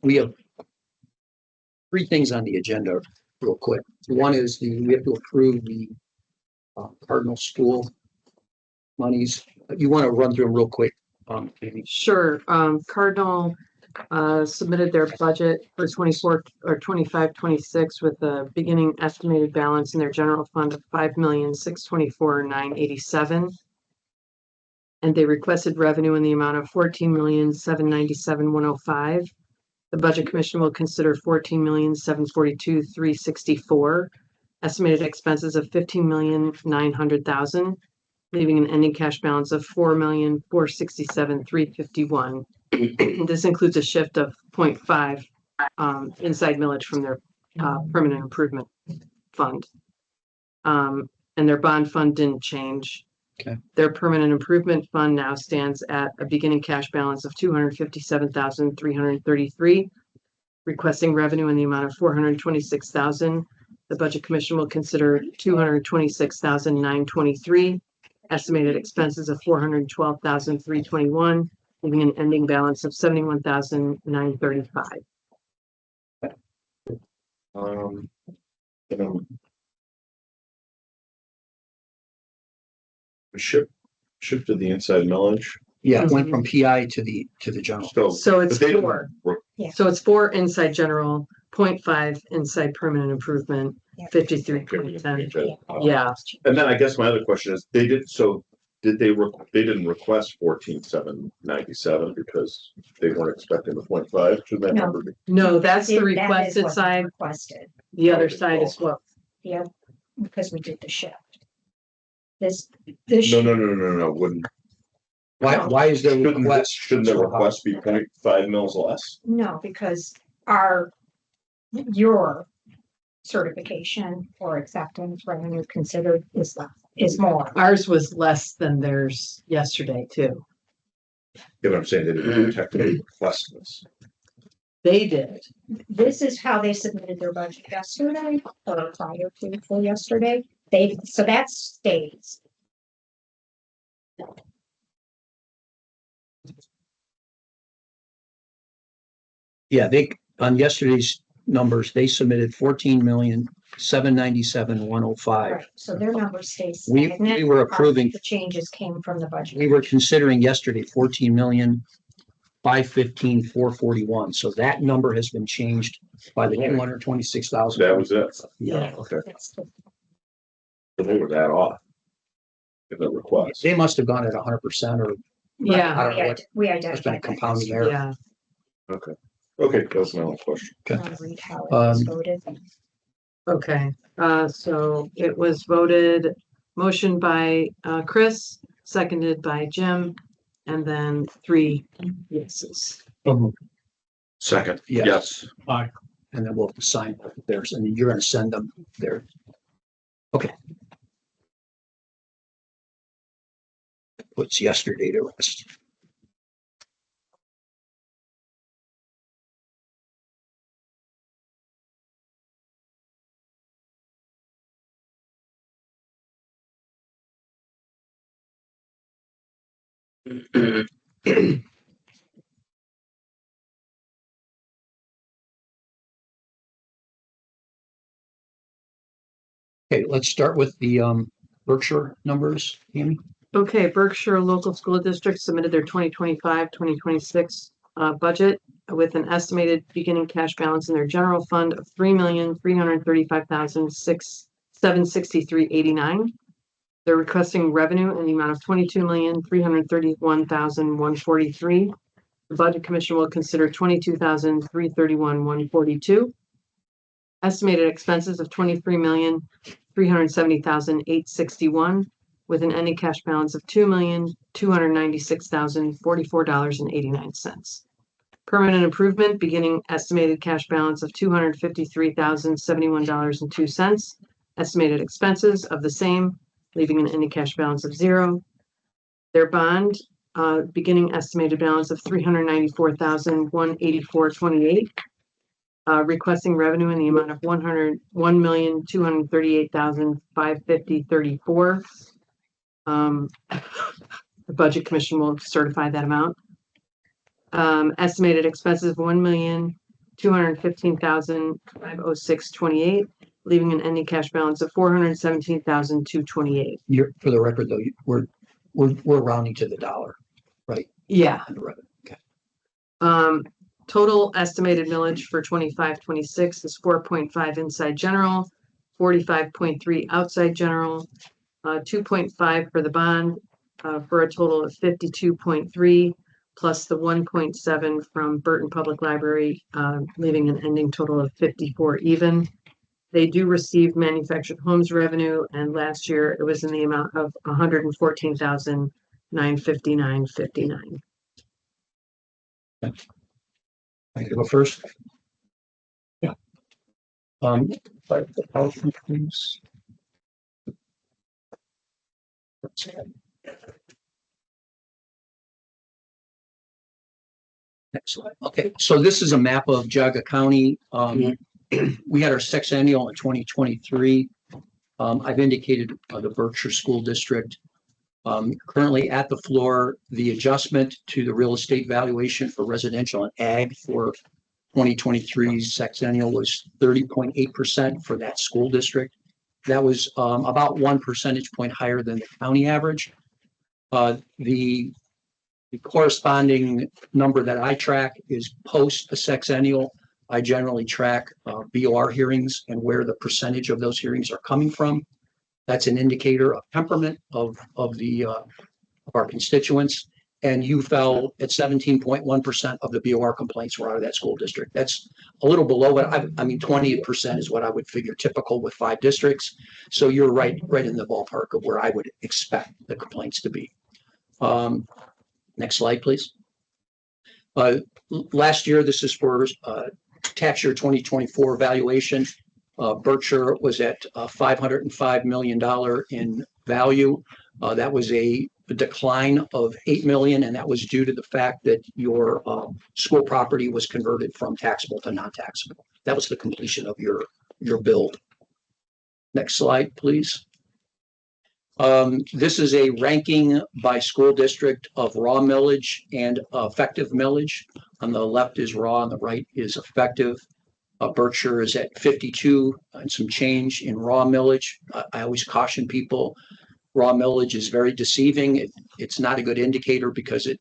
we have three things on the agenda real quick. One is we have to approve the Cardinal School monies. You want to run through them real quick, Amy? Sure. Cardinal submitted their budget for 24 or 25-26 with a beginning estimated balance in their general fund of $5,624,987. And they requested revenue in the amount of $14,797,105. The Budget Commission will consider $14,742,364. Estimated expenses of $15,900,000, leaving an ending cash balance of $4,467,351. This includes a shift of 0.5 inside millage from their permanent improvement fund. And their bond fund didn't change. Okay. Their permanent improvement fund now stands at a beginning cash balance of $257,333, requesting revenue in the amount of $426,000. The Budget Commission will consider $226,923, estimated expenses of $412,321, leaving an ending balance of $71,935. Shifted the inside millage. Yeah, it went from PI to the general. So it's but they didn't four. re- So it's 4 inside general, 0.5 inside permanent improvement, 53.10. Yeah. And then I guess my other question is, they didn't request 14,797 because they weren't expecting the 0.5. Should that No. number be? No, that's the That is requested what we side. Requested, The other side is what? yeah, because we did the shift. This. No. Wouldn't Why is there a request? shouldn't the request be 0.5 mils less? No, because your certification or acceptance revenue considered is more. Ours was less than theirs yesterday too. You know what I'm saying? They didn't technically request this. They did. This is how they submitted their budget yesterday or prior to for yesterday. So that stays. Yeah, on yesterday's numbers, they submitted 14,797,105. Right, so their number stays. We stagnant. were approving, The changes came from the budget. we were considering yesterday 14,515,441. So that number has been changed by the 226,000. That was it. Yeah, Okay. That's the- So they were that off. In the request. they must have gone at 100% or Yeah. I don't know what, We there's been a identified. compounding error. Yeah. Okay. Okay, that's my only question. Read how it was voted. Okay. So it was voted, motion by Chris, seconded by Jim, and then 3 yeses. Second. Yes. Yes. And then we'll sign theirs and you're going to send them there. Okay. Puts yesterday to rest. Okay, let's start with the Berkshire numbers, Amy. Okay, Berkshire Local School District submitted their 2025-2026 budget with an estimated beginning cash balance in their general fund of $3,335,763.89. They're requesting revenue in the amount of $22,331,143. The Budget Commission will consider $22,331,142. Estimated expenses of $23,370,861, with an ending cash balance of $2,296,044.89. Permanent improvement beginning estimated cash balance of $253,071.02. Estimated expenses of the same, leaving an ending cash balance of 0. Their bond beginning estimated balance of $394,184.28. Requesting revenue in the amount of $101,238,550.34. The Budget Commission will certify that amount. Estimated expenses of $1,000,000 $215,506.28, leaving an ending cash balance of $417,228. You're, for the record though, we're rounding to the dollar, right? Yeah. On the revenue. Okay. Total estimated millage for 25-26 is 4.5 inside general, 45.3 outside general, 2.5 for the bond, for a total of 52.3, plus the 1.7 from Burton Public Library, leaving an ending total of 54 even. They do receive manufactured homes revenue, and last year it was in the amount of $114,959.59. I can go first. Yeah. The PowerPoint, please. Next slide. Okay, so this is a map of Geauga County. We had our sexennial in 2023. I've indicated the Berkshire School District. Currently at the floor, the adjustment to the real estate valuation for residential and ag for 2023's sexennial was 30.8% for that school district. That was about 1 percentage point higher than the county average. The corresponding number that I track is post a sexennial. I generally track BOR hearings and where the percentage of those hearings are coming from. That's an indicator of temperament of our constituents. And you fell at 17.1% of the BOR complaints were out of that school district. That's a little below what I mean, 20% is what I would figure typical with 5 districts. So you're right in the ballpark of where I would expect the complaints to be. Next slide, please. Last year, this is for tax year 2024 valuation. Berkshire was at $505 million in value. That was a decline of $8 million, and that was due to the fact that your school property was converted from taxable to non-taxable. That was the completion of your build. Next slide, please. This is a ranking by school district of raw millage and effective millage. On the left is raw, on the right is effective. Berkshire is at 52 and some change in raw millage. I always caution people, raw millage is very deceiving. It's not a good indicator because it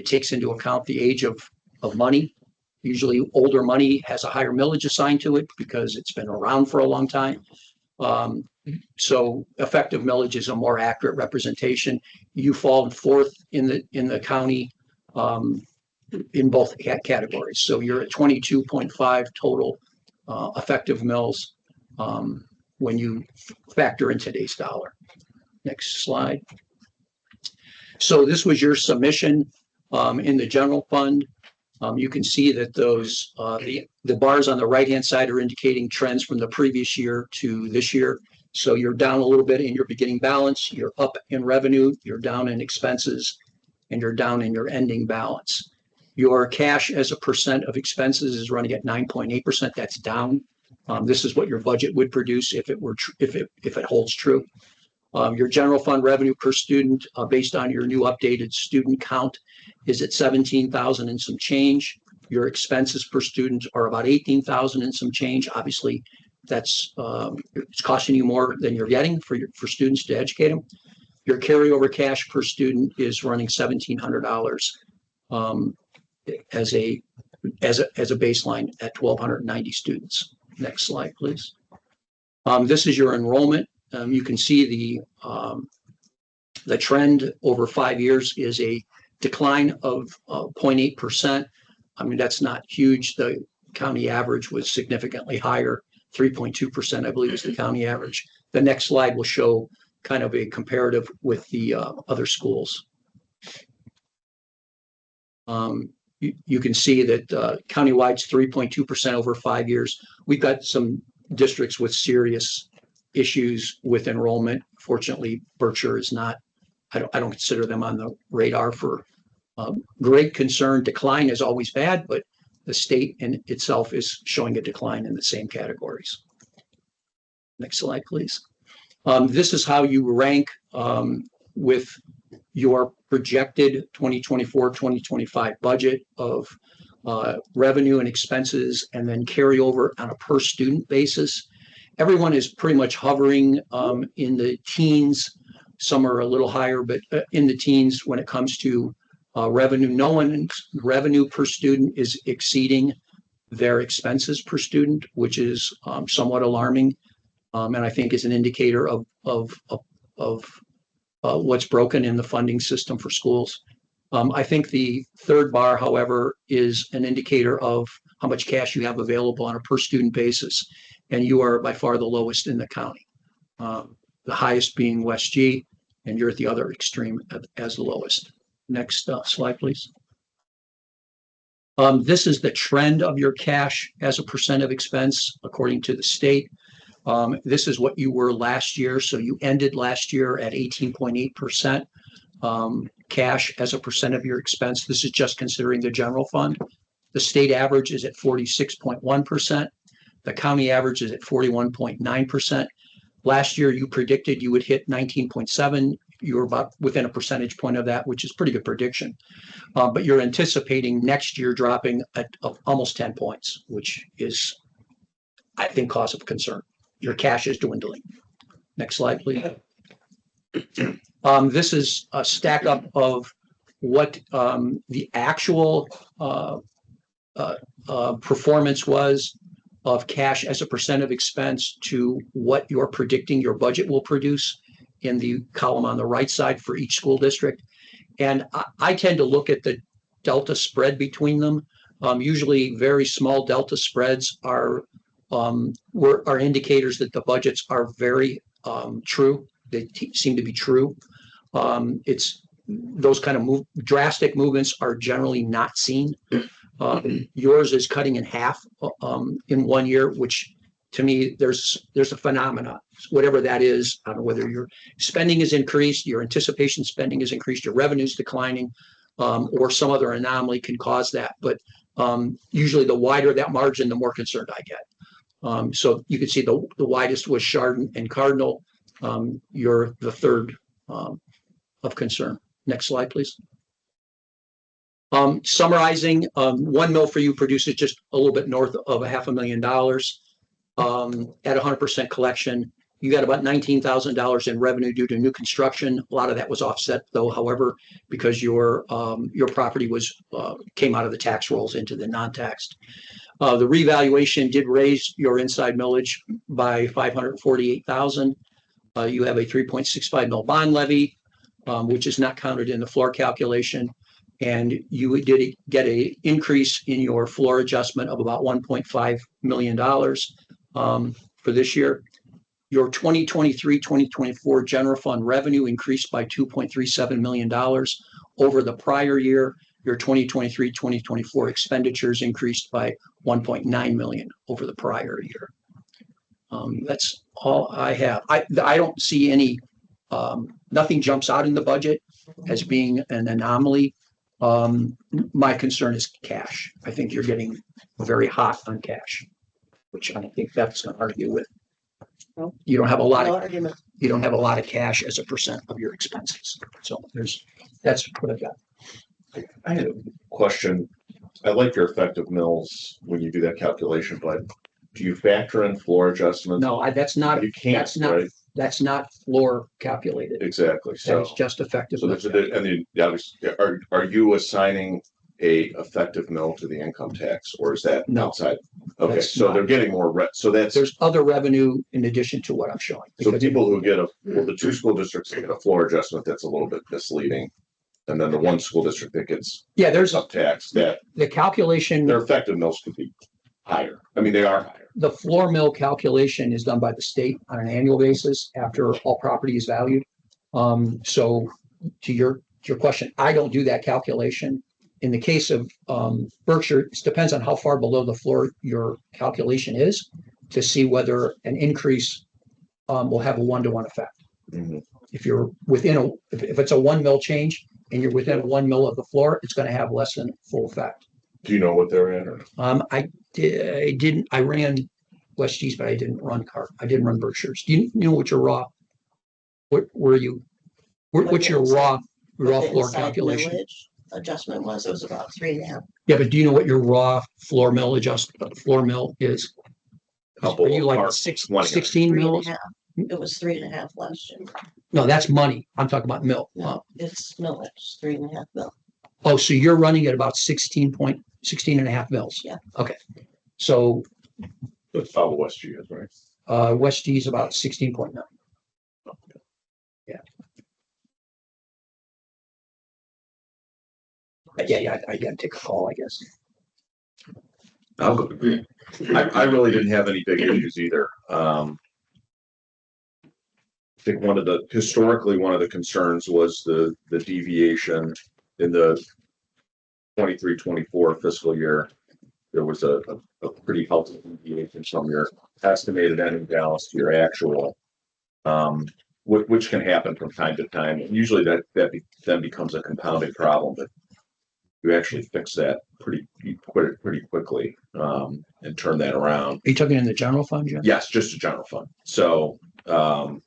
takes into account the age of money. Usually older money has a higher millage assigned to it because it's been around for a long time. So effective millage is a more accurate representation. You fall 4th in the county in both categories. So you're at 22.5 total effective mills when you factor in today's dollar. Next slide. So this was your submission in the general fund. You can see that those the bars on the right-hand side are indicating trends from the previous year to this year. So you're down a little bit in your beginning balance, you're up in revenue, you're down in expenses, and you're down in your ending balance. Your cash as a percent of expenses is running at 9.8%. That's down. This is what your budget would produce if it were if it holds true. Your general fund revenue per student, based on your new updated student count, is at 17,000 and some change. Your expenses per student are about 18,000 and some change. Obviously, that's it's costing you more than you're getting for students to educate them. Your carryover cash per student is running $1,700 as a baseline at 1,290 students. Next slide, please. This is your enrollment. You can see the trend over 5 years is a decline of 0.8%. I mean, that's not huge. The county average was significantly higher. 3.2%, I believe, is the county average. The next slide will show kind of a comparative with the other schools. You can see that countywide's 3.2% over 5 years. We've got some districts with serious issues with enrollment. Fortunately, Berkshire is not. I don't consider them on the radar for great concern. Decline is always bad, but the state in itself is showing a decline in the same categories. Next slide, please. This is how you rank with your projected 2024-2025 budget of revenue and expenses, and then carry over on a per student basis. Everyone is pretty much hovering in the teens. Some are a little higher, but in the teens when it comes to revenue. No one's revenue per student is exceeding their expenses per student, which is somewhat alarming, and I think is an indicator of what's broken in the funding system for schools. I think the third bar, however, is an indicator of how much cash you have available on a per student basis, and you are by far the lowest in the county. The highest being West G, and you're at the other extreme as the lowest. Next slide, please. This is the trend of your cash as a percent of expense according to the state. This is what you were last year. So you ended last year at 18.8% cash as a percent of your expense. This is just considering the general fund. The state average is at 46.1%. The county average is at 41.9%. Last year, you predicted you would hit 19.7. You were about within a percentage point of that, which is pretty good prediction. But you're anticipating next year dropping at almost 10 points, which is, I think, cause of concern. Your cash is dwindling. Next slide, please. This is a stack up of what the actual performance was of cash as a percent of expense to what you're predicting your budget will produce in the column on the right side for each school district. And I tend to look at the delta spread between them. Usually very small delta spreads are indicators that the budgets are very true. They seem to be true. It's those kind of drastic movements are generally not seen. Yours is cutting in half in 1 year, which to me, there's a phenomena, whatever that is. I don't know whether your spending is increased, your anticipation spending is increased, your revenue's declining, or some other anomaly can cause that. But usually the wider that margin, the more concerned I get. So you can see the widest was Chardon and Cardinal. You're the third of concern. Next slide, please. Summarizing, 1 mil for you produces just a little bit north of $500,000 at 100% collection. You got about $19,000 in revenue due to new construction. A lot of that was offset, though, however, because your property came out of the tax rolls into the non-taxed. The revaluation did raise your inside millage by $548,000. You have a 3.65 mil bond levy, which is not counted in the floor calculation. And you did get an increase in your floor adjustment of about $1.5 million for this year. Your 2023-2024 general fund revenue increased by $2.37 million over the prior year. Your 2023-2024 expenditures increased by $1.9 million over the prior year. That's all I have. I don't see any, nothing jumps out in the budget as being an anomaly. My concern is cash. I think you're getting very hot on cash, which I don't think Beth's going to argue with. No. You don't have a lot No of argument. you don't have a lot of cash as a percent of your expenses. So that's what I've got. I had a question. I like your effective mills when you do that calculation, but do you factor in floor adjustments? No, that's not. You can't, That's not. right? That's not floor calculated. Exactly. So That's just effective. So there's and then obviously, are you assigning a effective mill to the income tax, or is that No. outside? Okay, That's so not. they're getting more so that's There's other revenue in addition to what I'm showing. so people who get the 2 school districts that get a floor adjustment, that's a little bit misleading. And then the 1 school district that gets there's up tax, that the calculation. their effective mills could be higher. I mean, they are higher. The floor mill calculation is done by the state on an annual basis after all property is valued. So to your question, I don't do that calculation. In the case of Berkshire, it depends on how far below the floor your calculation is to see whether an increase will have a 1-to-1 effect. Mm-hmm. If you're within if it's a 1 mil change and you're within 1 mil of the floor, it's going to have less than full effect. Do you know what they're at? Or? I ran West G's, but I didn't run I didn't run Berkshire's. Do you know what your raw? What's your raw floor Inside calculation? millage? adjustment was. It was about 3.5. Yeah, but do you know what your raw floor mill floor mill is? Couple Are you of like parts, 16 mills? 3.5. It was 3.5 last year. No, that's money. I'm talking about mill. No, it's millage, 3.5 mil. Oh, so you're running at about 16 and a half mils? Yeah. Okay. So, That's how West G is, right? West D is about 16.9. But yeah, I gotta take a call, I guess. I really didn't have any big issues either. I think historically, one of the concerns was the deviation in the 23-24 fiscal year. There was a pretty healthy deviation from your estimated ending balance to your actual, which can happen from time to time. And usually that then becomes a compounding problem, but you actually fix that pretty quickly, and turn that around. Are you talking in the general fund, Jim? Yes, just a general fund. So, and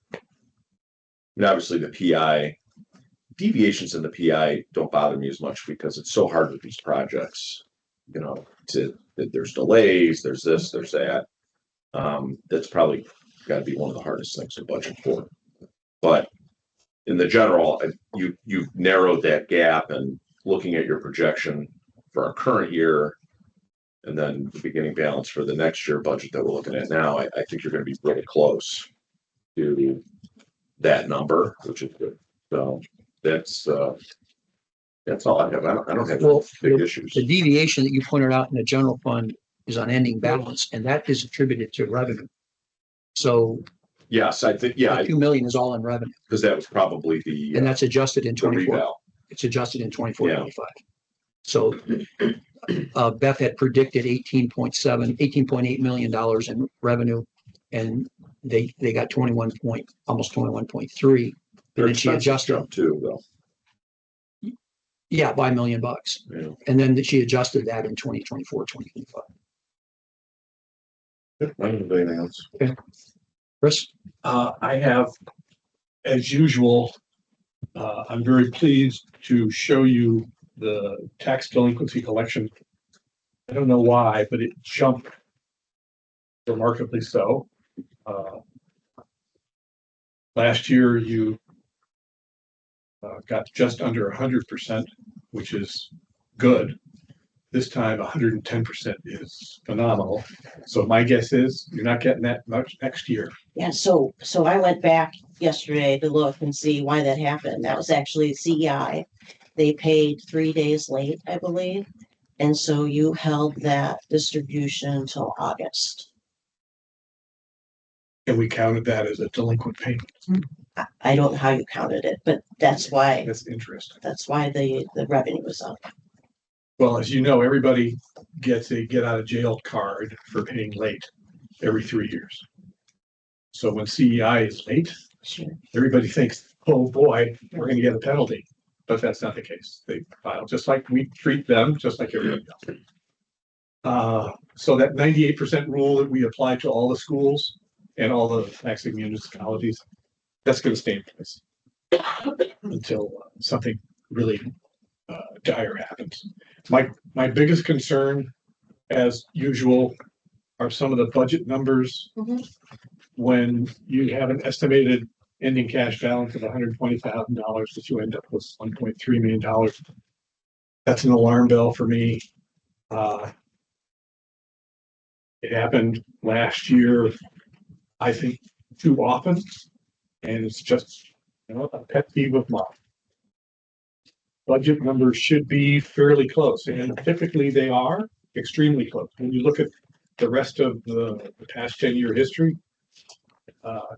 obviously the PI deviations in the PI don't bother me as much because it's so hard with these projects, there's delays, there's this, there's that. That's probably got to be one of the hardest things to budget for. But in the general, you've narrowed that gap, and looking at your projection for our current year and then the beginning balance for the next year budget that we're looking at now, I think you're going to be really close to that number, which is good. So that's all I have. I don't have Well, big issues. The deviation that you pointed out in the general fund is on ending balance, and that is attributed to revenue. So Yes, I think, yeah, 2 million is all in revenue, because that was probably and that's adjusted in the 24. reval. It's adjusted in 24, Yeah. 25. So Beth had predicted 18.8 million dollars in revenue, and they got almost 21.3. Their And then she expenses adjusted, jumped too, though. yeah, by $1 million. Yeah. And then she adjusted that in 2024, 2025. I don't have anything else. Chris? I have, as usual, I'm very pleased to show you the tax delinquency collection. I don't know why, but it jumped remarkably so. Last year, you got just under 100%, which is good. This time, 110% is phenomenal. So my guess is you're not getting that much next year. Yeah, so I went back yesterday to look and see why that happened. That was actually CEI. They paid 3 days late, I believe. And so you held that distribution until August. And we counted that as a delinquent payment. I don't know how you counted it, but that's why That's interesting. the revenue was up. Well, as you know, everybody gets a get out of jail card for paying late every 3 years. So when CEI is late, Sure. everybody thinks, oh boy, we're gonna get a penalty. But that's not the case. They file just like we treat them, just like everybody else. So that 98% rule that we apply to all the schools and all the taxing municipalities, that's gonna stay in place until something really dire happens. My biggest concern, as usual, are some of the budget numbers. Mhm. When you have an estimated ending cash balance of $120,000, that you end up with $1.3 million. That's an alarm bell for me. It happened last year, I think, too often, and it's just, a pet peeve of mine. Budget numbers should be fairly close, and typically they are extremely close. When you look at the rest of the past 10-year history,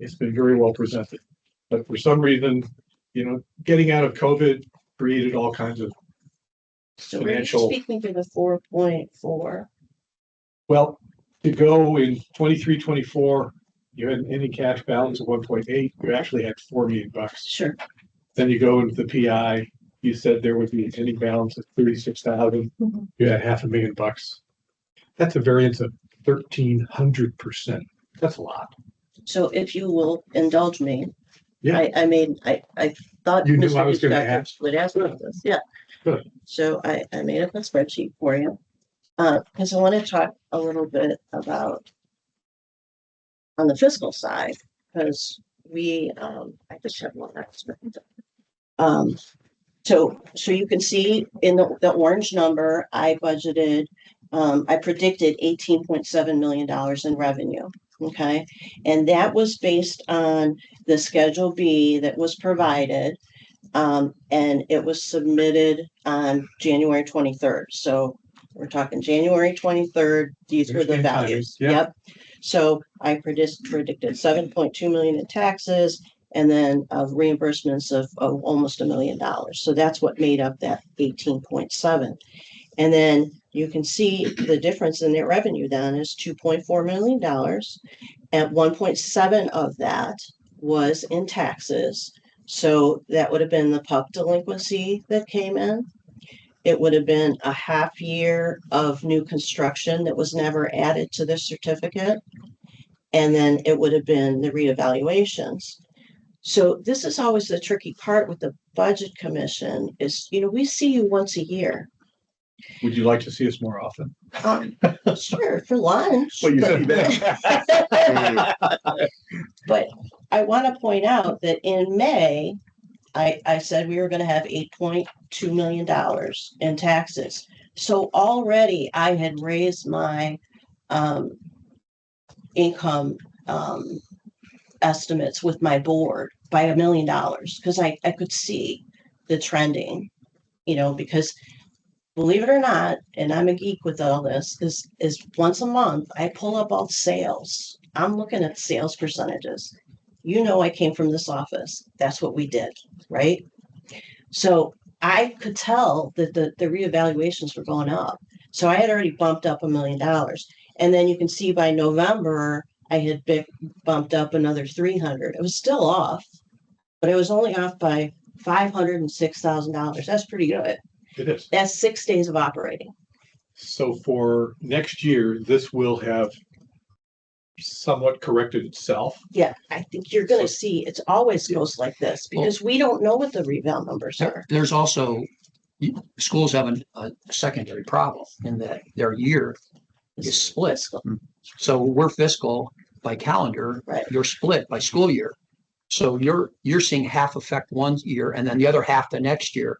it's been very well presented. But for some reason, getting out of COVID created all kinds of So were you financial. speaking to the 4.4? Well, to go in 23-24, you had an ending cash balance of 1.8. You actually had $4 million. Sure. Then you go into the PI. You said there would be an ending balance of 36,000. Mhm. You had $500,000. That's a variance of 1,300%. That's a lot. So if you will indulge me, Yeah. I thought You knew I Mr. was gonna Inspector ask. would ask about this, yeah. Good. So I made up a spreadsheet for you. Because I want to talk a little bit about on the fiscal side, because I just have one extra. So you can see in the orange number, I budgeted, I predicted $18.7 million in revenue. Okay, and that was based on the Schedule B that was provided. And it was submitted on January 23rd. So we're talking January 23rd. These were the Understand timing, values. yeah. Yep. So I predicted 7.2 million in taxes and then of reimbursements of almost $1 million. So that's what made up that 18.7. And then you can see the difference in their revenue then is $2.4 million. At 1.7 of that was in taxes. So that would have been the PUP delinquency that came in. It would have been a half year of new construction that was never added to the certificate. And then it would have been the reevaluations. So this is always the tricky part with the budget commission is, we see you once a year. Would you like to see us more often? Sure, for lunch. Well, you see that. But I want to point out that in May, I said we were going to have $8.2 million in taxes. So already I had raised my income estimates with my board by $1 million because I could see the trending, because believe it or not, and I'm a geek with all this, is once a month I pull up all sales. I'm looking at sales percentages. I came from this office. That's what we did, right? So I could tell that the reevaluations were going up. So I had already bumped up $1 million. And then you can see by November, I had bumped up another 300. It was still off, but it was only off by $506,000. That's pretty good. It is. That's 6 days of operating. So for next year, this will have somewhat corrected itself. Yeah, I think you're going to see it always goes like this because we don't know what the reval numbers are. There's also, schools have a secondary problem in that their year is split. So we're fiscal by calendar, Right. You're split by school year. So you're seeing half affect one year and then the other half the next year.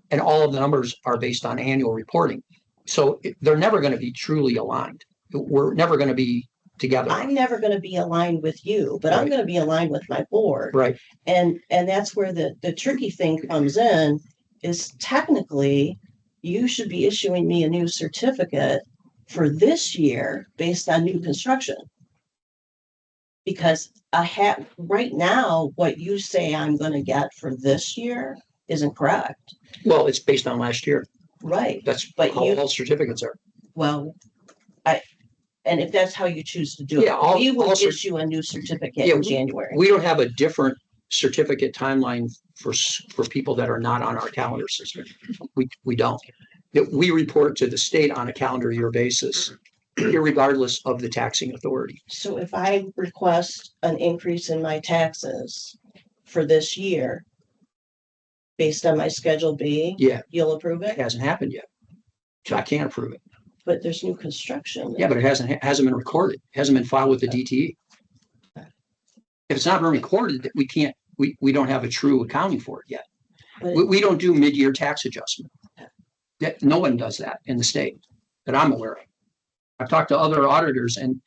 And all of the numbers are based on annual reporting. So they're never going to be truly aligned. We're never going to be together. I'm never going to be aligned with you, but I'm Right. going to be aligned with my board. Right. And that's where the tricky thing comes in is technically you should be issuing me a new certificate for this year based on new construction. Because right now, what you say I'm going to get for this year isn't correct. Well, it's based on last year. Right. That's But how all certificates are. Well, and if that's how you choose to do it, Yeah, we will also, issue a new certificate Yeah, in January. we don't have a different certificate timeline for people that are not on our calendar system. We don't. We report to the state on a calendar year basis, irregardless of the taxing authority. So if I request an increase in my taxes for this year, based on my Schedule B, Yeah, you'll approve it it? hasn't happened yet. So I can't approve it. But there's new construction. Yeah, but it hasn't been recorded. It hasn't been filed with the DTE. If it's not been recorded, we don't have a true accounting for it yet. But We don't do mid-year tax adjustment. That no one does that in the state that I'm aware of. I've talked to other auditors and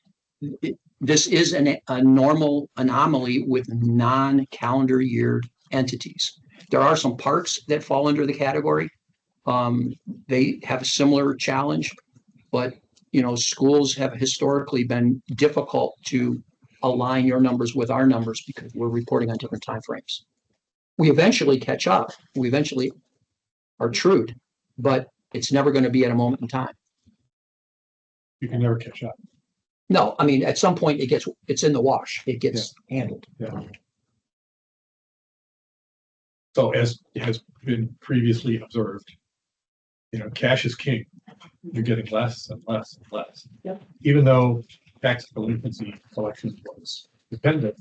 this is a normal anomaly with non-calendar year entities. There are some parks that fall under the category. They have a similar challenge, but schools have historically been difficult to align your numbers with our numbers because we're reporting on different timeframes. We eventually catch up. We eventually are trued, but it's never going to be at a moment in time. You can never catch up. No, I mean, at some point it's in the wash. It gets handled. Yeah. So as has been previously observed, cash is king. You're getting less and less and less. Yep. Even though tax delinquency collections was dependent,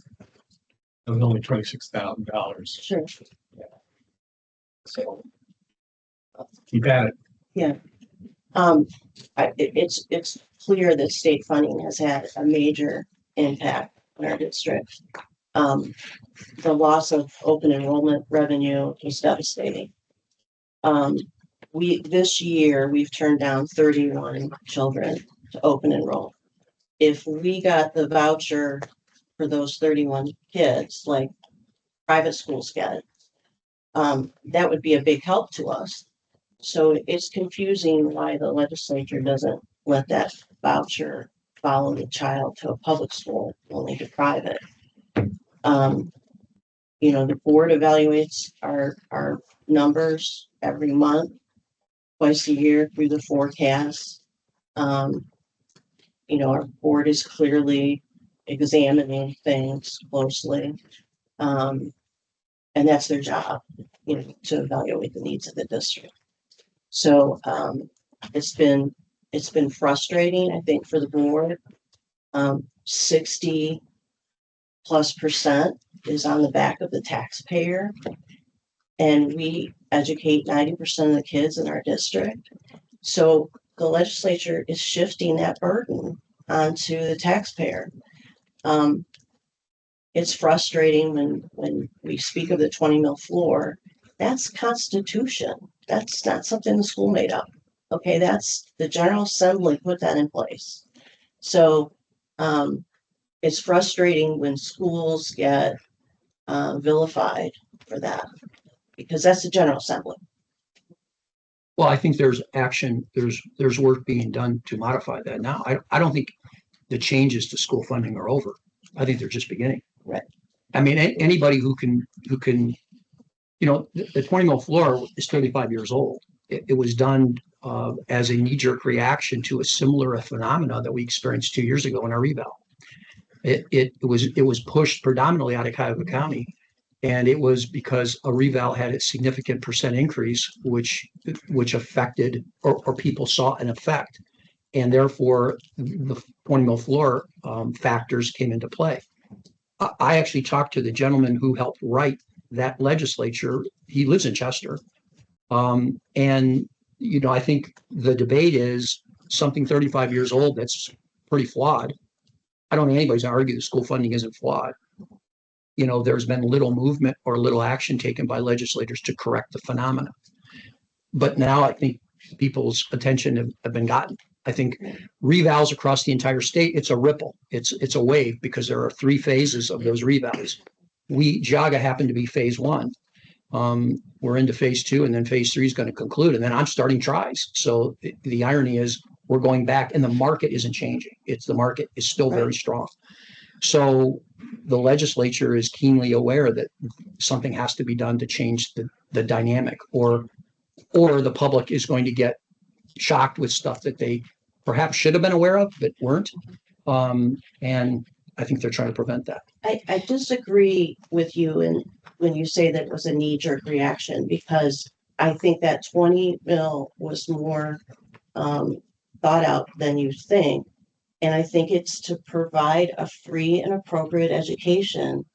it was only $26,000. sure. So, Keep at it. it's clear that state funding has had a major impact on our district. The loss of open enrollment revenue was devastating. This year, we've turned down 31 children to open enroll. If we got the voucher for those 31 kids, like private schools get, that would be a big help to us. So it's confusing why the legislature doesn't let that voucher follow the child to a public school, only to private. The board evaluates our numbers every month, twice a year through the forecast. Our board is clearly examining things closely. And that's their job, to evaluate the needs of the district. So it's been frustrating, I think, for the board. 60+% is on the back of the taxpayer. And we educate 90% of the kids in our district. So the legislature is shifting that burden onto the taxpayer. It's frustrating when we speak of the 20 mil floor. That's Constitution. That's not something the school made up. Okay, that's the General Assembly put that in place. So it's frustrating when schools get vilified for that, because that's the General Assembly. Well, I think there's action, there's work being done to modify that now. I don't think the changes to school funding are over. I think they're just beginning. Right. I mean, anybody who can, the 20 mil floor is 35 years old. It was done as a knee-jerk reaction to a similar phenomena that we experienced 2 years ago in our eval. It was pushed predominantly out of Geauga County, and it was because a reval had a significant percent increase, which affected or people saw an effect, and therefore the 20 mil floor factors came into play. I actually talked to the gentleman who helped write that legislature. He lives in Chester, and I think the debate is something 35 years old that's pretty flawed. I don't think anybody's gonna argue the school funding isn't flawed. There's been little movement or little action taken by legislators to correct the phenomena. But now I think people's attention have been gotten. I think revals across the entire state, it's a ripple. It's a wave, because there are 3 phases of those revals. Geauga happened to be phase 1. We're into phase 2, and then phase 3 is going to conclude. And then I'm starting tries. So the irony is we're going back, and the market isn't changing. The market is still very strong. So the legislature is keenly aware that something has to be done to change the dynamic, or the public is going to get shocked with stuff that they perhaps should have been aware of but weren't. And I think they're trying to prevent that. I disagree with you when you say that it was a knee-jerk reaction, because I think that 20 mil was more thought out than you think. And I think it's to provide a free and appropriate education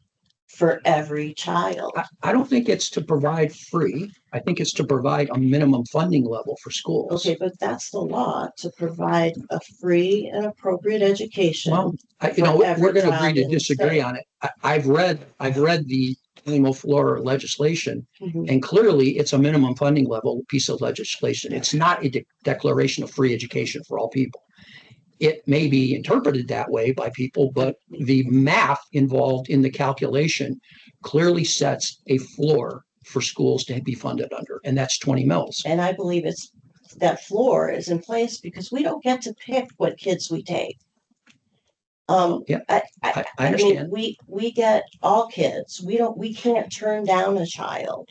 for every child. I don't think it's to provide free. I think it's to provide a minimum funding level for schools. Okay, but that's the law, to provide a free and appropriate education. Well, we're going to agree to disagree on it. I've read the 20 mil floor legislation, and clearly it's a minimum funding level piece of legislation. It's not a declaration of free education for all people. It may be interpreted that way by people, but the math involved in the calculation clearly sets a floor for schools to be funded under, and that's 20 mils. And I believe that floor is in place because we don't get to pick what kids we take. I understand. Mean, we get all kids. We can't turn down a child.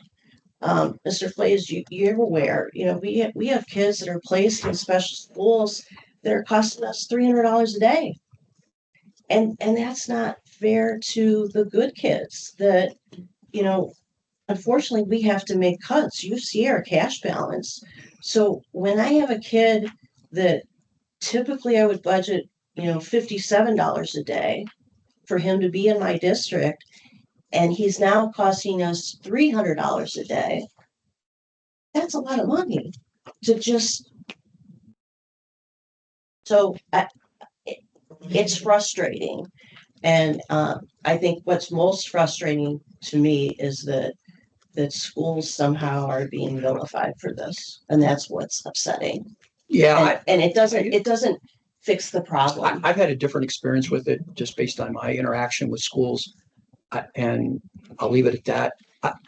Mr. Flays, you're aware, we have kids that are placed in special schools that are costing us $300 a day. And that's not fair to the good kids that, unfortunately we have to make cuts. You see our cash balance. So when I have a kid that typically I would budget, $57 a day for him to be in my district, and he's now costing us $300 a day, That's a lot of money to just. So it's frustrating. And I think what's most frustrating to me is that schools somehow are being vilified for this. And that's what's upsetting. Yeah, And it doesn't fix the problem. I've had a different experience with it just based on my interaction with schools. And I'll leave it at that.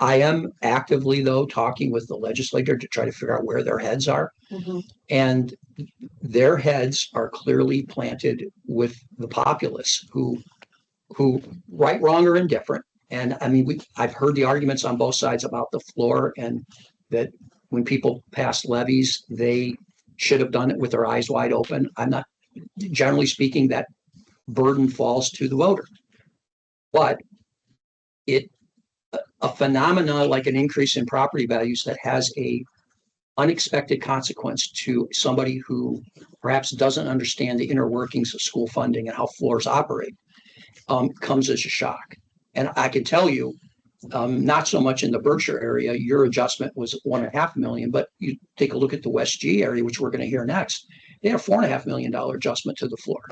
I am actively, though, talking with the legislature to try to figure out where their heads are. Mhm. And their heads are clearly planted with the populace who right, wrong, or indifferent. And I mean, I've heard the arguments on both sides about the floor and that when people pass levies, they should have done it with their eyes wide open. I'm not, generally speaking, that burden falls to the voter. But a phenomena like an increase in property values that has a unexpected consequence to somebody who perhaps doesn't understand the inner workings of school funding and how floors operate comes as a shock. And I can tell you, not so much in the Berkshire area, your adjustment was 1.5 million, but you take a look at the West G area, which we're going to hear next. They had a $4.5 million adjustment to the floor.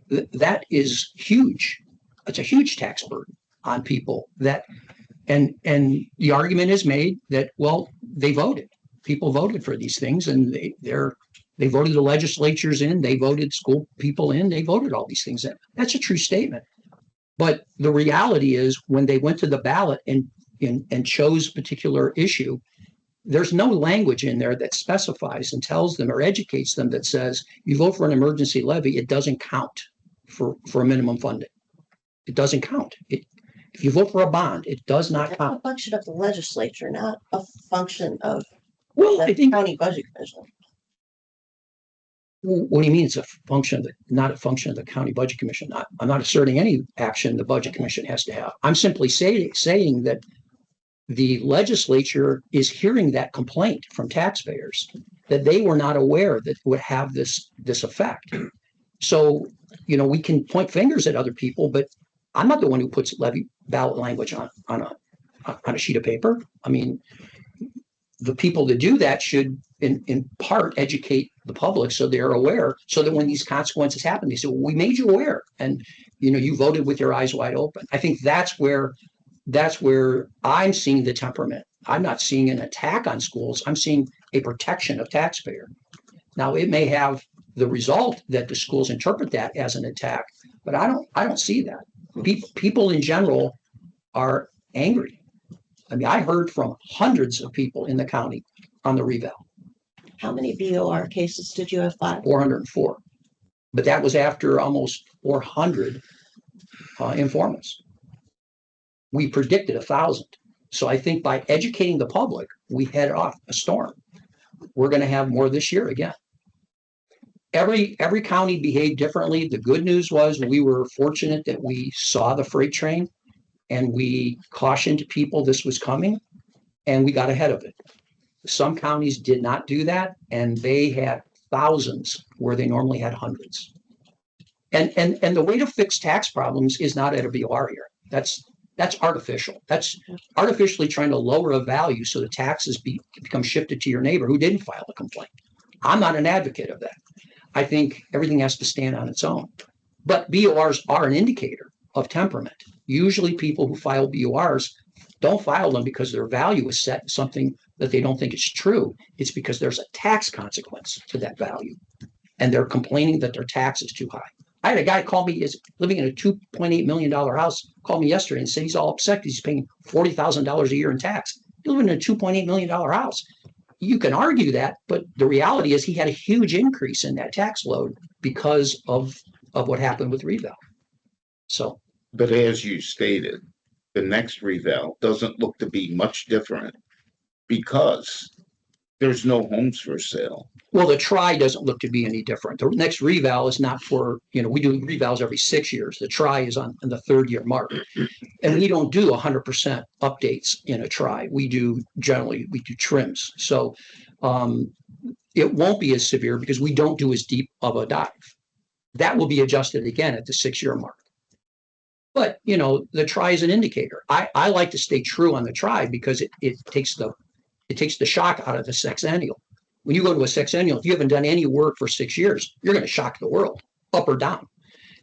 That is huge. It's a huge tax burden on people that, and the argument is made that, well, they voted. People voted for these things, and they voted the legislatures in, they voted school people in, they voted all these things in. That's a true statement. But the reality is when they went to the ballot and chose a particular issue, there's no language in there that specifies and tells them or educates them that says you vote for an emergency levy, it doesn't count for a minimum funding. It doesn't count. If you vote for a bond, it does not That's a count. function of the legislature, not a function of Well, I the think, county budget commission. what do you mean it's a function of not a function of the county budget commission? I'm not asserting any action the budget commission has to have. I'm simply saying that the legislature is hearing that complaint from taxpayers that they were not aware that it would have this effect. So, we can point fingers at other people, but I'm not the one who puts levy ballot language on a sheet of paper. I mean, the people that do that should in part educate the public so they're aware, so that when these consequences happen, they say, well, we made you aware, and you voted with your eyes wide open. I think that's where I'm seeing the temperament. I'm not seeing an attack on schools. I'm seeing a protection of taxpayer. Now, it may have the result that the schools interpret that as an attack, but I don't see that. People in general are angry. I mean, I heard from hundreds of people in the county on the reval. How many BOR cases did you have filed? 404. But that was after almost 400 informants. We predicted 1,000. So I think by educating the public, we head off a storm. We're going to have more this year again. Every county behaved differently. The good news was we were fortunate that we saw the freight train and we cautioned people this was coming and we got ahead of it. Some counties did not do that, and they had thousands where they normally had hundreds. And the way to fix tax problems is not at a BOR here. That's artificial. That's artificially trying to lower a value so the taxes become shifted to your neighbor who didn't file a complaint. I'm not an advocate of that. I think everything has to stand on its own. But BORs are an indicator of temperament. Usually people who file BORs don't file them because their value is set something that they don't think is true. It's because there's a tax consequence to that value. And they're complaining that their tax is too high. I had a guy call me, is living in a $2.8 million house, called me yesterday and said he's all upset because he's paying $40,000 a year in tax. You live in a $2.8 million house. You can argue that, but the reality is he had a huge increase in that tax load because of what happened with reval. So, But as you stated, the next reval doesn't look to be much different because there's no homes for sale. well, the try doesn't look to be any different. The next reval is not for, we do revals every 6 years. The try is on the 3rd year mark. And we don't do 100% updates in a try. We do trims. So it won't be as severe because we don't do as deep of a dive. That will be adjusted again at the 6 year mark. But, the try is an indicator. I like to stay true on the try because it takes the it takes the shock out of the sexennial. When you go to a sexennial, if you haven't done any work for 6 years, you're going to shock the world, up or down.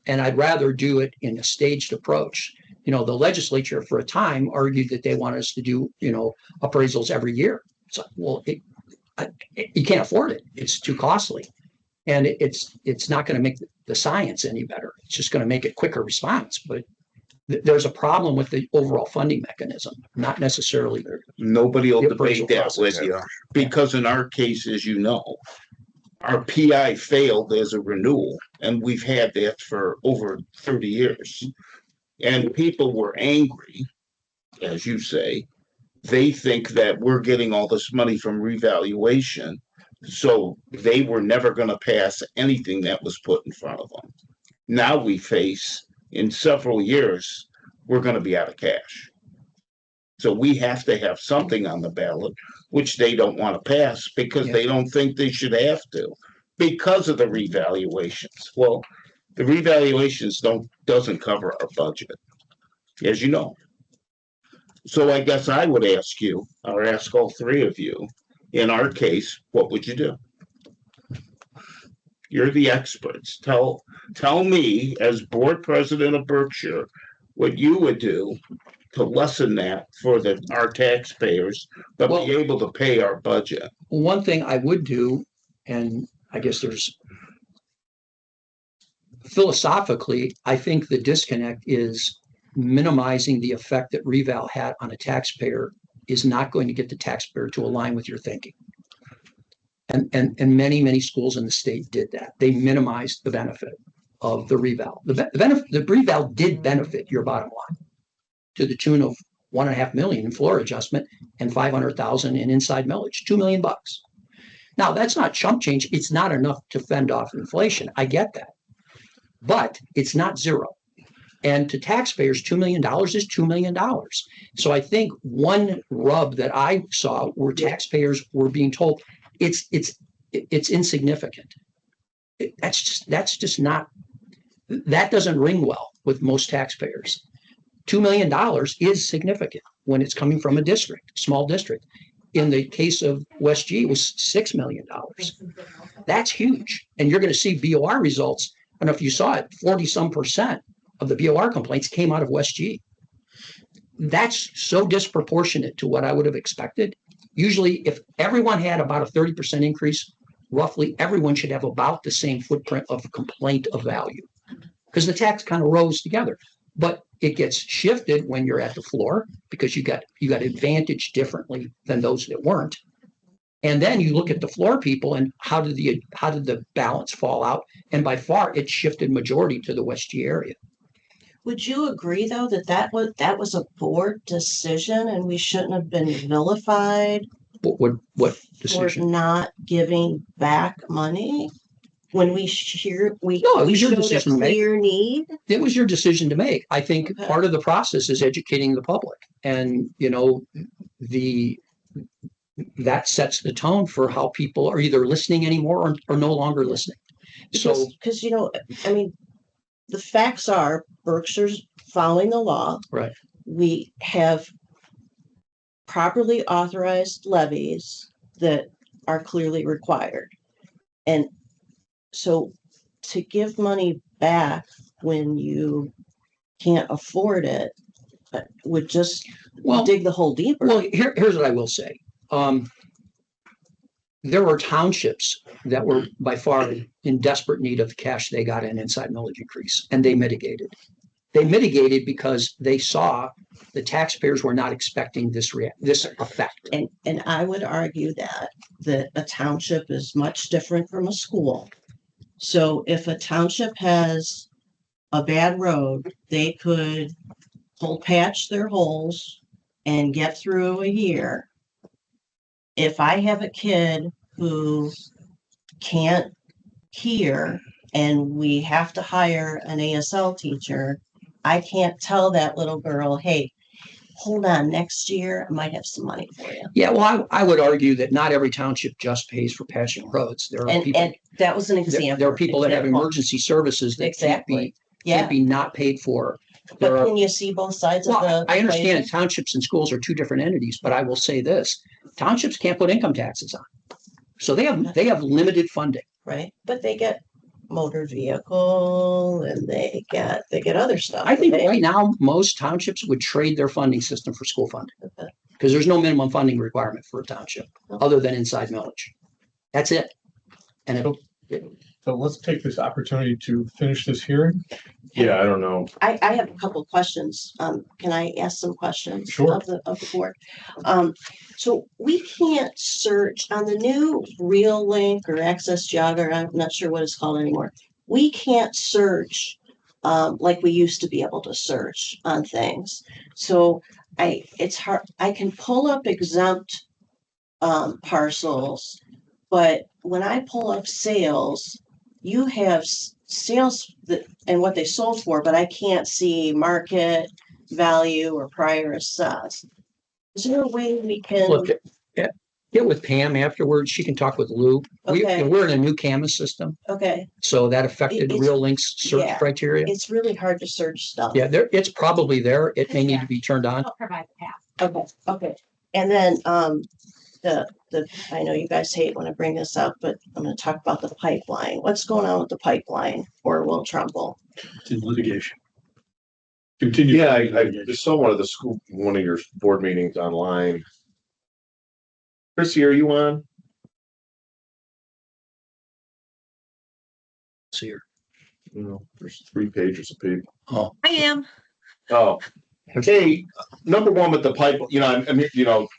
And I'd rather do it in a staged approach. You know, the legislature for a time argued that they want us to do, you know, appraisals every year. So, well, you can't afford it. It's too costly. And it's not going to make the science any better. It's just going to make it quicker response. But there's a problem with the overall funding mechanism, not necessarily. Nobody will The appraisal debate that with process. you, because in our case, as you know, our PI failed as a renewal, and we've had that for over 30 years. And people were angry, as you say. They think that we're getting all this money from revaluation, so they were never going to pass anything that was put in front of them. Now we face, in several years, we're going to be out of cash. So we have to have something on the ballot, which they don't want to pass because they don't think they should have to, because of the revaluations. Well, the revaluations doesn't cover our budget, as you know. So I guess I would ask you, or ask all three of you, in our case, what would you do? You're the experts. Tell me, as board president of Berkshire, what you would do to lessen that for our taxpayers, but be able to pay our budget. One thing I would do, and I guess there's philosophically, I think the disconnect is minimizing the effect that reval had on a taxpayer is not going to get the taxpayer to align with your thinking. And many schools in the state did that. They minimized the benefit of the reval. The reval did benefit your bottom line to the tune of $1.5 million in floor adjustment and $500,000 in inside millage, $2 million. Now that's not chump change. It's not enough to fend off inflation. I get that, but it's not zero. And to taxpayers, $2 million is $2 million. So I think one rub that I saw where taxpayers were being told it's insignificant. That's just not, that doesn't ring well with most taxpayers. $2 million is significant when it's coming from a district, small district. In the case of West G, it was $6 million. That's huge. And you're going to see BOR results. I don't know if you saw it, 40% of the BOR complaints came out of West G. That's so disproportionate to what I would have expected. Usually, if everyone had about a 30% increase, roughly everyone should have about the same footprint of complaint of value, because the tax kind of rose together. But it gets shifted when you're at the floor because you got advantaged differently than those that weren't. And then you look at the floor people and how did the balance fall out? And by far, it shifted majority to the West G area. Would you agree, though, that was a board decision and we shouldn't have been vilified What for decision? not giving back money when we No, it was your showed decision a to make. clear need? It was your decision to make. I think Okay. part of the process is educating the public, and that sets the tone for how people are either listening anymore or no longer listening. So Because I mean, the facts are Berkshire's following the law. right. We have properly authorized levies that are clearly required. And so to give money back when you can't afford it would just dig the hole deeper. Well, here's what I will say. There were townships that were by far in desperate need of the cash they got in inside millage increase, and they mitigated. They mitigated because they saw the taxpayers were not expecting this effect. And I would argue that a township is much different from a school. So if a township has a bad road, they could patch their holes and get through a year. If I have a kid who can't hear and we have to hire an ASL teacher, I can't tell that little girl, hey, hold on, next year I might have some money for you. Yeah, well, I would argue that not every township just pays for patching roads. There are people. And that was an example. There are people that have emergency services that can't be Yeah, can't be not paid for. but There are, can you see both sides of well, the? I understand equation? townships and schools are two different entities, but I will say this, townships can't put income taxes on. So they have limited funding. Right, but they get motor vehicle and they get other stuff. I think don't they? right now, most townships would trade their funding system for school funding. Okay. Because there's no minimum funding requirement for a township, other than inside millage. That's it. And So let's take this opportunity to finish this hearing. Yeah, I don't know. I have a couple of questions. Can I ask some questions? Sure. Of the board? So we can't search on the new Real Link or Access Geauga, I'm not sure what it's called anymore. We can't search like we used to be able to search on things. So it's hard, I can pull up exempt parcels, but when I pull up sales, you have sales that and what they sold for, but I can't see market value or prior assessed. Is there a way we can? look, get with Pam afterwards. She can talk with Lou. Okay. We're in a new Canvas system, Okay, so that affected It's- Real Link's search yeah. criteria. it's really hard to search stuff. Yeah, it's probably there. It may need to be turned on. I'll provide the path. Okay. And then, I know you guys hate when I bring this up, but I'm gonna talk about the pipeline. What's going on with the pipeline for Will Trumbull? It's in litigation. Continue. Yeah, I saw one of your board meetings online. Chrissy, are you on? See her. No, there's 3 pages of paper. Oh, I am. Oh, hey, number one with the pipe, I mean,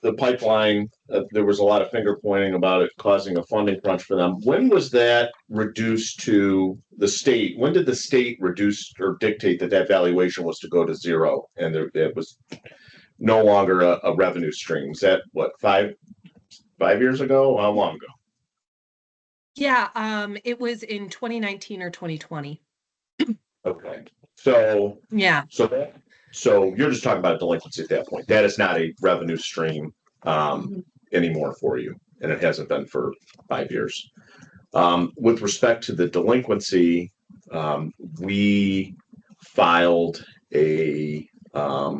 the pipeline, there was a lot of finger pointing about it causing a funding crunch for them. When was that reduced to the state? When did the state reduce or dictate that valuation was to go to 0 and it was no longer a revenue stream? Is that what, 5 years ago? How long ago? Yeah, it was in 2019 or 2020. Okay, so Yeah. So you're just talking about delinquency at that point. That is not a revenue stream anymore for you, and it hasn't been for 5 years. With respect to the delinquency, we filed a, I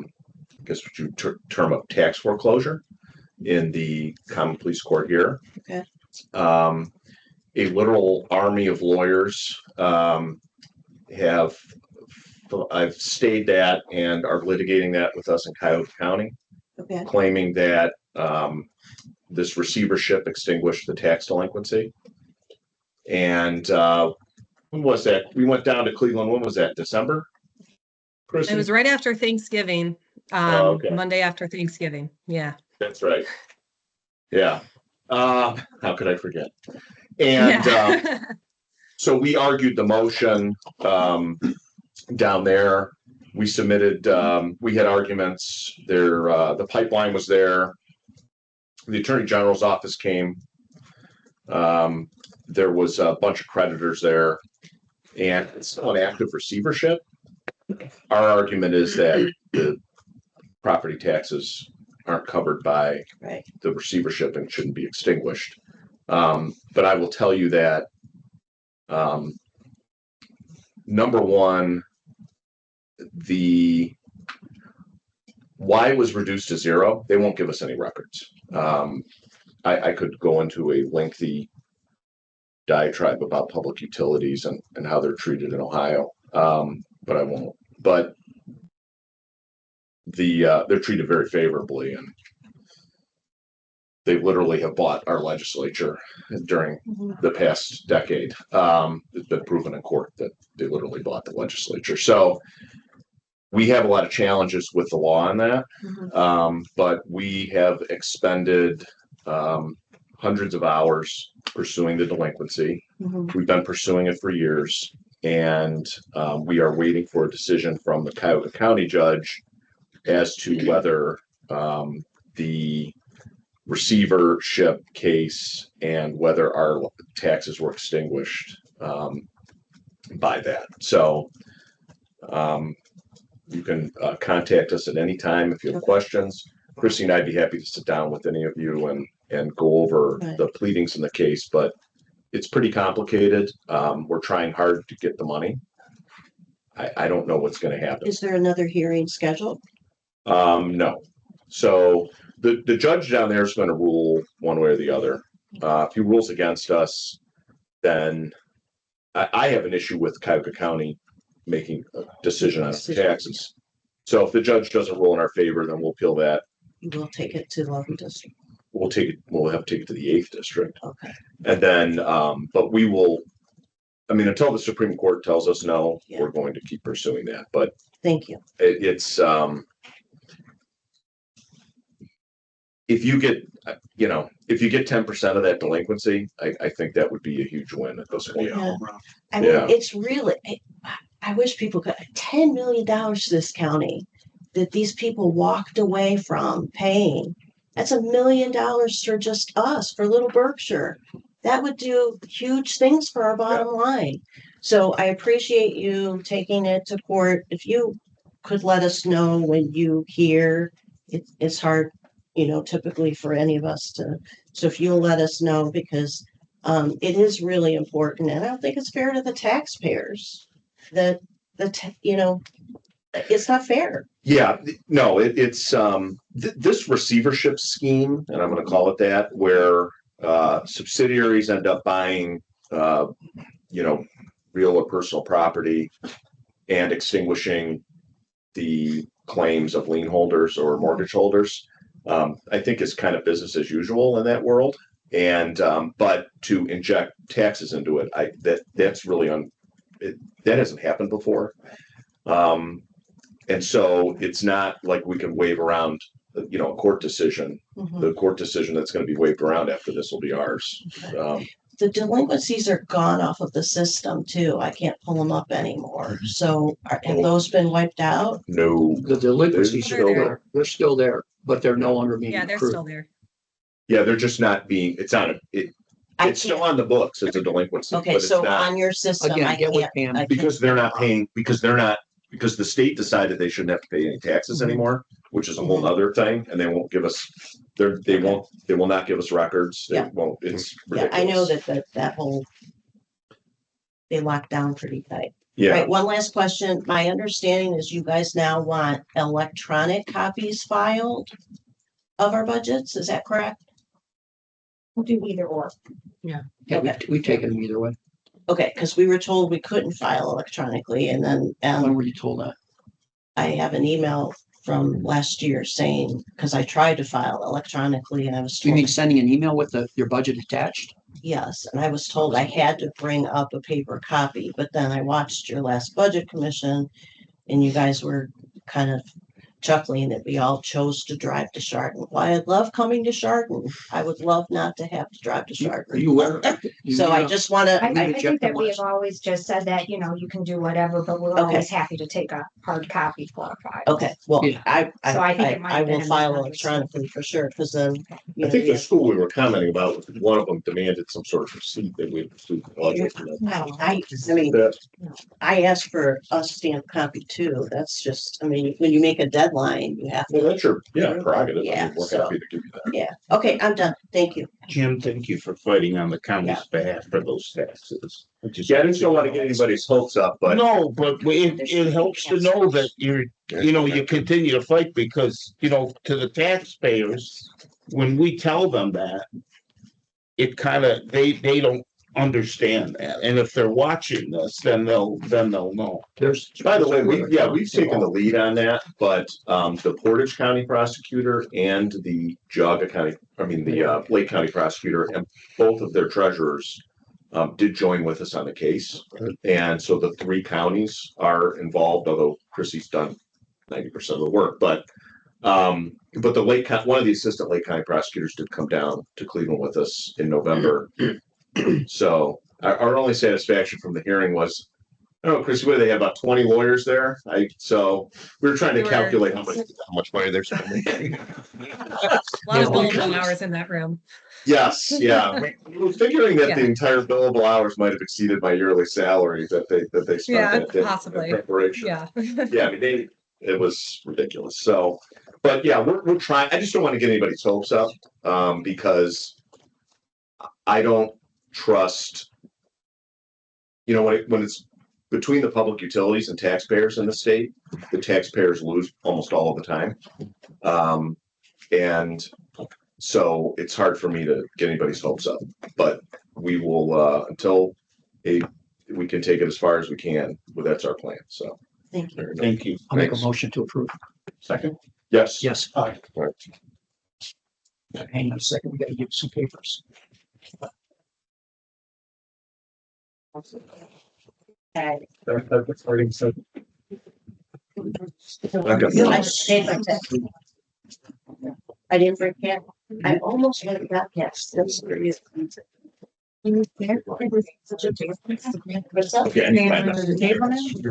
guess what you term of tax foreclosure in the common police court here. Okay. A literal army of lawyers I've stayed that and are litigating that with us in Geauga County, Okay, claiming that this receivership extinguished the tax delinquency. And when was that? We went down to Cleveland. When was that? December? It was right after Thanksgiving, okay. Monday after Thanksgiving. Yeah. That's right. Yeah. How could I forget? And Yeah. so we argued the motion down there. We submitted, we had arguments there. The pipeline was there. The Attorney General's office came. There was a bunch of creditors there, and it's still an active receivership. Our argument is that the property taxes aren't covered by right. the receivership and shouldn't be extinguished. But I will tell you that number one, why it was reduced to 0, they won't give us any records. I could go into a lengthy diatribe about public utilities and how they're treated in Ohio, but I won't. But they're treated very favorably, and they literally have bought our legislature during the past decade. It's been proven in court that they literally bought the legislature. So we have a lot of challenges with the law on that, but we have expended hundreds of hours pursuing the delinquency. We've been pursuing it for years, and we are waiting for a decision from the Geauga County judge as to whether the receivership case and whether our taxes were extinguished by that. So you can contact us at any time if you have questions. Chrissy and I'd be happy to sit down with any of you and go over the pleadings in the case, but it's pretty complicated. We're trying hard to get the money. I don't know what's gonna happen. Is there another hearing scheduled? No. So the judge down there is gonna rule one way or the other. If he rules against us, then I have an issue with Geauga County making a decision on taxes. So if the judge doesn't rule in our favor, then we'll appeal that. You will take it to the 11th district. We'll have to take it to the 8th district. Okay. And then, but we will, I mean, until the Supreme Court tells us no, Yeah. we're going to keep pursuing that. But Thank you. it's, if you get, if you get 10% of that delinquency, I think that would be a huge win at this point. Yeah. I mean, Yeah. it's really, I wish people could, $10 million to this county that these people walked away from paying. That's $1 million for just us, for little Berkshire. That would do huge things for our bottom line. So I appreciate you taking it to court. If you could let us know when you hear, it's hard, typically for any of us to, so if you'll let us know, because it is really important, and I don't think it's fair to the taxpayers that it's not fair. Yeah, no, it's this receivership scheme, and I'm going to call it that, where subsidiaries end up buying, real or personal property and extinguishing the claims of lien holders or mortgage holders. I think is kind of business as usual in that world. And but to inject taxes into it, that's really that hasn't happened before. And so it's not like we can wave around, a court decision. Mhm. The court decision that's going to be waved around after this will be ours. The delinquencies are gone off of the system too. I can't pull them up anymore. So have those been wiped out? No. The delinquencies They're are still there. there. They're still there, but they're no longer being Yeah, they're accrued. still there. Yeah, they're just not being. It's on it. I It's still can't. on the books as a delinquency. Okay, but it's so not, on your system, Again, I get with can't. Pam. I because they're not paying, because the state decided they shouldn't have to pay any taxes Mhm. anymore, which is a whole Mhm. other thing, and they won't give us. They will not give us records. They Yeah. won't. It's Yeah, ridiculous. I know that whole, they locked down pretty tight. Yeah. Right, one last question. My understanding is you guys now want electronic copies filed of our budgets. Is that correct? We'll do either or. Yeah, Okay. we've taken them either way. Okay, because we were told we couldn't file electronically, and then When were you told that? I have an email from last year saying, because I tried to file electronically and I was You mean told, sending an email with your budget attached? yes, and I was told I had to bring up a paper copy, but then I watched your last budget commission and you guys were kind of chuckling that we all chose to drive to Chardon. Why, I love coming to Chardon. I would love not to have to drive to Are Chardon. you aware? So I just want to, I need to think check that the we list. have always just said that, you can do whatever, but we're Okay. always happy to take a hard copy for our file. okay, well, Yeah. So I think it might I have been will a file misunderstanding. electronically for sure, because then. I think the school we were commenting about, one of them demanded some sort of receipt that we received the budget. No, I mean, I asked for a stamped copy too. That's just, when you make a deadline, you have Well, to, that's your prerogative. I Yeah, mean, we're so- happy to give you that. yeah. Okay, I'm done. Thank you. Jim, thank you for fighting on the county's behalf for those taxes. Yeah, I just don't want to get anybody's hopes up, but No, but it helps to know that you continue to fight because, to the taxpayers, when we tell them that, it kind of, they don't understand that. And if they're watching this, then they'll know. by the way, we've taken the lead on that, but the Portage County prosecutor and the the Lake County prosecutor and both of their treasurers did join with us on the case. And so the 3 counties are involved, although Chrissy's done 90% of the work, but the one of the assistant Lake County prosecutors did come down to Cleveland with us in November. So our only satisfaction from the hearing was, oh, Chris, what do they have, about 20 lawyers there? So we were trying to We were- calculate how much money they're spending. A lot of billable hours in that room. Yes, yeah. We were figuring that the Yeah. entire billable hours might have exceeded my yearly salary that they spent Yeah, that day in possibly. preparation. Yeah. Yeah, I mean, it was ridiculous. So, but yeah, we're trying. I just don't want to get anybody's hopes up because I don't trust. When it's between the public utilities and taxpayers in the state, the taxpayers lose almost all of the time. And so it's hard for me to get anybody's hopes up, but we will, until we can take it as far as we can, well, that's our plan, so. Thank you. Thank you. I'll make a Thanks. motion to approve. Second. Yes. Yes. Aye. Hang on a second, we gotta give some papers. That's already said. I didn't forget. I almost went and got past this. You're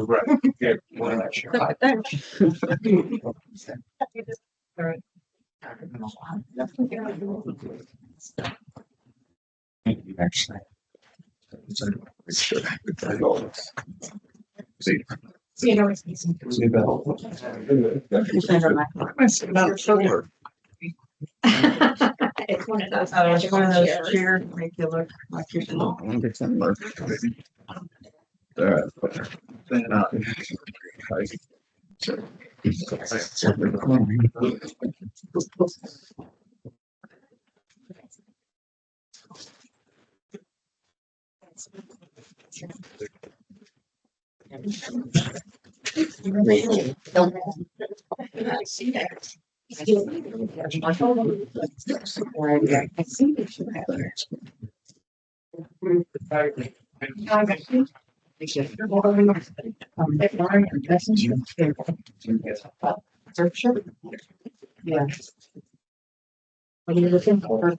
right. Yeah. You know, it's it's one of those. magical chairs. chairs make you look like you're. I see that. I see that you have it. Berkshire? Yeah. What are you looking for?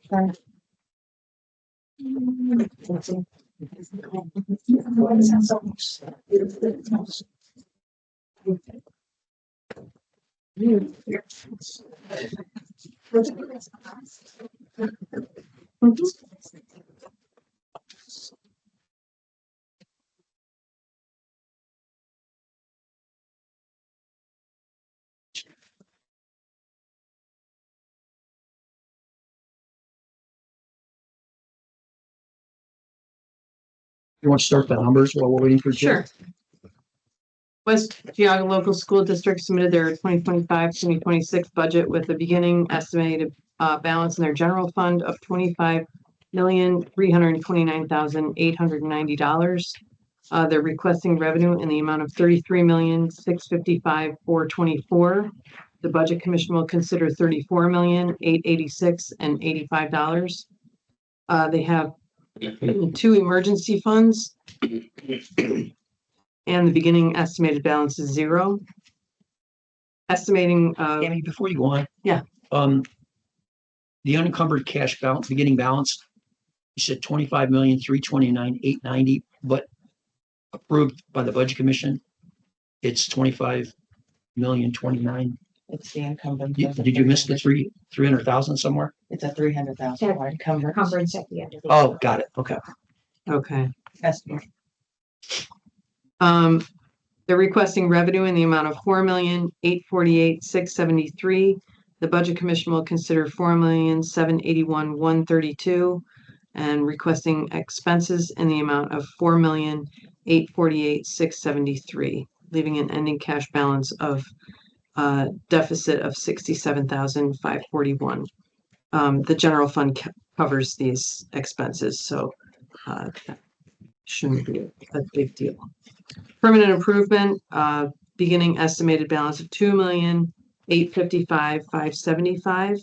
You want to start the numbers while we're waiting for Jim? Sure. West Geauga Local School District submitted their 2025-2026 budget with a beginning estimated balance in their general fund of $25,329,890. They're requesting revenue in the amount of $33,655,424. The Budget Commission will consider $34,886,085. They have 2 emergency funds. And the beginning estimated balance is 0. Estimating, Tammy, before you go on. Yeah. The unencumbered cash balance, beginning balance, you said 25,329,890, but approved by the Budget Commission, it's 25,029,029. It's the encumbrance. Did you miss the 300,000 somewhere? It's a 300,000 encumbrance Encumbrance at the end of the. Oh, got it. Okay. okay. estimate. They're requesting revenue in the amount of $4,848,673. The Budget Commission will consider $4,781,132 and requesting expenses in the amount of $4,848,673, leaving an ending cash balance of deficit of $67,541. The general fund covers these expenses, so that shouldn't be a big deal. Permanent improvement, beginning estimated balance of $2,855,575.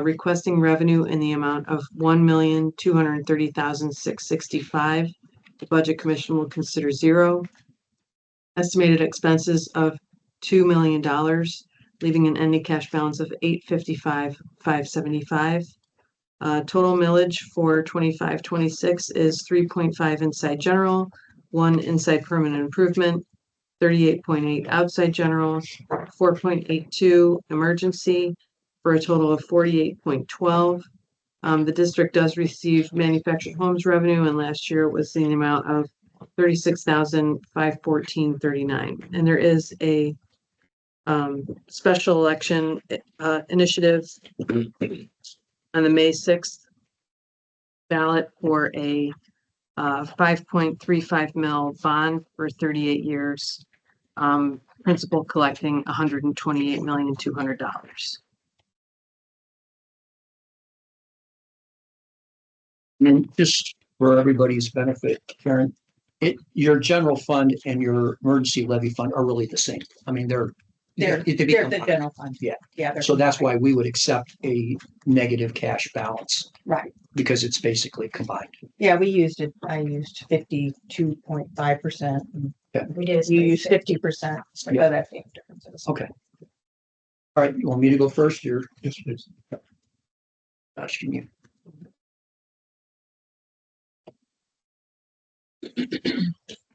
Requesting revenue in the amount of $1,230,665. The Budget Commission will consider 0. Estimated expenses of $2 million, leaving an ending cash balance of $855,575. Total millage for 25-26 is 3.5 inside general, 1 inside permanent improvement, 38.8 outside general, 4.82 emergency, for a total of 48.12. The district does receive manufactured homes revenue, and last year it was in the amount of $36,514.39. And there is a special election initiative on the May 6th ballot for a 5.35 mil bond for 38 years. Principal collecting $128,200,000. And just for everybody's benefit, Karen, your general fund and your emergency levy fund are really the same. I mean, They're it could be the combined. general fund. Yeah. Yeah. they're So that's combined. why we would accept a negative cash balance Right. because it's basically combined. Yeah, we used it. I used 52.5%. We did. You used 50%. So Yeah. that's the differences. Okay. All right, you want me to go first? You're Yes, please. asking you.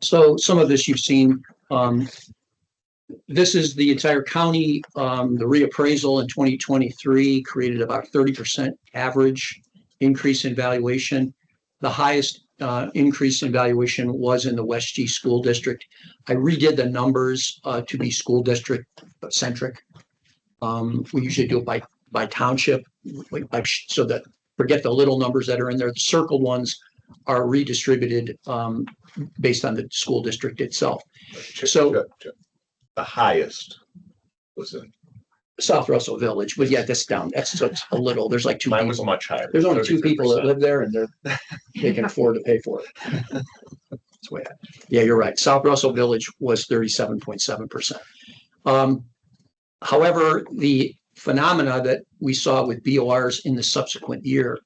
So some of this you've seen. This is the entire county. The reappraisal in 2023 created about 30% average increase in valuation. The highest increase in valuation was in the West G School District. I redid the numbers to be school district centric. We usually do it by township, so that forget the little numbers that are in there. The circled ones are redistributed based on the school district itself. So the highest was in, South Russell Village, but yeah, that's down. That's a little. There's like two mine was people. much higher. There's only two people that 33%. live there, and they can afford to pay for it. That's the way. Yeah, you're right. South Russell Village was 37.7%. However, the phenomena that we saw with BORs in the subsequent year,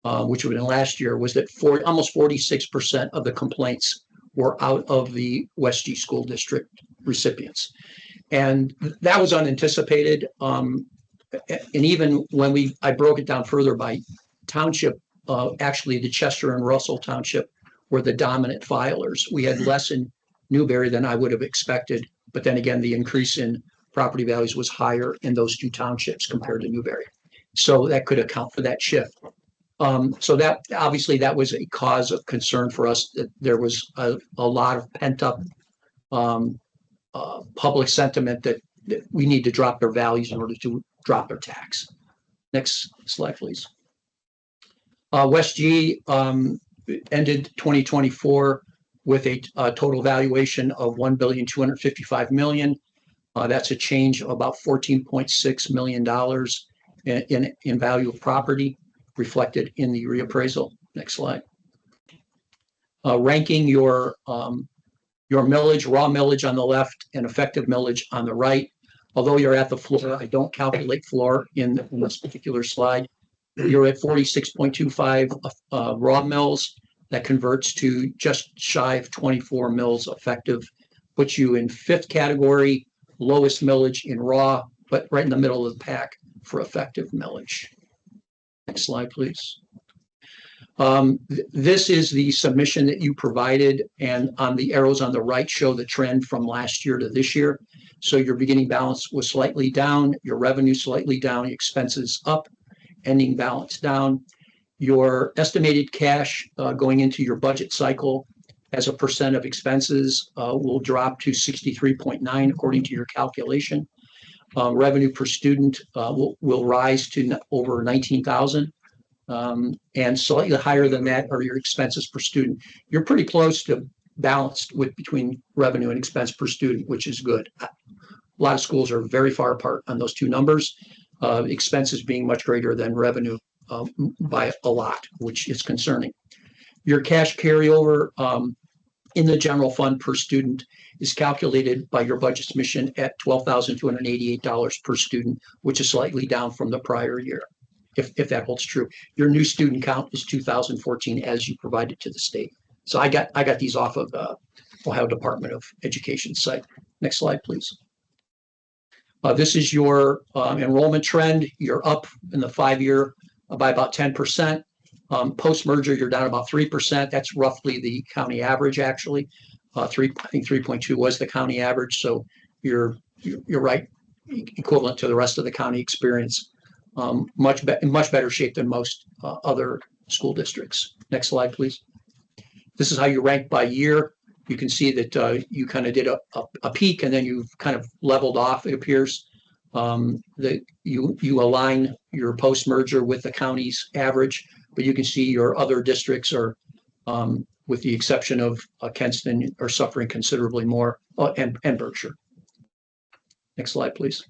which would have been last year, was that almost 46% of the complaints were out of the West G School District recipients. And that was unanticipated. And even when I broke it down further by township, actually the Chester and Russell Township were the dominant filers. We had less in Newberry than I would have expected. But then again, the increase in property values was higher in those two townships compared to Newberry. So that could account for that shift. So that obviously that was a cause of concern for us, that there was a lot of pent up public sentiment that we need to drop their values in order to drop their tax. Next slide, please. West G ended 2024 with a total valuation of $1,255,000,000. That's a change of about $14.6 million in value of property reflected in the reappraisal. Next slide. Ranking your millage, raw millage on the left and effective millage on the right. Although you're at the floor, I don't calculate floor in this particular slide. You're at 46.25 raw mills. That converts to just shy of 24 mills effective. Puts you in fifth category, lowest millage in raw, but right in the middle of the pack for effective millage. Next slide, please. This is the submission that you provided, and on the arrows on the right show the trend from last year to this year. So your beginning balance was slightly down, your revenue slightly down, expenses up, ending balance down. Your estimated cash going into your budget cycle as a percent of expenses will drop to 63.9 according to your calculation. Revenue per student will rise to over 19,000. And slightly higher than that are your expenses per student. You're pretty close to balanced between revenue and expense per student, which is good. A lot of schools are very far apart on those two numbers, expenses being much greater than revenue by a lot, which is concerning. Your cash carryover in the general fund per student is calculated by your budget submission at $12,288 per student, which is slightly down from the prior year, if that holds true. Your new student count is 2014 as you provided to the state. So I got these off of Ohio Department of Education site. Next slide, please. This is your enrollment trend. You're up in the 5-year by about 10%. Post-merger, you're down about 3%. That's roughly the county average, actually. I think 3.2 was the county average. So you're right, equivalent to the rest of the county experience. In much better shape than most other school districts. Next slide, please. This is how you rank by year. You can see that you kind of did a peak and then you've kind of leveled off, it appears. That you align your post-merger with the county's average, but you can see your other districts are with the exception of Kenston are suffering considerably more, and Berkshire. Next slide, please.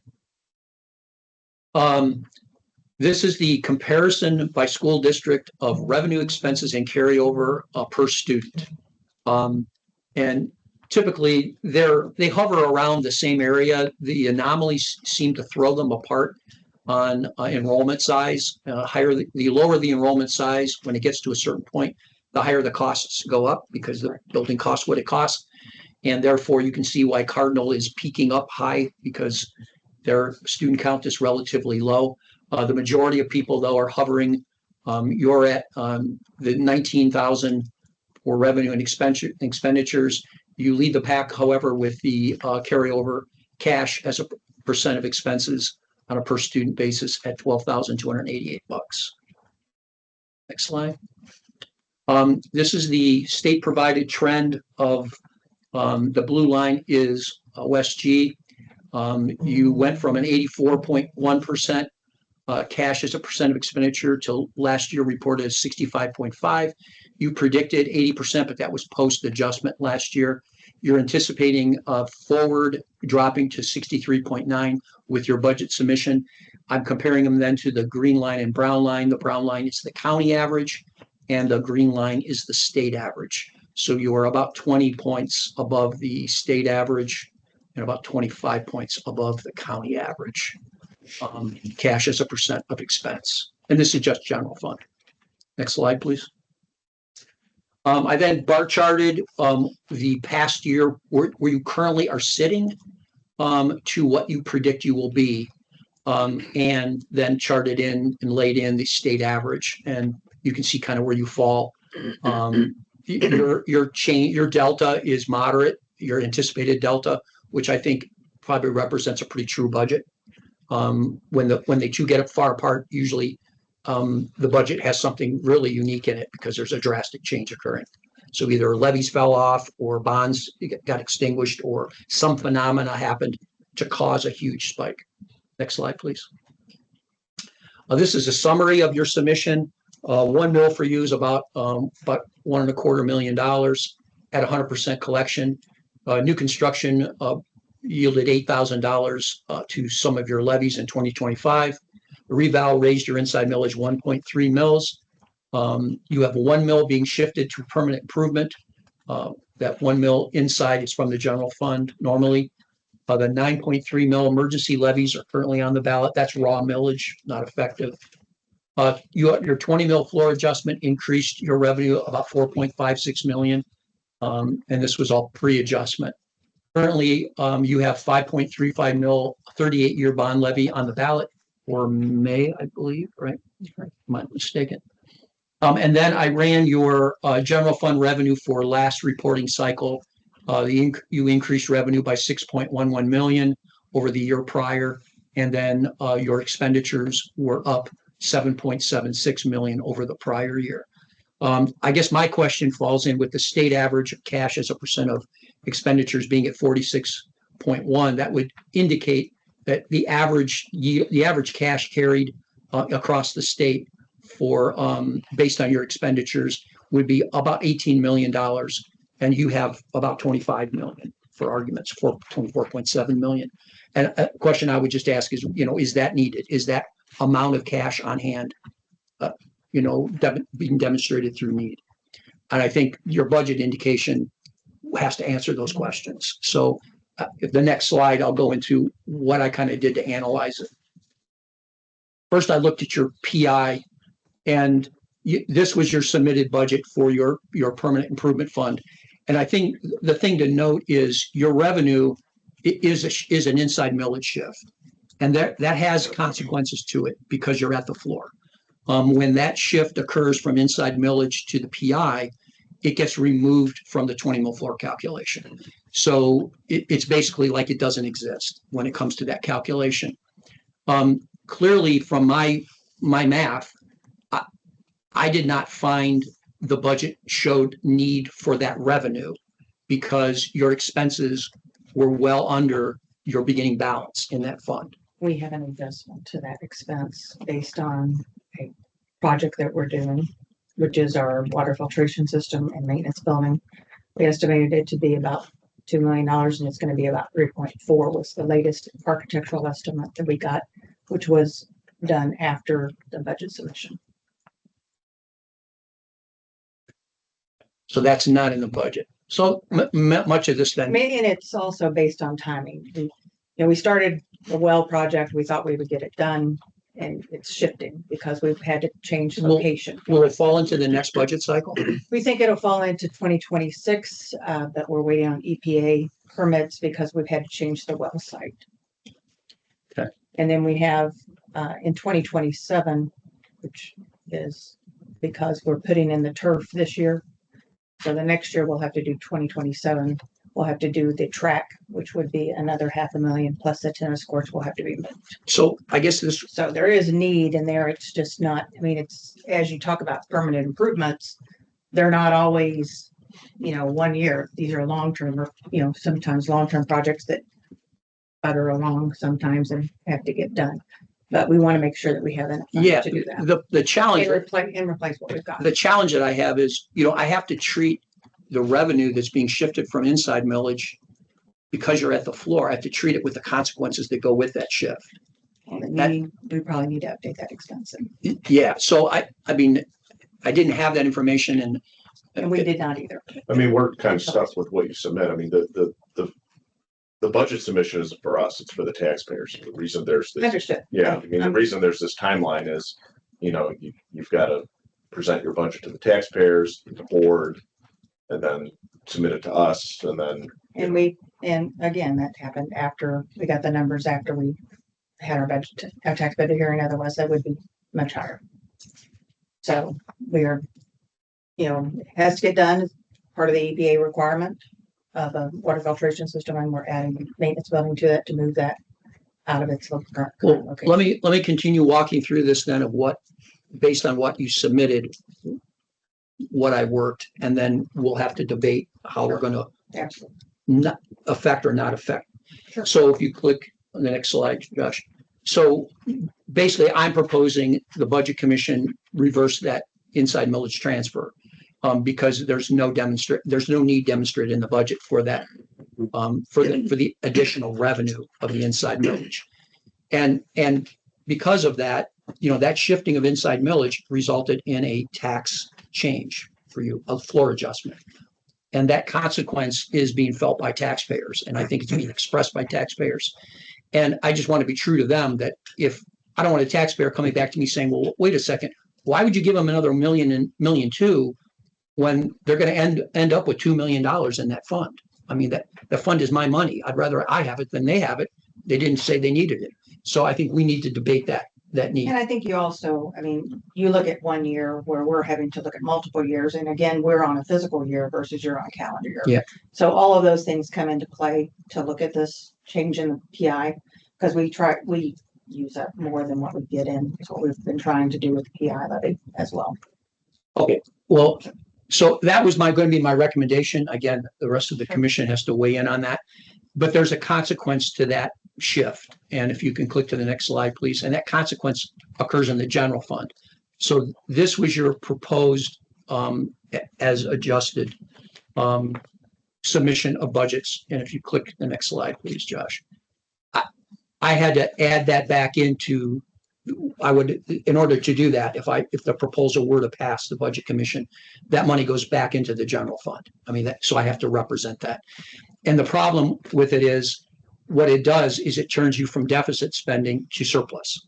This is the comparison by school district of revenue, expenses, and carryover per student. And typically they hover around the same area. The anomalies seem to throw them apart on enrollment size. The lower the enrollment size, when it gets to a certain point, the higher the costs go up because the building costs what it costs. And therefore you can see why Cardinal is peaking up high because their student count is relatively low. The majority of people though are hovering. You're at the 19,000 for revenue and expenditures. You lead the pack, however, with the carryover cash as a percent of expenses on a per student basis at $12,288. Next slide. This is the state provided trend of the blue line is West G. You went from an 84.1% cash as a percent of expenditure till last year reported as 65.5. You predicted 80%, but that was post adjustment last year. You're anticipating forward dropping to 63.9 with your budget submission. I'm comparing them then to the green line and brown line. The brown line is the county average and the green line is the state average. So you are about 20 points above the state average and about 25 points above the county average. Cash as a percent of expense. And this is just general fund. Next slide, please. I then bar charted the past year where you currently are sitting to what you predict you will be, and then charted in and laid in the state average. And you can see kind of where you fall. Your delta is moderate, your anticipated delta, which I think probably represents a pretty true budget. When they two get far apart, usually the budget has something really unique in it because there's a drastic change occurring. So either levies fell off or bonds got extinguished or some phenomena happened to cause a huge spike. Next slide, please. This is a summary of your submission. 1 mil for you is about $1.25 million at 100% collection. New construction yielded $8,000 to some of your levies in 2025. The reval raised your inside millage 1.3 mils. You have 1 mil being shifted to permanent improvement. That 1 mil inside is from the general fund normally. The 9.3 mil emergency levies are currently on the ballot. That's raw millage, not effective. Your 20 mil floor adjustment increased your revenue about 4.56 million. And this was all pre-adjustment. Currently, you have 5.35 mil 38-year bond levy on the ballot for May, I believe, right? Am I mistaken? And then I ran your general fund revenue for last reporting cycle. You increased revenue by 6.11 million over the year prior, and then your expenditures were up 7.76 million over the prior year. I guess my question falls in with the state average of cash as a percent of expenditures being at 46.1. That would indicate that the average cash carried across the state for based on your expenditures would be about $18 million, and you have about 25 million for arguments for 24.7 million. And a question I would just ask is, is that needed? Is that amount of cash on hand, being demonstrated through need? And I think your budget indication has to answer those questions. So the next slide, I'll go into what I kind of did to analyze it. First, I looked at your PI, and this was your submitted budget for your permanent improvement fund. And I think the thing to note is your revenue is an inside millage shift. And that has consequences to it because you're at the floor. When that shift occurs from inside millage to the PI, it gets removed from the 20 mil floor calculation. So it's basically like it doesn't exist when it comes to that calculation. Clearly, from my math, I did not find the budget showed need for that revenue because your expenses were well under your beginning balance in that fund. We have an adjustment to that expense based on a project that we're doing. which is our water filtration system and maintenance building. We estimated it to be about $2 million, and it's gonna be about 3.4 was the latest architectural estimate that we got, which was done after the budget submission. So that's not in the budget. So much of this then, And it's also based on timing. We started the well project, we thought we would get it done, and it's shifting because we've had to change Well- location. will it fall into the next budget cycle? We think it'll fall into 2026, but we're waiting on EPA permits because we've had to change the well site. Okay. And then we have, in 2027, which is because we're putting in the turf this year. So the next year we'll have to do 2027. We'll have to do the track, which would be another $500,000 plus the tennis courts will have to be moved. So I guess this, So there is need in there. It's just not, I mean, it's, as you talk about permanent improvements, they're not always, 1 year. These are long-term or, sometimes long-term projects that butter along sometimes and have to get done. But we want to make sure that we have enough money yeah, to do that. the challenge, And replace what we've got. the challenge that I have is, I have to treat the revenue that's being shifted from inside millage because you're at the floor. I have to treat it with the consequences that go with that shift. And we probably need to update that expense. Yeah, so I mean, I didn't have that information And we did not either. I mean, we're kind of stuck with what you submit. I mean, the budget submission isn't for us, it's for the taxpayers. The reason there's this, Understood. yeah, I mean, the reason there's this timeline is, you've got to present your budget to the taxpayers, the board, and then submit it to us, and then. And again, that happened after we got the numbers, after we had our tax budget hearing, otherwise that would be much higher. So we are, it has to get done as part of the EPA requirement of a water filtration system, and we're adding a maintenance building to it to move that out of its current Well, location. let me continue walking through this then of what, based on what you submitted, what I worked, and then we'll have to debate how we're going to Absolutely. not affect or not affect. Sure. So if you click on the next slide, Josh. So basically, I'm proposing the Budget Commission reverse that inside millage transfer because there's no need demonstrated in the budget for that, for the additional revenue of the inside millage. And because of that, that shifting of inside millage resulted in a tax change for you, a floor adjustment. And that consequence is being felt by taxpayers. And I think it's being expressed by taxpayers. And I just want to be true to them that if I don't want a taxpayer coming back to me saying, well, wait a second, why would you give them another $1.2 million when they're going to end up with $2 million in that fund? I mean, that the fund is my money. I'd rather I have it than they have it. They didn't say they needed it. So I think we need to debate that need. And I think you also, you look at 1 year where we're having to look at multiple years. And again, we're on a physical year versus you're on a calendar year. Yeah. So all of those things come into play to look at this change in the PI, because we use up more than what we get in. It's what we've been trying to do with the PI levy as well. Okay, well, so that was going to be my recommendation. Again, the rest of the commission has to weigh in on that. But there's a consequence to that shift. And if you can click to the next slide, please. And that consequence occurs in the general fund. So this was your proposed as adjusted submission of budgets. And if you click the next slide, please, Josh. I had to add that back into, in order to do that, if the proposal were to pass the budget commission, that money goes back into the general fund. So I have to represent that. And the problem with it is, what it does is it turns you from deficit spending to surplus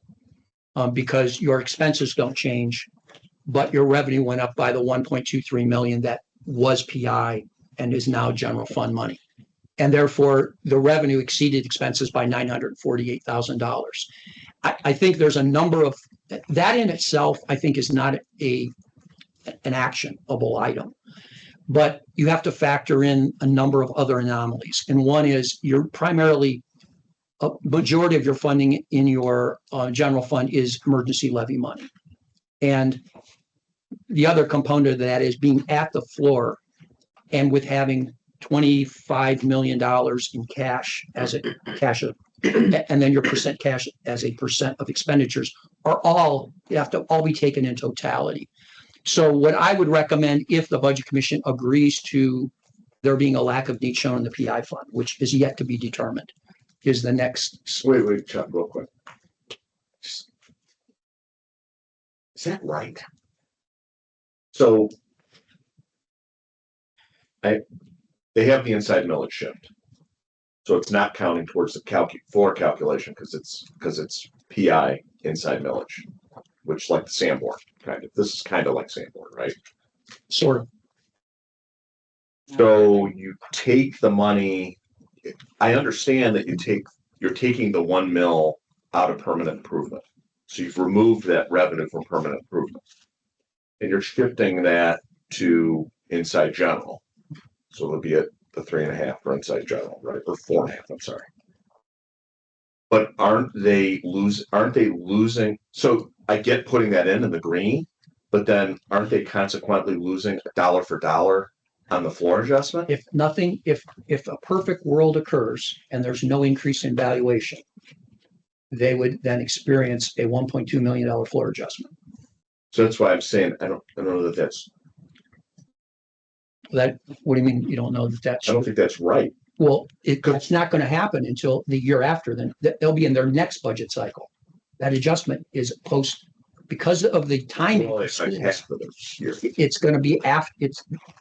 because your expenses don't change, but your revenue went up by the 1.23 million that was PI and is now general fund money. And therefore, the revenue exceeded expenses by $948,000. I think there's a number of that in itself, I think, is not an actionable item. But you have to factor in a number of other anomalies. And one is you're primarily, a majority of your funding in your general fund is emergency levy money. And the other component of that is being at the floor and with having $25 million in cash and then your percent cash as a percent of expenditures you have to all be taken in totality. So what I would recommend, if the Budget Commission agrees to there being a lack of need shown in the PI fund, which is yet to be determined, is the next. Wait, Chuck, real quick. Is that right? So they have the inside millage shift. So it's not counting towards the calculation because it's PI inside millage, which like the Sanborn kind of. This is kind of like Sanborn, right? Sort of. So you take the money. I understand that you're taking the 1 mil out of permanent improvement. So you've removed that revenue from permanent improvement. And you're shifting that to inside general. So it'll be at the 3.5 for inside general, right? Or 4.5, I'm sorry. But aren't they losing? So I get putting that in the green, but then aren't they consequently losing dollar for dollar on the floor adjustment? If nothing, if a perfect world occurs and there's no increase in valuation, they would then experience a $1.2 million floor adjustment. So that's why I'm saying I don't know that that's. What do you mean you don't know that that's? I don't think that's right. Well, it's not going to happen until the year after. Then they'll be in their next budget cycle. That adjustment is because of the timing. Well, it's like half of the year. It's going to be after.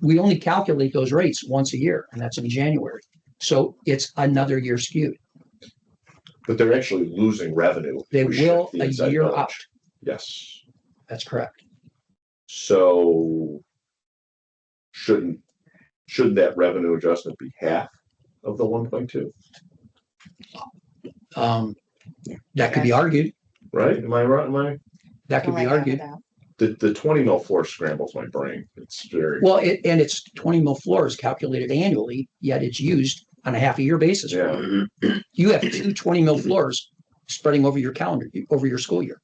We only calculate those rates once a year, and that's in January. So it's another year skewed. But they're actually losing revenue. They We shift will the a inside year millage. out. Yes. That's correct. So shouldn't that revenue adjustment be half of the 1.2? That could be argued. Right? Am I right? That could be Something like argued. that. The 20 mil floor scrambles my brain. It's very Well, and it's 20 mil floor is calculated annually, yet it's used on a half a year basis. yeah. You have 20 mil floors spreading over your calendar, over your school year.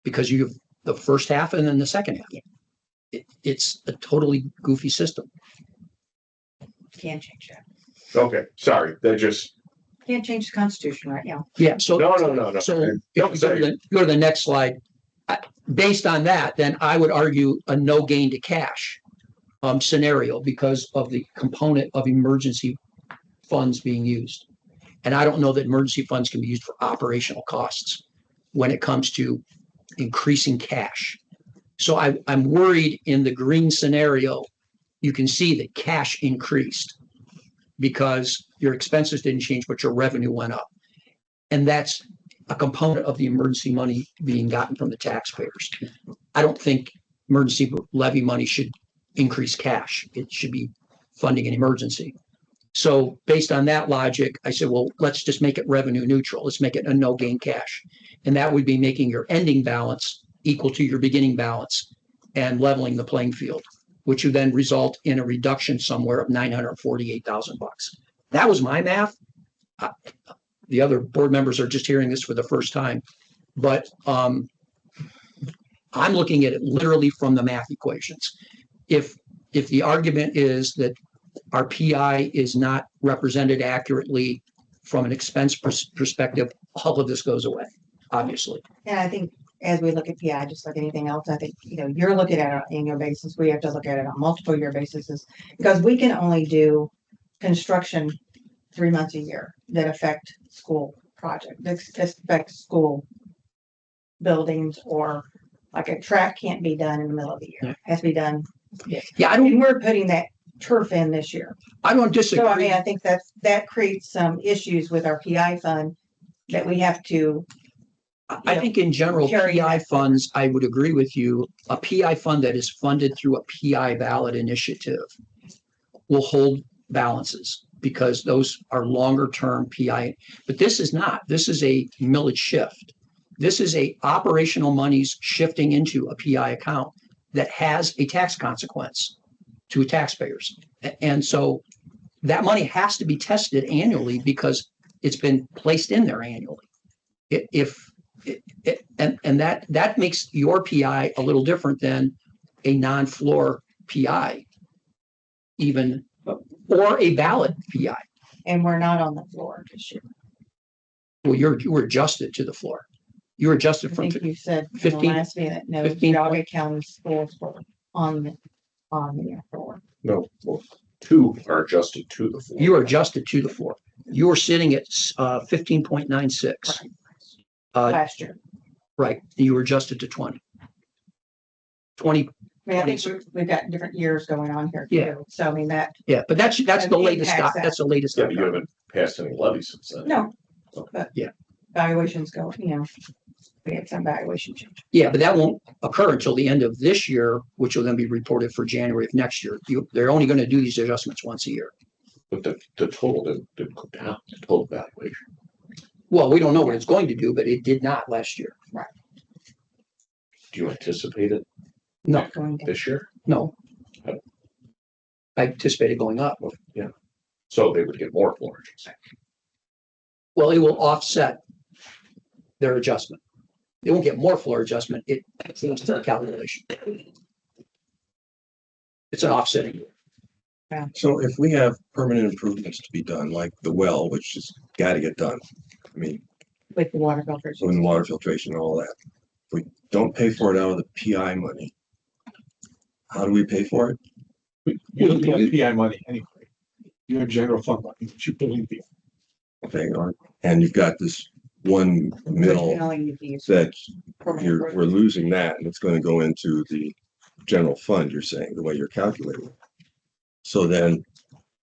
Because you have the first half and then the second half. It's a totally goofy system. Can't change that. Okay. Sorry. That just Can't change the Constitution right now. Yeah, so. no. So if you go to the next slide, based on that, then I would argue a no gain to cash scenario because of the component of emergency funds being used. And I don't know that emergency funds can be used for operational costs when it comes to increasing cash. So I'm worried in the green scenario, you can see that cash increased because your expenses didn't change, but your revenue went up. And that's a component of the emergency money being gotten from the taxpayers. I don't think emergency levy money should increase cash. It should be funding an emergency. So based on that logic, I said, well, let's just make it revenue neutral. Let's make it a no gain cash. And that would be making your ending balance equal to your beginning balance and leveling the playing field, which would then result in a reduction somewhere of $948,000. That was my math. The other board members are just hearing this for the first time, but I'm looking at it literally from the math equations. If the argument is that our PI is not represented accurately from an expense perspective, all of this goes away, obviously. And I think as we look at PI, just like anything else, I think, you're looking at it on an annual basis. We have to look at it on multiple year basis because we can only do construction 3 months a year that affect school project, that affect school buildings, or like a track can't be done in the middle of the year. It has to be done. Yeah, And we're putting that turf in this year. I don't disagree. So I mean, I think that creates some issues with our PI fund that we have to. I think in general, carry PI that funds, I would agree with you. A PI fund that is funded through a PI ballot initiative will hold balances because those are longer term PI. But this is not. This is a millage shift. This is a operational monies shifting into a PI account that has a tax consequence to taxpayers. And so that money has to be tested annually because it's been placed in there annually. And that makes your PI a little different than a non-floor PI, even, or a ballot PI. And we're not on the floor this year. Well, you're adjusted to the floor. You were I adjusted from, think you said in the 15 last meeting that no 15 Geauga County schools were on the floor. No, well, two are adjusted to the floor. you were adjusted to the floor. You were sitting at 15.96. Last year. Right, you were adjusted to 20. 20, I mean, I think we've got different years going on here. Yeah. too. So I mean, that, yeah, but that's the That latest, impacts that. that's the latest. Yeah, but you haven't passed any levies since then. no, but. Yeah. Valuations go, we had some valuation change. Yeah, but that won't occur until the end of this year, which will then be reported for January of next year. They're only going to do these adjustments once a year. But the total didn't go down, the total valuation. Well, we don't know what it's going to do, but it did not last year. Do you anticipate it No, Going down. this year? no. I anticipated going up. So they would get more floor adjustment. Well, it will offset their adjustment. They won't get more floor adjustment. It's a calculation. It's an offsetting. So if we have permanent improvements to be done, like the well, which has got to get done. I mean, With the water filters. doing water filtration and all that. If we don't pay for it out of the PI money, how do we pay for it? You don't get PI money anyway. You have general fund money, but you put in PI. Okay, and you've got this one mill that we're losing that, and it's going to go into the general fund, you're saying, the way you're calculating it. So then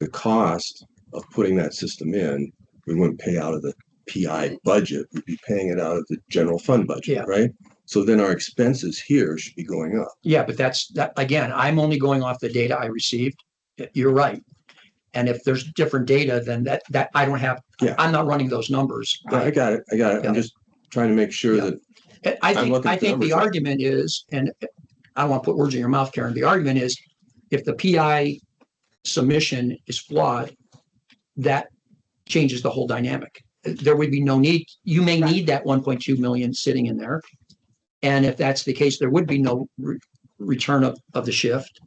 the cost of putting that system in, we wouldn't pay out of the PI budget, we'd be paying it out of the general fund budget, Yeah. right? So then our expenses here should be going up. Yeah, but that, again, I'm only going off the data I received. You're right. And if there's different data, then that I don't have, Yeah. I'm not running those numbers. Yeah, I got it. Yeah. I'm just trying to make sure Yeah. that I I'm think, looking I at the think the numbers. argument is, and I don't want to put words in your mouth, Karen, the argument is if the PI submission is flawed, that changes the whole dynamic. There would be no need, you may need that 1.2 million sitting in there. And if that's the case, there would be no return of the shift.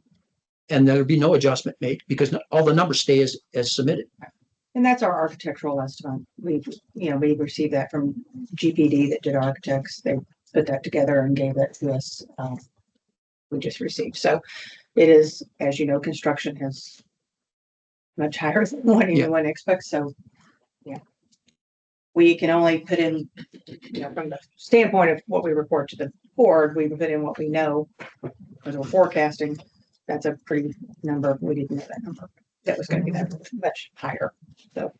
And there would be no adjustment made because all the numbers stay as submitted. And that's our architectural estimate. We received that from GPD that did architects. They put that together and gave that to us. We just received. So it is, as you know, construction has much higher than what anyone expects. So, yeah. We can only put in, from the standpoint of what we report to the board, we put in what we know because we're forecasting. That's a pretty number. We didn't know that number. That was going to be that much higher. So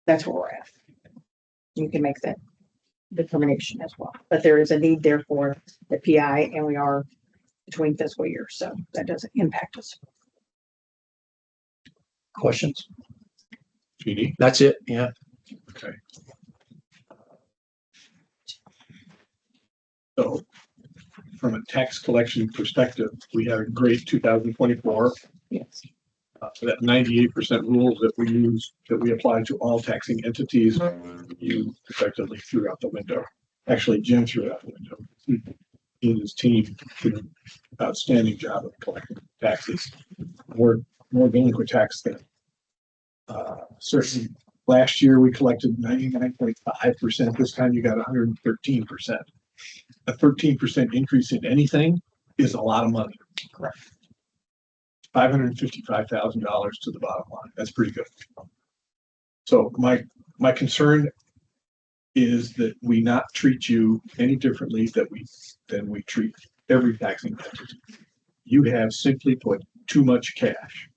that's where we're at. You can make that determination as well. But there is a need there for the PI, and we are between fiscal years, so that doesn't impact us. Questions? Jeannie? That's it. Yeah. Okay. So from a tax collection perspective, we had a great 2024. Yes. That 98% rule that we use, that we apply to all taxing entities, you effectively threw out the window. Actually, Jim threw it out the window. He and his team did an outstanding job of collecting taxes. More delinquent tax than certainly last year we collected 99.5%. This time you got 113%. A 13% increase in anything is a lot of money. Correct. $555,000 to the bottom line. That's pretty good. So my concern is that we not treat you any differently than we treat every taxing entity. You have simply put too much cash.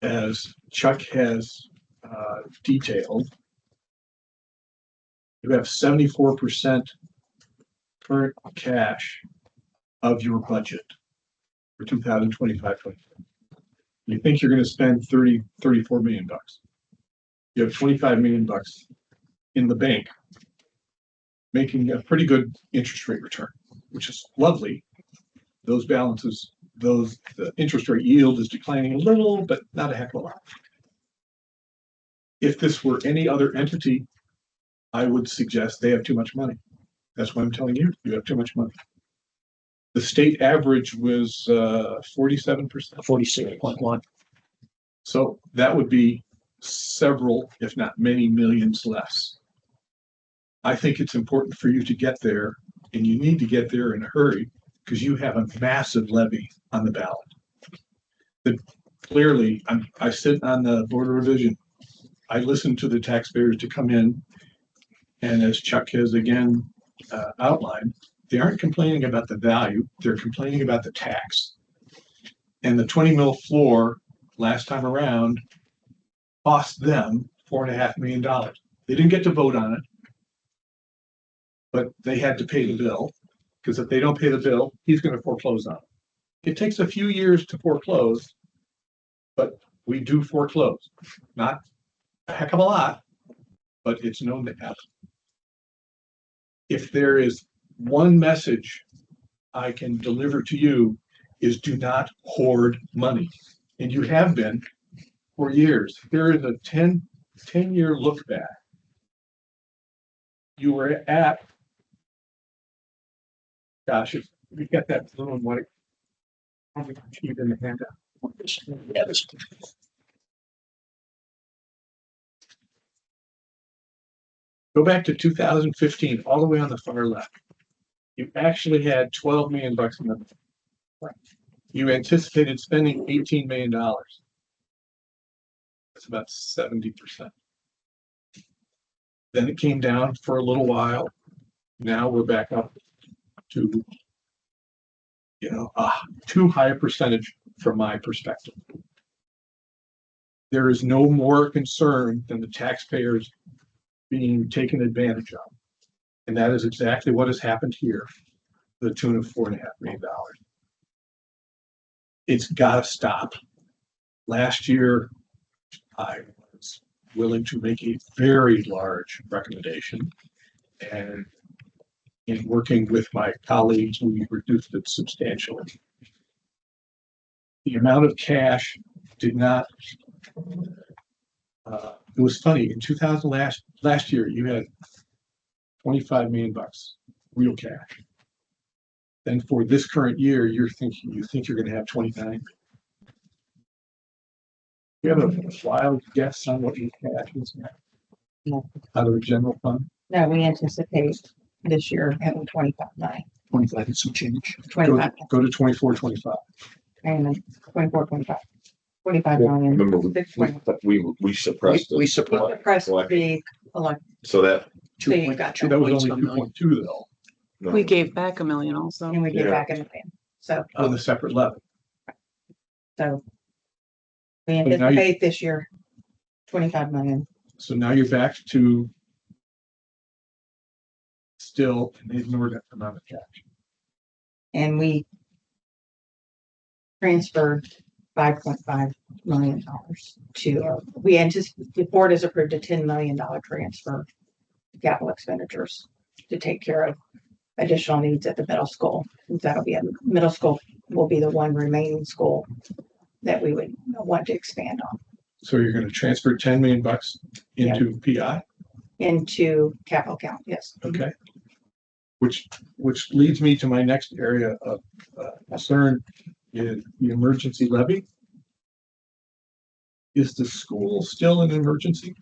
As Chuck has detailed, you have 74% current cash of your budget for 2025-26. You think you're going to spend 34 million bucks. You have 25 million bucks in the bank, making a pretty good interest rate return, which is lovely. Those balances, the interest rate yield is declining a little, but not a heck of a lot. If this were any other entity, I would suggest they have too much money. That's why I'm telling you, you have too much money. The state average was 47%. 46.1. So that would be several, if not many millions less. I think it's important for you to get there, and you need to get there in a hurry because you have a massive levy on the ballot. Clearly, I sit on the Board of Revision. I listen to the taxpayers to come in, and as Chuck has again outlined, they aren't complaining about the value, they're complaining about the tax. And the 20 mil floor last time around cost them $4.5 million. They didn't get to vote on it, but they had to pay the bill, because if they don't pay the bill, he's going to foreclose on it. It takes a few years to foreclose, but we do foreclose. Not a heck of a lot, but it's known to happen. If there is one message I can deliver to you is do not hoard money. And you have been for years. There is a 10-year look back. You were at, gosh, if we get that blue and white. I'll keep in the handout. Go back to 2015, all the way on the far left. You actually had 12 million bucks in the bank. You anticipated spending $18 million. That's about 70%. Then it came down for a little while. Now we're back up to, too high a percentage from my perspective. There is no more concern than the taxpayers being taken advantage of. And that is exactly what has happened here, to the tune of $4.5 million. It's got to stop. Last year, I was willing to make a very large recommendation. And in working with my colleagues, we reduced it substantially. The amount of cash did not, it was funny, in 2000 last year, you had 25 million bucks, real cash. Then for this current year, you think you're going to have 29. You have a wild guess on what your cash is now? No. Out of the general fund? No, we anticipate this year having 25 million. 25 and some change. 25, Go to 24, 25. and 24, 25. 25 Well, million. remember, Six we, point- we suppressed We it. support The press would be elect, So that, So you got two That was points only a million. 2.2 though, no, We gave back $1 million also. and we get Yeah. back in the plan. So, on a separate level. we now you- anticipate this year 25 million. So now you're back to still an inordinate amount of cash. And we transferred $5.5 million to, we anticipate, the board has approved a $10 million transfer to capital expenditures to take care of additional needs at the middle school. That'll be, middle school will be the one remaining school that we would want to expand on So you're going to transfer 10 million bucks into PI, into capital account, yes. okay? Which leads me to my next area of concern is the emergency levy. Is the school still an emergency?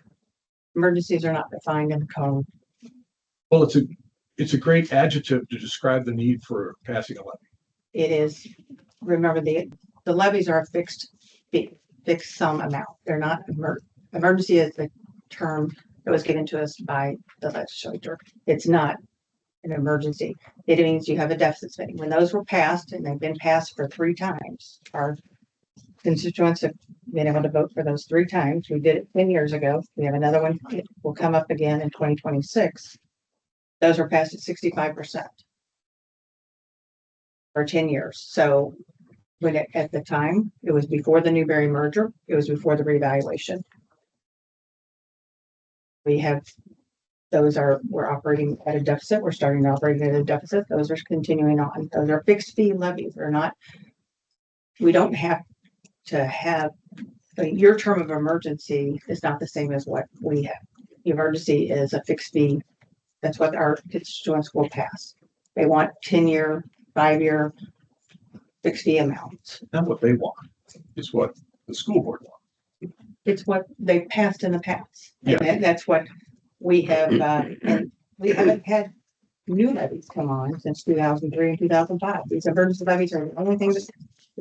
Emergencies are not defined in the code. Well, it's a great adjective to describe the need for passing a levy. It is, remember, the levies are a fixed fee, fixed sum amount. They're not emergency is the term that was given to us by the legislature. It's not an emergency. It means you have a deficit spending. When those were passed, and they've been passed for 3 times, our constituents have been able to vote for those 3 times. We did it 10 years ago. We have another one. It will come up again in 2026. Those were passed at 65% for 10 years. So when at the time, it was before the Newberry merger, it was before the revaluation. We have, we're operating at a deficit. We're starting to operate at a deficit. Those are continuing on. Those are fixed fee levies. They're not, we don't have to have, your term of emergency is not the same as what we have. The emergency is a fixed fee. That's what our constituents will pass. They want 10-year, 5-year fixed fee amounts. Not what they want, it's what the school board wants. It's what they passed in the past. Yeah. And that's what we have, and we haven't had new levies come on since 2003 and 2005. These emergency levies are the only thing that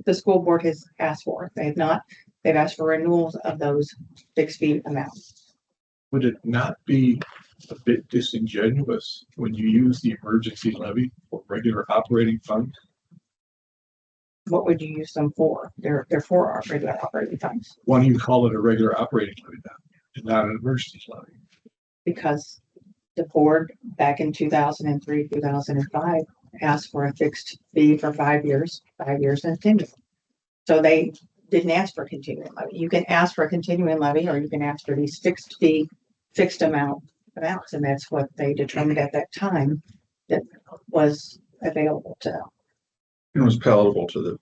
the school board has asked for. They've asked for renewals of those fixed fee amounts. Would it not be a bit disingenuous when you use the emergency levy for regular operating fund? What would you use them for? They're for our regular operating funds, Why don't you call it a regular operating levy then, and not an emergency levy? because the board back in 2003, 2005 asked for a fixed fee for 5 years and continuing. So they didn't ask for a continuing levy. You can ask for a continuing levy, or you can ask for these fixed fee, fixed amounts, and that's what they determined at that time that was available to them. It was palatable to the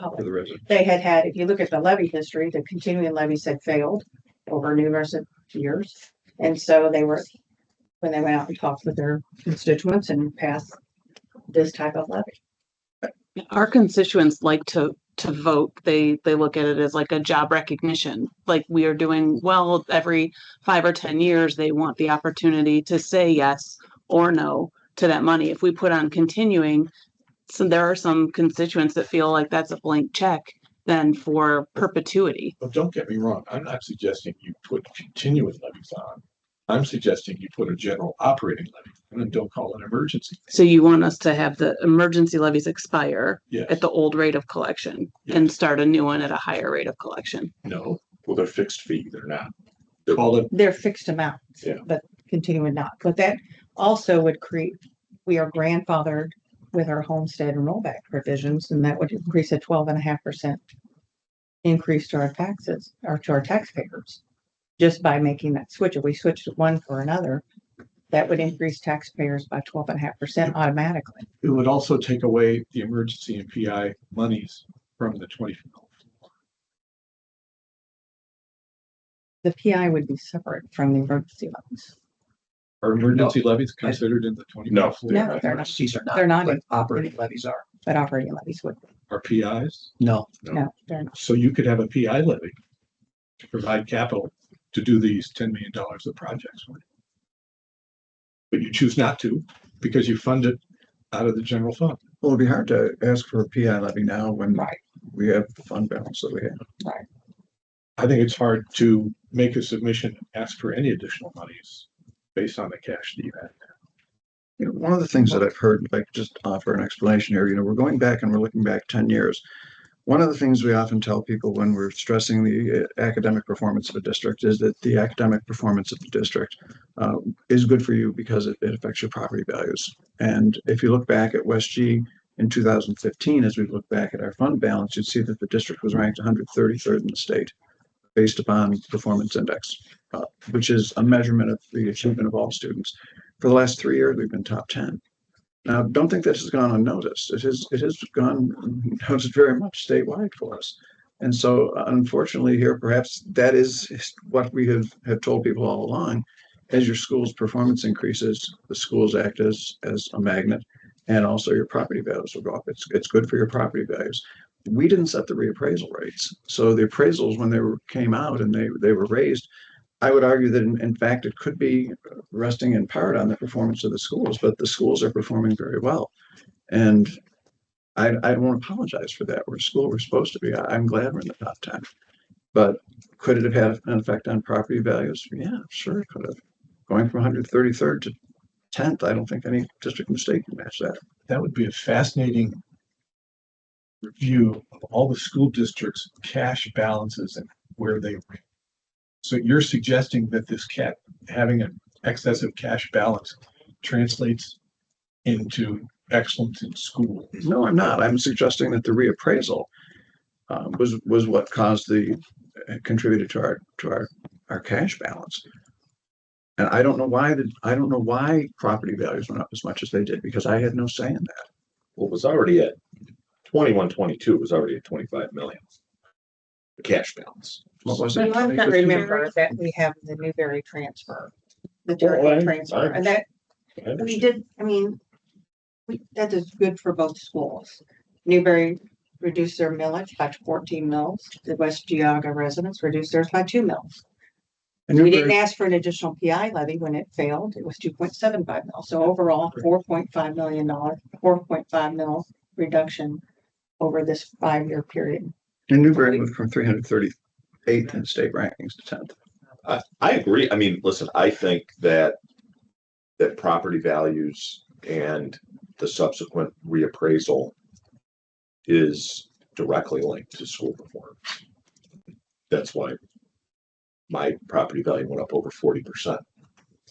Public. resident. They had, if you look at the levy history, the continuing levies had failed over numerous years. And so when they went out and talked with their constituents and passed this type of levy. Our constituents like to vote. They look at it as like a job recognition. Like we are doing well every 5 or 10 years. They want the opportunity to say yes or no to that money. If we put on continuing, so there are some constituents that feel like that's a blank check then for perpetuity. But don't get me wrong, I'm not suggesting you put continuing levies on. I'm suggesting you put a general operating levy and then don't call it emergency. So you want us to have the emergency levies expire Yes. at the old rate of collection and start a new one at a higher rate of collection. No, Well, they're fixed fee, they're not. call it, They're fixed amounts, Yeah. but continuing not. But that also would create, we are grandfathered with our homestead and rollback provisions, and that would increase a 12.5% increase to our taxes, or to our taxpayers. Just by making that switch, if we switched one for another, that would increase taxpayers by 12.5% automatically. it would also take away the emergency and PI monies from the 20. The PI would be separate from the emergency levies. Are emergency levies considered in the 20? No. No, they're not. These are not. They're not. But operating levies are. But operating levies would, Are PIs? No. no, they're not. So you could have a PI levy to provide capital to do these $10 million of projects. But you choose not to because you fund it out of the general fund. Well, it'd be hard to ask for a PI levy now when Right. we have the fund balance that we have. I think it's hard to make a submission and ask for any additional monies based on the cash that you have. You know, one of the things that I've heard, if I could just offer an explanation here, we're going back and we're looking back 10 years. One of the things we often tell people when we're stressing the academic performance of a district is that the academic performance of the district is good for you because it affects your property values. And if you look back at West G in 2015, as we look back at our fund balance, you'd see that the district was ranked 133rd in the state based upon performance index, which is a measurement of the achievement of all students. For the last 3 years, we've been top 10. Now, don't think this has gone unnoticed. It has gone noticed very much statewide for us. And so unfortunately here, perhaps that is what we have told people all along. As your school's performance increases, the schools act as a magnet, and also your property values will go up. It's good for your property values. We didn't set the reappraisal rates. So the appraisals, when they came out and they were raised, I would argue that in fact, it could be resting in part on the performance of the schools, but the schools are performing very well. And I won't apologize for that. We're a school we're supposed to be. I'm glad we're in the top 10. But could it have had an effect on property values? Yeah, sure it could have. Going from 133rd to 10th, I don't think any district in the state can match that. That would be a fascinating review of all the school districts' cash balances and where they rank. So you're suggesting that this having an excessive cash balance translates into excellence in school? No, I'm not. I'm suggesting that the reappraisal was what contributed to our cash balance. And I don't know why property values went up as much as they did, because I had no say in that. Well, it was already at 21-22, it was already at 25 million. The cash balance. What was You it? have to remember that we have the Newberry transfer, the Jericho transfer, and that we did, that is good for both schools. Newberry reduced their millage by 14 mils. The West Geauga residents reduced theirs by 2 mils. We didn't ask for an additional PI levy when it failed. It was 2.75 mil. So overall, $4.5 million, 4.5 mil reduction over this 5-year period. And Newbury moved from 338th in state rankings to 10th. I agree. I mean, listen, I think that property values and the subsequent reappraisal is directly linked to school performance. That's why my property value went up over 40%.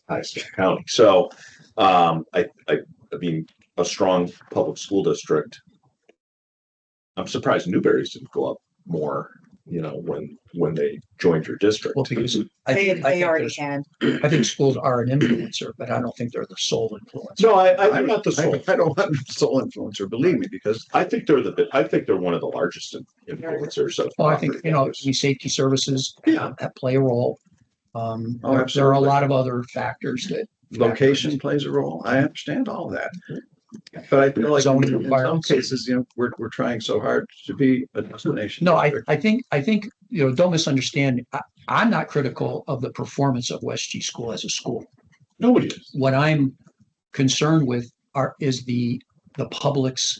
Highest in the county. So, I mean, a strong public school district. I'm surprised Newberry's didn't go up more, you know, when they joined your district. Well, because They think already there's- had. I think schools are an influencer, but I don't think they're the sole influencer. No, I'm not the sole. I don't want sole influencer, believe me, because I think they're one of the largest influencers of. Well, I think, property you know, values. safety services Yeah. that play a role. Oh, There are a absolutely. lot of other factors that. location plays a role. I understand all of that. But I feel like Zoning in some requirements. cases, you know, we're trying so hard to be a destination. No, district. I think, you know, don't misunderstand. I'm not critical of the performance of West G School as a school. Nobody is. What I'm concerned with is the public's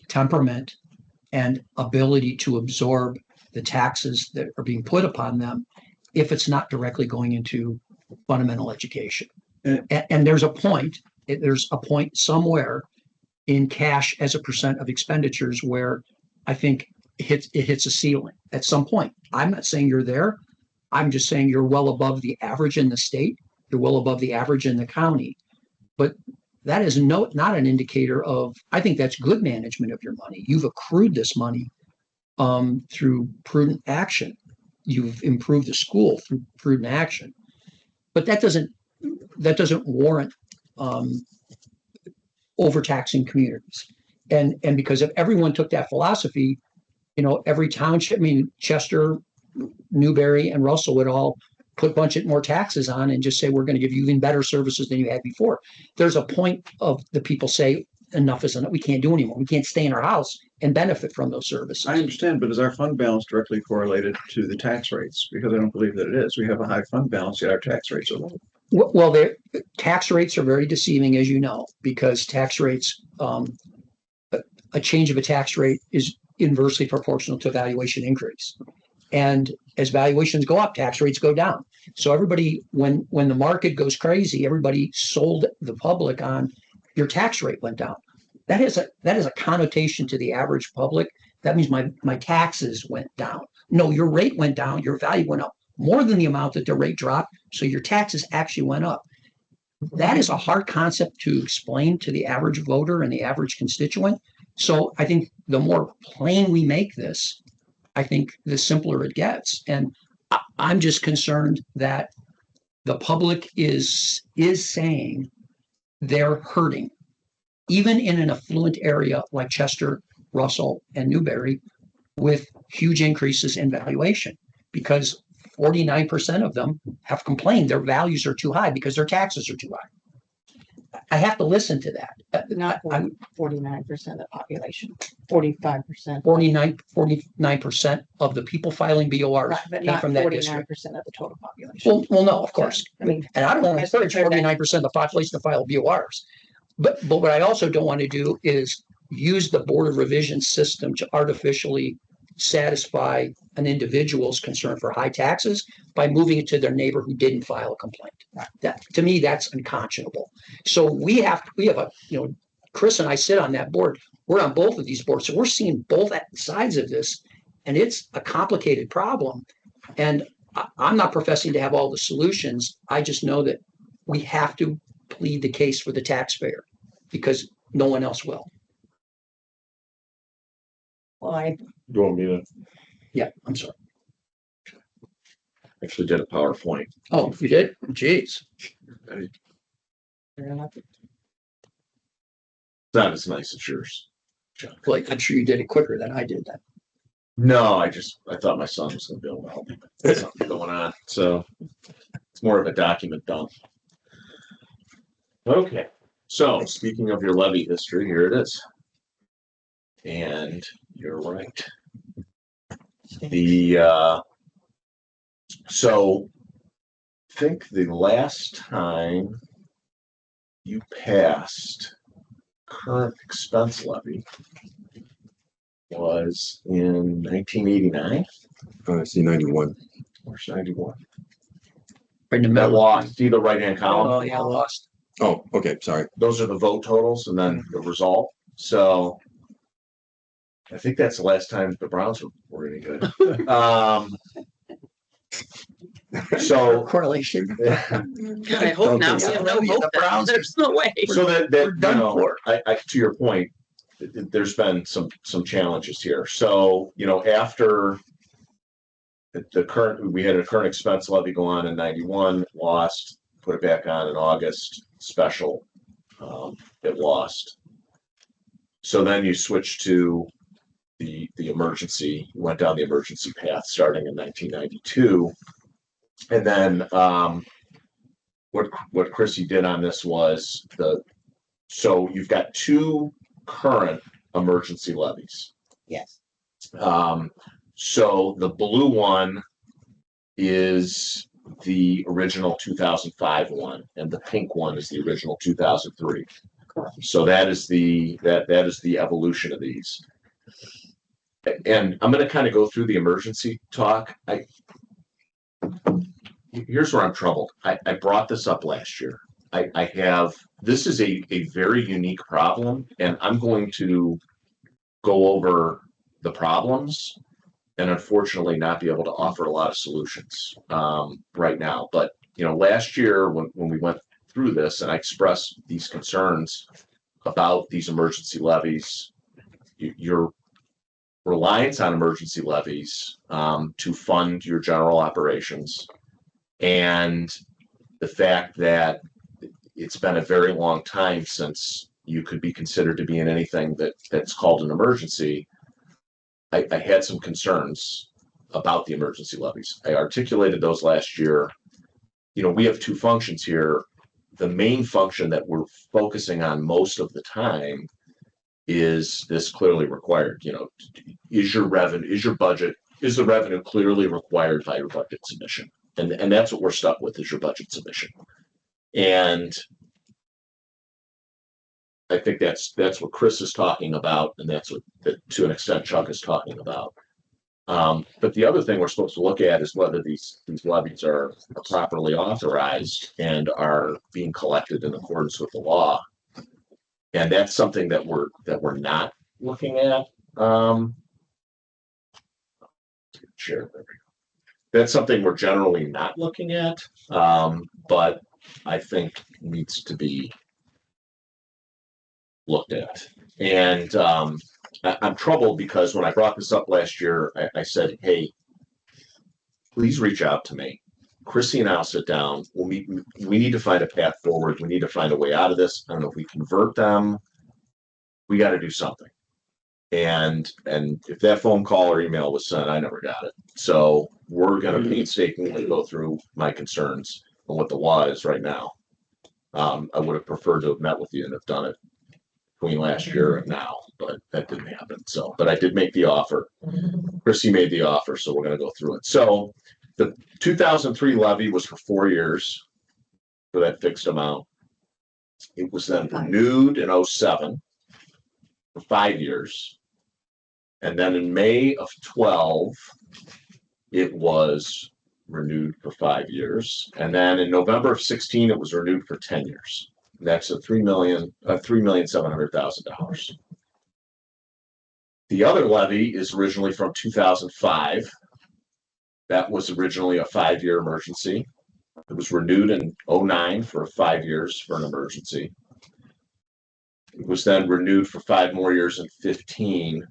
temperament and ability to absorb the taxes that are being put upon them if it's not directly going into fundamental education. And there's a point somewhere in cash as a percent of expenditures where I think it hits a ceiling at some point. I'm not saying you're there. I'm just saying you're well above the average in the state. You're well above the average in the county. But that is not an indicator of, I think that's good management of your money. You've accrued this money through prudent action. You've improved the school through prudent action. But that doesn't warrant overtaxing communities. And because if everyone took that philosophy, you know, every township, I mean, Chester, Newberry, and Russell would all put a bunch of more taxes on and just say, we're going to give you even better services than you had before. There's a point of the people say, enough is enough. We can't do anymore. We can't stay in our house and benefit from those services. I understand, but is our fund balance directly correlated to the tax rates? Because I don't believe that it is. We have a high fund balance, yet our tax rates are low. Well, tax rates are very deceiving, as you know, because tax rates, a change of a tax rate is inversely proportional to valuation increase. And as valuations go up, tax rates go down. So everybody, when the market goes crazy, everybody sold the public on your tax rate went down. That is a connotation to the average public. That means my taxes went down. No, your rate went down, your value went up more than the amount that the rate dropped. So your taxes actually went up. That is a hard concept to explain to the average voter and the average constituent. So I think the more plain we make this, I think the simpler it gets. And I'm just concerned that the public is saying they're hurting, even in an affluent area like Chester, Russell, and Newberry, with huge increases in valuation, because 49% of them have complained their values are too high because their taxes are too high. I have to listen to that. Not 49% of the population, 45%. 49% of the people filing BORs Right, but came not from that 49% district. of the total population. Well, no, of course. I mean, And I don't want to As encourage compared to- 49% of the population to file BORs. But what I also don't want to do is use the Board of Revision system to artificially satisfy an individual's concern for high taxes by moving it to their neighbor who didn't file a complaint. That, to me, that's unconscionable. So we have a, you know, Chris and I sit on that board. We're on both of these boards. So we're seeing both sides of this, and it's a complicated problem. And I'm not professing to have all the solutions. I just know that we have to plead the case for the taxpayer because no one else will. Well, You want me to Yeah, I'm sorry. actually did a PowerPoint? Oh, you did? Jeez. It's not as nice as yours. Well, I'm sure you did it quicker than I did that. No, I thought my son was gonna be able to help me. There's something going on, so it's more of a document dump. Okay, so speaking of your levy history, here it is. And you're right. The So I think the last time you passed current expense levy was in 1989 I see 91. or 91. Right in the That middle. lost, see the right-hand Oh, column? yeah, lost. Oh, okay, sorry. Those are the vote totals and then the result. So I think that's the last time the Browns were any good. So Correlation. God, I hope Don't not. think We so. have no Yeah, hope the that- Browns- There's no way. So that We're you done know, for. to your point, there's been some challenges here. So, after the current, we had a current expense levy go on in 91, lost, put it back on in August, special, it lost. So then you switch to the emergency, went down the emergency path starting in 1992. And then what Chrissy did on this was so you've got two current emergency levies. Yes. So the blue one is the original 2005 one, and the pink one is the original 2003. So that is the evolution of these. And I'm going to kind of go through the emergency talk. Here's where I'm troubled. I brought this up last year. This is a very unique problem, and I'm going to go over the problems and unfortunately not be able to offer a lot of solutions right now. But, last year when we went through this and I expressed these concerns about these emergency levies, your reliance on emergency levies to fund your general operations, and the fact that it's been a very long time since you could be considered to be in anything that's called an emergency. I had some concerns about the emergency levies. I articulated those last year. We have two functions here. The main function that we're focusing on most of the time is this clearly required. Is the revenue clearly required by your budget submission? And that's what we're stuck with, is your budget submission. And I think that's what Chris is talking about, and that's what, to an extent, Chuck is talking about. But the other thing we're supposed to look at is whether these levies are properly authorized and are being collected in accordance with the law. And that's something that we're not looking at. Share. That's something we're generally not looking at, but I think needs to be looked at. And I'm troubled because when I brought this up last year, I said, hey, please reach out to me. Chrissy and I'll sit down. We need to find a path forward. We need to find a way out of this. I don't know if we convert them. We got to do something. And if that phone call or email was sent, I never got it. So we're going to painstakingly go through my concerns on what the law is right now. I would have preferred to have met with you and have done it between last year and now, but that didn't happen. So, but I did make the offer. Chrissy made the offer, so we're going to go through it. So the 2003 levy was for 4 years for that fixed amount. It was then renewed in 07 for 5 years. And then in May of 12, it was renewed for 5 years. And then in November of 16, it was renewed for 10 years. That's a $3,700,000. The other levy is originally from 2005. That was originally a 5-year emergency. It was renewed in 09 for 5 years for an emergency. It was then renewed for 5 more years in 15.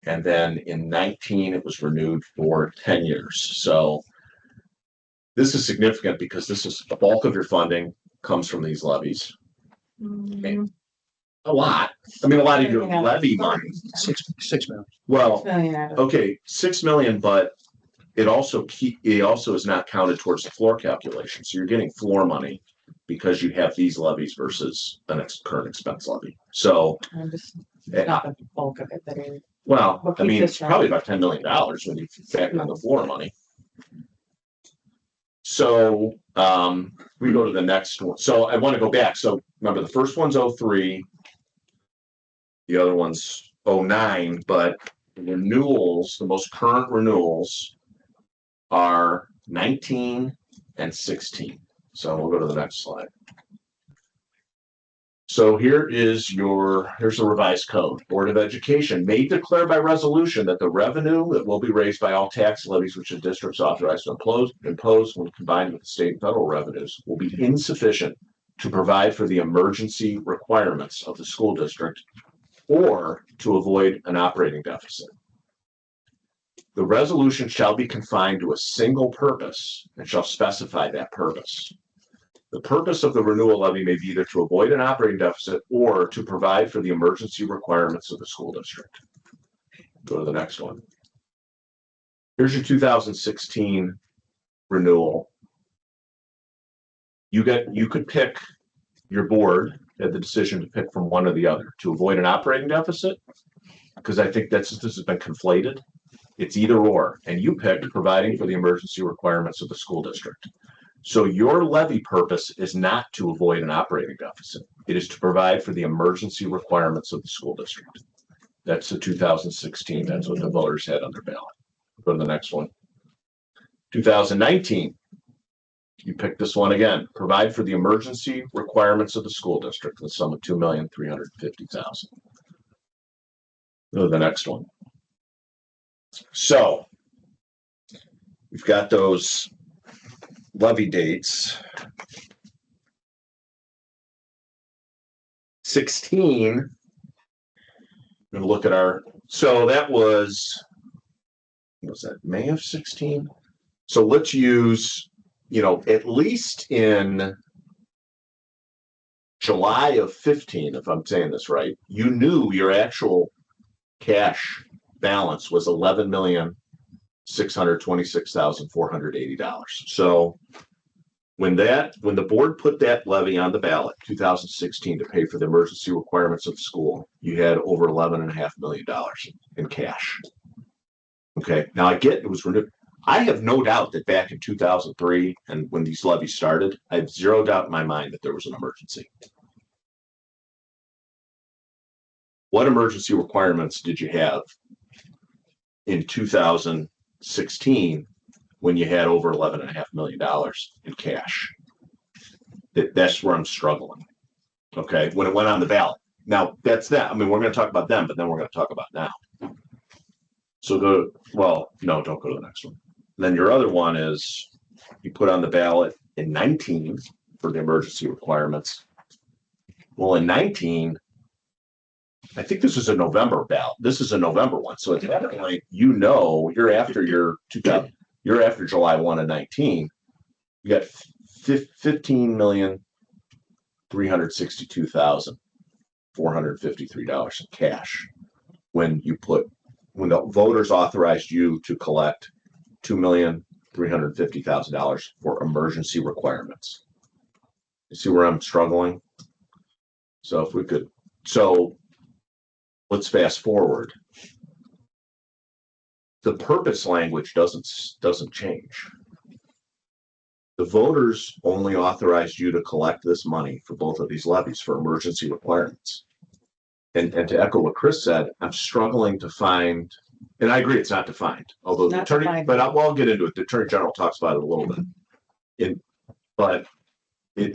And then in 19, it was renewed for 10 years. So this is significant because this is the bulk of your funding comes from these levies. A lot. I mean, a lot of your levy money. 6 million. Well, okay, 6 million, but it also is not counted towards the floor calculation. So you're getting floor money because you have these levies versus the current expense levy. So Not the bulk of it, but well, We'll I mean, keep it's this probably about $10 million when you factor in the floor money. So, we go to the next one. So I want to go back. So remember, the first one's 03. The other one's 09, but renewals, the most current renewals are 19 and 16. So we'll go to the next slide. So here's the revised code. Board of Education may declare by resolution that the revenue that will be raised by all tax levies which the district's authorized to impose when combined with the state and federal revenues will be insufficient to provide for the emergency requirements of the school district or to avoid an operating deficit. The resolution shall be confined to a single purpose and shall specify that purpose. The purpose of the renewal levy may be either to avoid an operating deficit or to provide for the emergency requirements of the school district. Go to the next one. Here's your 2016 renewal. You could pick, your board had the decision to pick from one or the other, to avoid an operating deficit, because I think this has been conflated. It's either or, and you picked providing for the emergency requirements of the school district. So your levy purpose is not to avoid an operating deficit. It is to provide for the emergency requirements of the school district. That's the 2016. That's what the voters had on their ballot. Go to the next one. 2019. You pick this one again. Provide for the emergency requirements of the school district, the sum of $2,350,000. Go to the next one. So we've got those levy dates. 16. I'm going to look at so that was that May of 16? So let's use, at least in July of 15, if I'm saying this right, you knew your actual cash balance was $11,626,480. So when the board put that levy on the ballot, 2016, to pay for the emergency requirements of the school, you had over $11.5 million in cash. Okay, now I get it was renewed. I have no doubt that back in 2003 and when these levies started, I have zero doubt in my mind that there was an emergency. What emergency requirements did you have in 2016 when you had over $11.5 million in cash? That's where I'm struggling. Okay, when it went on the ballot. Now that's that. I mean, we're going to talk about them, but then we're going to talk about now. So no, don't go to the next one. Then your other one is you put on the ballot in 19 for the emergency requirements. Well, in 19, I think this is a November ballot. This is a November one. So at that point, you're after you're after July 1 of 19. You got $15,362,453 in cash when the voters authorized you to collect $2,350,000 for emergency requirements. You see where I'm struggling? So if we could, let's fast forward. The purpose language doesn't change. The voters only authorized you to collect this money for both of these levies for emergency requirements. And to echo what Chris said, I'm struggling to find, and I agree it's not defined, although the attorney, but I'll get into it. The Attorney General talks about it a little bit.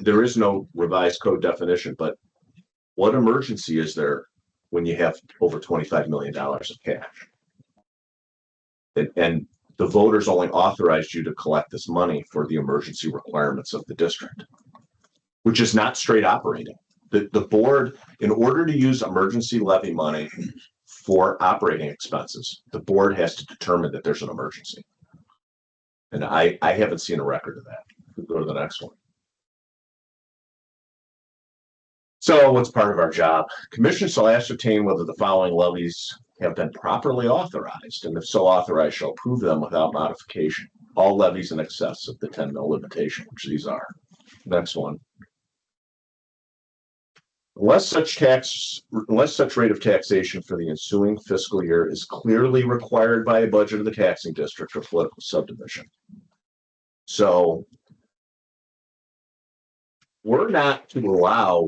There is no revised code definition, but what emergency is there when you have over $25 million of cash? And the voters only authorized you to collect this money for the emergency requirements of the district, which is not straight operating. The board, in order to use emergency levy money for operating expenses, the board has to determine that there's an emergency. And I haven't seen a record of that. We'll go to the next one. So what's part of our job? Commission shall ascertain whether the following levies have been properly authorized, and if so authorized, shall approve them without modification. All levies in excess of the 10 mil limitation, which these are. Next one. Unless such rate of taxation for the ensuing fiscal year is clearly required by a budget of the taxing district or political subdivision. So we're not to allow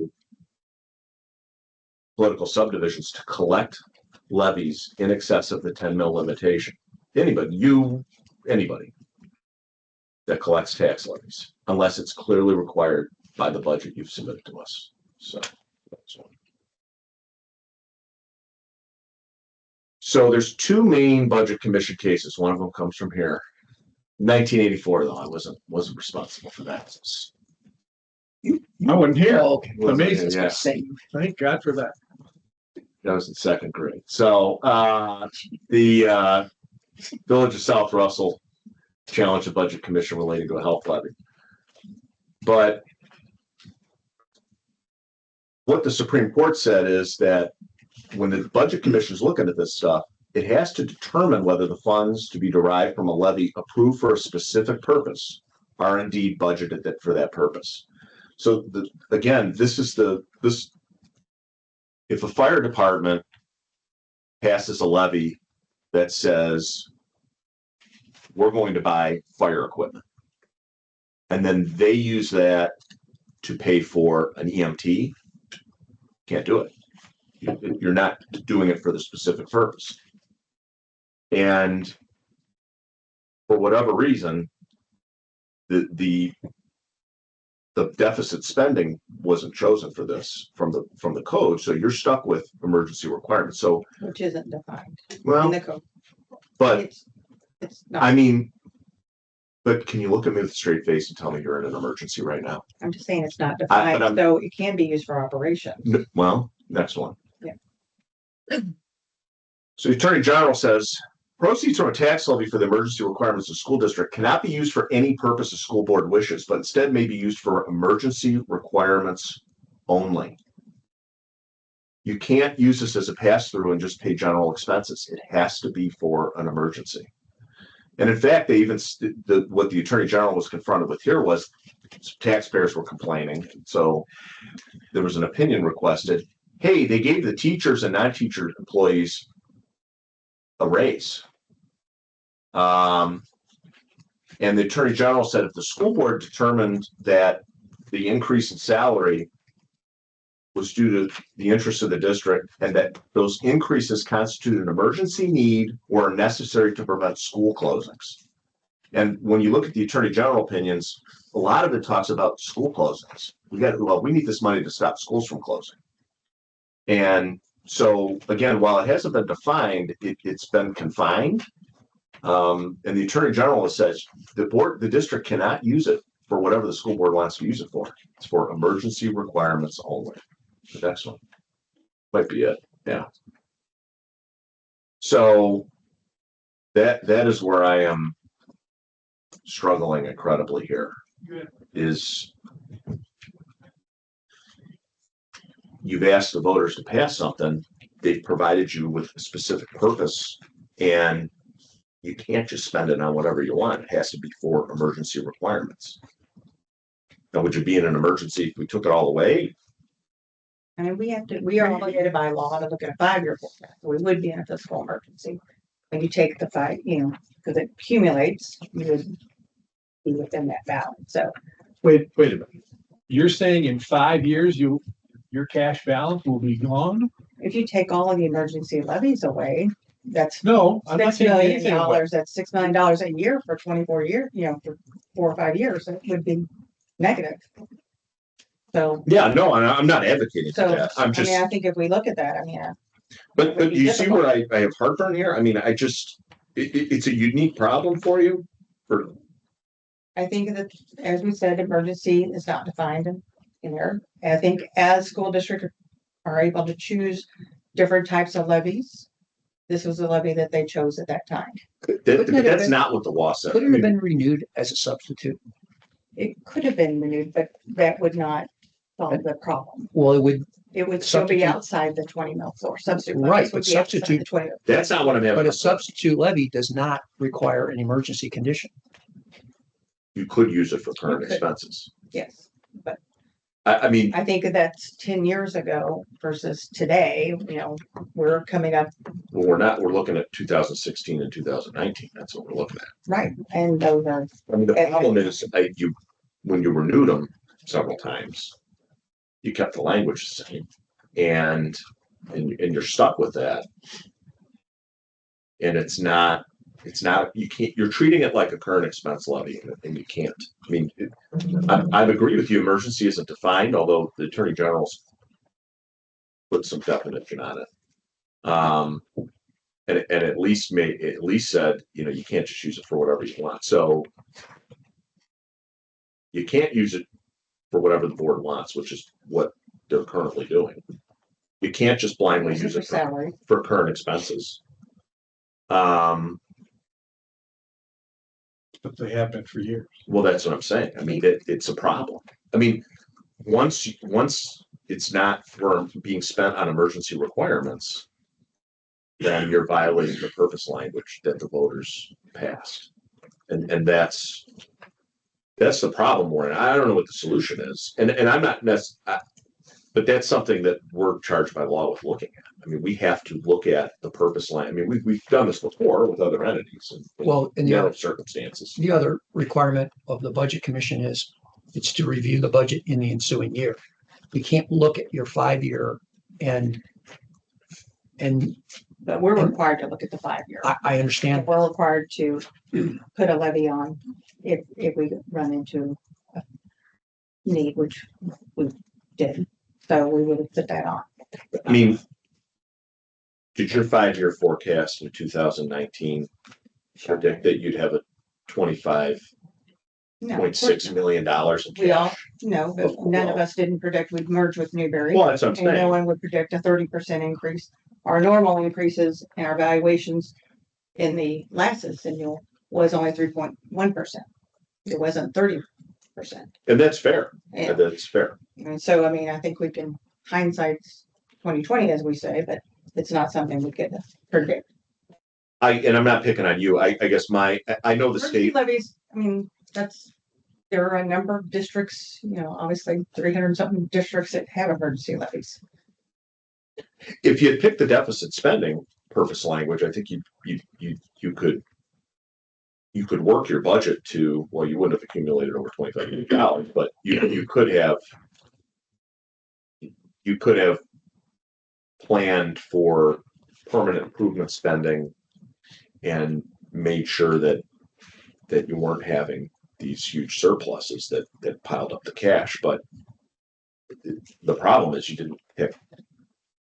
political subdivisions to collect levies in excess of the 10 mil limitation. Anybody that collects tax levies, unless it's clearly required by the budget you've submitted to us. So that's one. So there's two main budget commission cases. One of them comes from here. 1984, though, I wasn't responsible for that. I wasn't here. Oh, okay. Amazing. Yeah. Thank God for that. That was in second grade. So the Village of South Russell challenged the budget commission relating to a health levy. But what the Supreme Court said is that when the budget commission is looking at this stuff, it has to determine whether the funds to be derived from a levy approved for a specific purpose are indeed budgeted for that purpose. So again, if a fire department passes a levy that says we're going to buy fire equipment, and then they use that to pay for an EMT, can't do it. You're not doing it for the specific purpose. And for whatever reason, the deficit spending wasn't chosen for this from the code, so you're stuck with emergency requirements. So Which isn't defined in well, the code. but It's not. I mean, but can you look at me with a straight face and tell me you're in an emergency right now? I'm just saying it's not but defined, so it can be used for operations. Well, next one. Yeah. So the Attorney General says proceeds from a tax levy for the emergency requirements of school district cannot be used for any purpose a school board wishes, but instead may be used for emergency requirements only. You can't use this as a pass-through and just pay general expenses. It has to be for an emergency. And in fact, they even what the Attorney General was confronted with here was taxpayers were complaining. So there was an opinion requested. Hey, they gave the teachers and non-teacher employees a raise. And the Attorney General said if the school board determined that the increase in salary was due to the interests of the district and that those increases constitute an emergency need or are necessary to prevent school closings. And when you look at the Attorney General opinions, a lot of it talks about school closings. We need this money to stop schools from closing. And so again, while it hasn't been defined, it's been confined. And the Attorney General says the district cannot use it for whatever the school board wants to use it for. It's for emergency requirements only. The next one might be it. Yeah. So that is where I am struggling incredibly here. Is you've asked the voters to pass something, they've provided you with a specific purpose, and you can't just spend it on whatever you want. It has to be for emergency requirements. Now, would you be in an emergency if we took it all away? I mean, we are obligated by law to look at a 5-year forecast. We would be in a fiscal emergency. When you take the 5, because it accumulates, you would be within that balance. So Wait a minute. You're saying in 5 years, your cash balance will be gone? if you take all of the emergency levies away, that's No, I'm not $6 taking million. anything away. That's $6 million a year for 24 years, for 4 or 5 years, it would be negative. So, Yeah, no, I'm not advocating for that. I'm just, I think if we look at that, but would be you see difficult. where I have heartburn here? I mean, it's a unique problem for you. I think that, as we said, emergency is not defined in there. And I think as school districts are able to choose different types of levies, this was the levy that they chose at that time. That's not what the law said. Couldn't have been renewed as a substitute. It could have been renewed, but that would not solve the problem. Well, it would, It would still be Substitute. outside the 20 mil floor. Substitute. Right, levies would but be outside substitute- the 20. That's not what I'm having. but a substitute levy does not require an emergency condition. You could use it for current You could. expenses. Yes, but I mean, I think that's 10 years ago versus today, we're coming up, we're looking at 2016 and 2019. That's what we're looking at. right, and those are, I mean, the problem is when you renewed them, several times. You kept the language the same, and you're stuck with that. And it's not, you can't, you're treating it like a current expense levy, and you can't. I mean, I agree with you, emergency isn't defined, although the Attorney General's put some definition on it. And at least said, you know, you can't just use it for whatever you want. So you can't use it for whatever the board wants, which is what they're currently doing. You can't just blindly use it for current expenses. But they have been for years. Well, that's what I'm saying. I mean, it's a problem. I mean, once it's not for being spent on emergency requirements, then you're violating the purpose language that the voters passed. And that's the problem we're in. I don't know what the solution is. And I'm not but that's something that we're charged by law with looking at. I mean, we have to look at the purpose line. I mean, we've done this before with other entities and Well, in the narrow other circumstances. The other requirement of the Budget Commission is it's to review the budget in the ensuing year. You can't look at your 5-year and But we're required to look at the 5-year. I understand. We're required to put a levy on if we run into a need, which we did. So we would have put that on. I mean, did your 5-year forecast in 2019 predict that you'd have a $25.6 million in We all cash? know, but none of us didn't predict we'd merge with Newberry. Well, that's what I'm And no saying. one would predict a 30% increase. Our normal increases in our valuations in the last centennial was only 3.1%. It wasn't 30%. And that's fair. Yeah. That's fair. And so, I mean, I think we can hindsight's 2020, as we say, but it's not something we could predict. And I'm not picking on you. I guess I know the Emergency state. levies, I mean, there are a number of districts, you know, obviously 300 something districts that have emergency levies. If you had picked the deficit spending purpose language, I think you could work your budget to, well, you wouldn't have accumulated over $25 million, but you could have planned for permanent improvement spending and made sure that you weren't having these huge surpluses that piled up the cash. But the problem is you didn't pick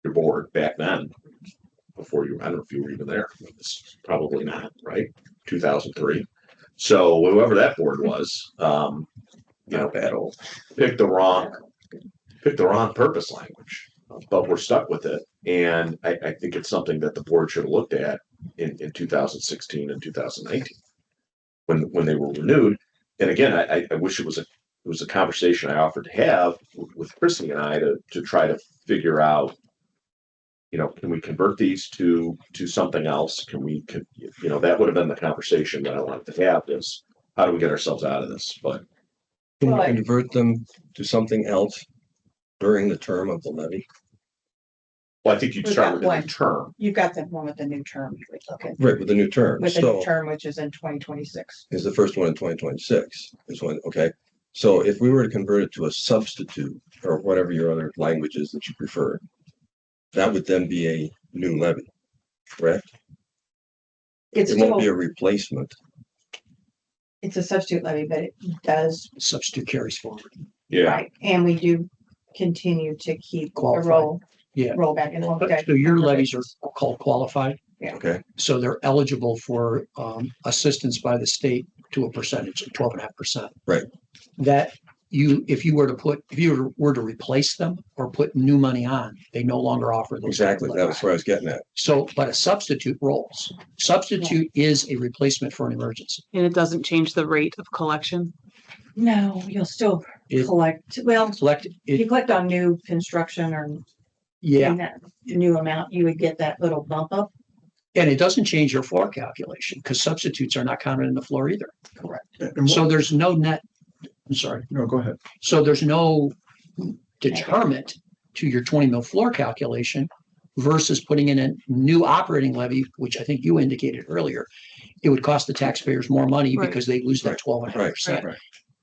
your board back then before I don't know if you were even there. It's probably not, right? 2003. So whoever that board was, picked the wrong purpose language, but we're stuck with it. And I think it's something that the board should have looked at in 2016 and 2019 when they were renewed. And again, I wish it was a conversation I offered to have with Chrissy and I to try to figure out, you know, can we convert these to something else? That would have been the conversation that I wanted to have, is how do we get ourselves out of this? But Can you convert them to something else during the term of the levy? well, I think you'd We've start got with a new one. term. You've got the one with the new term. You would look at Right, with the new term. with the new So term, which is in 2026. is the first one in 2026 is when, okay. So if we were to convert it to a substitute or whatever your other language is that you prefer, that would then be a new levy, correct? It's It won't be still, a replacement. it's a substitute levy, but it does, Substitute carries forward. Yeah. right, and we do continue to keep a Qualified. Yeah. roll back and look at. So your levies are called qualified. Okay, So they're eligible for assistance by the state to a percentage of 12.5%. Right. That if you were to replace them or put new money on, they no longer offer those. exactly. That was where I was getting at. So, but a substitute rolls. Substitute is a replacement for an emergency. And it doesn't change the rate of collection. No, you'll still It- collect, well, Collect if you it, collect on new construction or yeah, in that new amount, you would get that little bump up. and it doesn't change your floor calculation because substitutes are not counted in the floor either. Correct. So there's no net, I'm sorry. No, go ahead. So there's no deterrent to your 20 mil floor calculation versus putting in a new operating levy, which I think you indicated earlier. It would cost the taxpayers more money Right. because they lose that 12.5%. Right.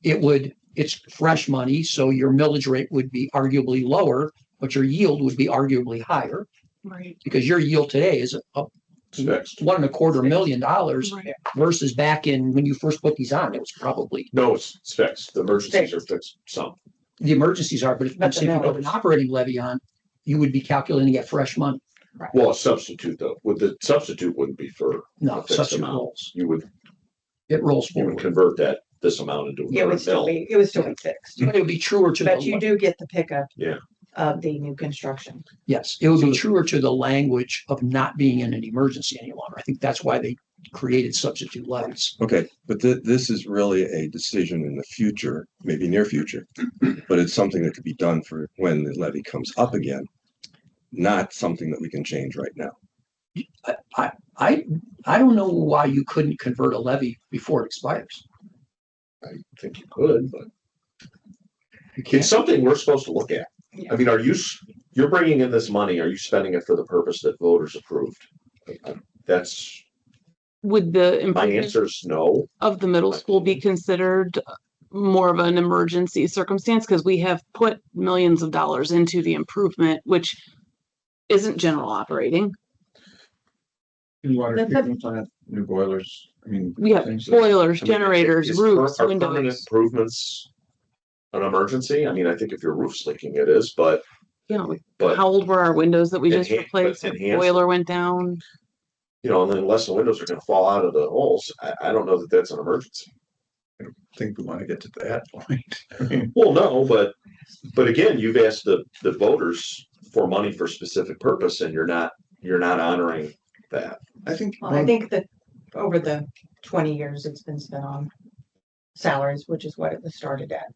It would it's fresh money, so your millage rate would be arguably lower, but your yield would be arguably higher. Right. Because your yield today is up It's fixed. $1.25 million Right. versus back in when you first put these on, it was probably, No, it's fixed. The emergencies are fixed some. the emergencies are, but if But the you put an millage. operating levy on, you would be calculating at fresh money. Well, a substitute though, with the substitute wouldn't be for No, a fixed substitute amount. rolls. You would It rolls you would forward. convert this amount into a It would current still bill. be, it would still be fixed, But it would be truer to but you the, do get the pickup. Yeah. Of the new construction. yes, it would be truer to the language of not being in an emergency any longer. I think that's why they created substitute levies. Okay, but this is really a decision in the future, maybe near future, but it's something that could be done for when the levy comes up again, not something that we can change right now. I don't know why you couldn't convert a levy before it expires. I think you could, but You can't. it's something we're supposed to look at. Yeah. I mean, you're bringing in this money, are you spending it for the purpose that voters approved? That's, Would the my improvement answer is no. of the middle school be considered more of an emergency circumstance? Because we have put millions of dollars into the improvement, which isn't general operating. New water That's a- treatment plant, new boilers, I mean. We have things that- boilers, I mean, generators, is roofs, are permanent windows. improvements an emergency? I mean, I think if your roof's leaking, it is, but You know, But- how old were our windows that we just Enhan- but replaced? Our enhance boiler went down. you know, and then unless the windows are gonna fall out of the holes, I don't know that that's an emergency. I think we want to get to that point. I mean, Well, no, but again, you've asked the voters for money for specific purpose and you're not honoring that. I think. Well, I think that over the 20 years it's been spent on salaries, which is what it was started at.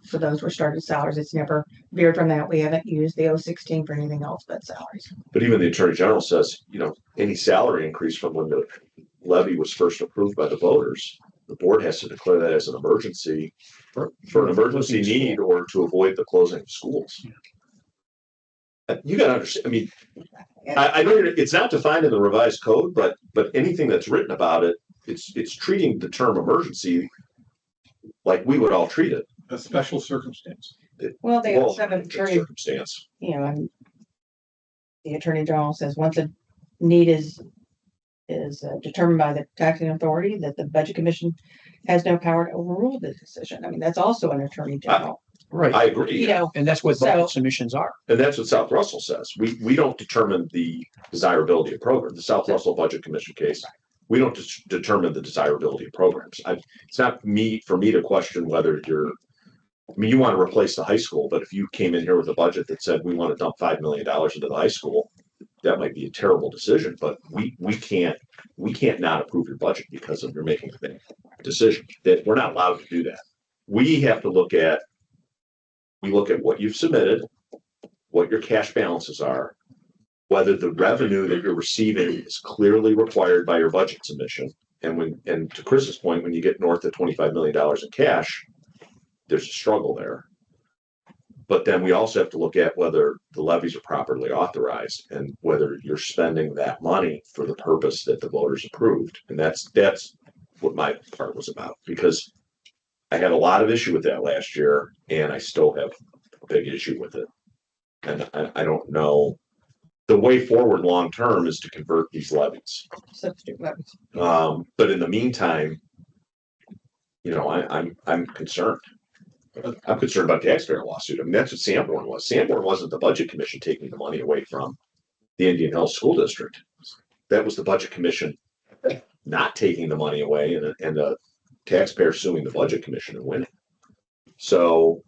So those were started salaries. It's never veered from that. We haven't used the 016 for anything else but salaries. But even the Attorney General says, you know, any salary increase from when the levy was first approved by the voters, the board has to declare that as an emergency for an emergency need or to avoid the closing of schools. You gotta understand, I mean, I know it's not defined in the revised code, but anything that's written about it, it's treating the term emergency like we would all treat it. A special circumstance. Well, they Well, also have an attorney, circumstance. you know, and the Attorney General says once a need is determined by the taxing authority, that the Budget Commission has no power to overrule the decision. I mean, that's also an Attorney General, Right. I agree. you know, And that's what So- budget submissions are. And that's what South Russell says. We don't determine the desirability of program. The South Russell Budget Commission case, we don't determine the desirability of programs. It's not for me to question whether I mean, you want to replace the high school, but if you came in here with a budget that said we want to dump $5 million into the high school, that might be a terrible decision, but we can't not approve your budget because of you're making a decision. That we're not allowed to do that. We have to look at what you've submitted, what your cash balances are, whether the revenue that you're receiving is clearly required by your budget submission. And to Chris's point, when you get north of $25 million in cash, there's a struggle there. But then we also have to look at whether the levies are properly authorized and whether you're spending that money for the purpose that the voters approved. And that's what my part was about, because I had a lot of issue with that last year and I still have a big issue with it. And I don't know, the way forward long-term is to convert these levies. substitute levies. But in the meantime, you know, I'm concerned. I'm concerned about taxpayer lawsuit. I mean, that's what Sanborn was. Sanborn wasn't the Budget Commission taking the money away from the Indian Hills School District. That was the Budget Commission not taking the money away and the taxpayer suing the Budget Commission and winning. So,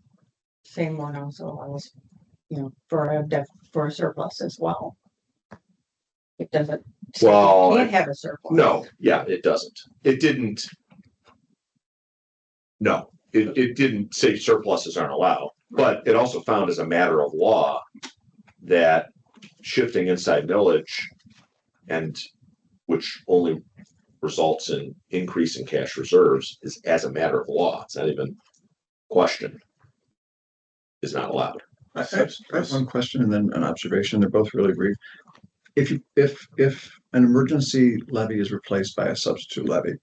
Same one also allows, you know, for a surplus as well. It doesn't. say you Well, Can't have a surplus. no, yeah, it doesn't. It didn't. No, it didn't say surpluses aren't allowed, but it also found as a matter of law that shifting inside millage and which only results in increase in cash reserves is as a matter of law. It's not even questioned. Is not allowed. I have one question and then an observation. They're both really brief. If an emergency levy is replaced by a substitute levy,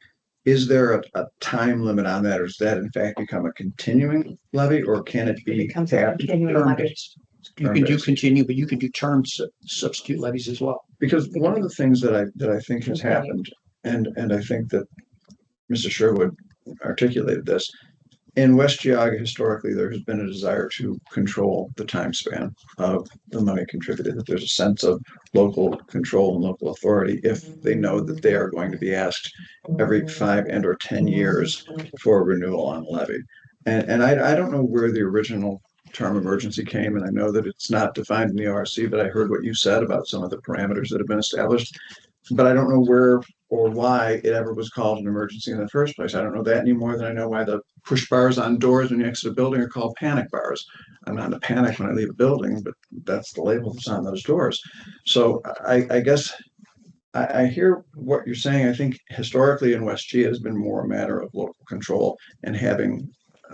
is there a time limit on that, or does that in fact become a continuing levy, or can it It be becomes a capped? continuing Term levy. based. You can do continue, but you can do term substitute levies as well. Because one of the things that I think has happened, and I think that Mr. Sherwood articulated this, in West Geauga, historically, there has been a desire to control the time span of the money contributed, that there's a sense of local control and local authority if they know that they are going to be asked every 5 and or 10 years for renewal on levy. And I don't know where the original term emergency came, and I know that it's not defined in the ORC, but I heard what you said about some of the parameters that have been established. But I don't know where or why it ever was called an emergency in the first place. I don't know that any more than I know why the push bars on doors when you exit a building are called panic bars. I'm not in a panic when I leave a building, but that's the label that's on those doors. So I guess I hear what you're saying. I think historically in West G it has been more a matter of local control and having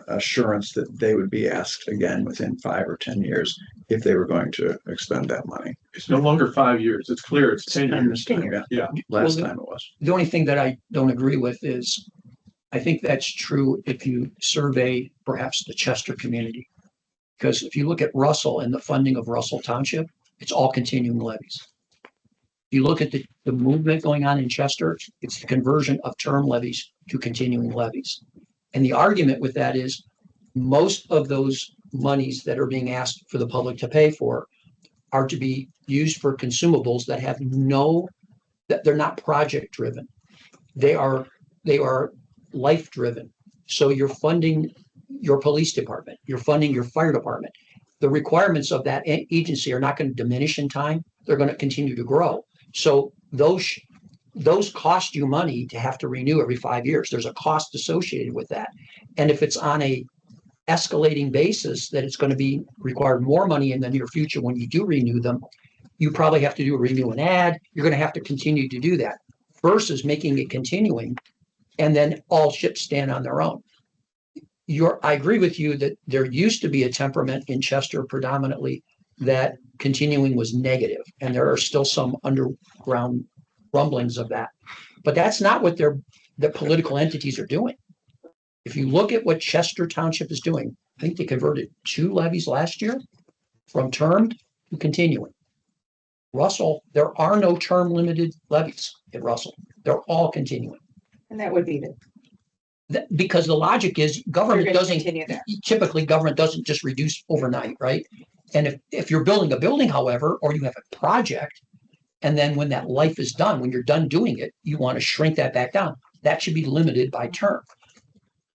assurance that they would be asked again within 5 or 10 years if they were going to expend that money. It's no longer 5 years. It's clear. It's 10 years. Yeah, last time it was. The only thing that I don't agree with is, I think that's true if you survey perhaps the Chester community. Because if you look at Russell and the funding of Russell Township, it's all continuing levies. If you look at the movement going on in Chester, it's the conversion of term levies to continuing levies. And the argument with that is most of those monies that are being asked for the public to pay for are to be used for consumables that have that they're not project driven. They are life driven. So you're funding your police department, you're funding your fire department. The requirements of that agency are not going to diminish in time. They're going to continue to grow. So those cost you money to have to renew every 5 years. There's a cost associated with that. And if it's on a escalating basis that it's going to be required more money in the near future when you do renew them, you probably have to do a renew and add. You're going to have to continue to do that versus making it continuing and then all ships stand on their own. I agree with you that there used to be a temperament in Chester predominantly that continuing was negative, and there are still some underground rumblings of that. But that's not what the political entities are doing. If you look at what Chester Township is doing, I think they converted 2 levies last year from termed to continuing. Russell, there are no term limited levies at Russell. They're all continuing. And that would be Because the logic is government doesn't continue that. typically government doesn't just reduce overnight, right? And if you're building a building, however, or you have a project, and then when that life is done, when you're done doing it, you want to shrink that back down. That should be limited by term.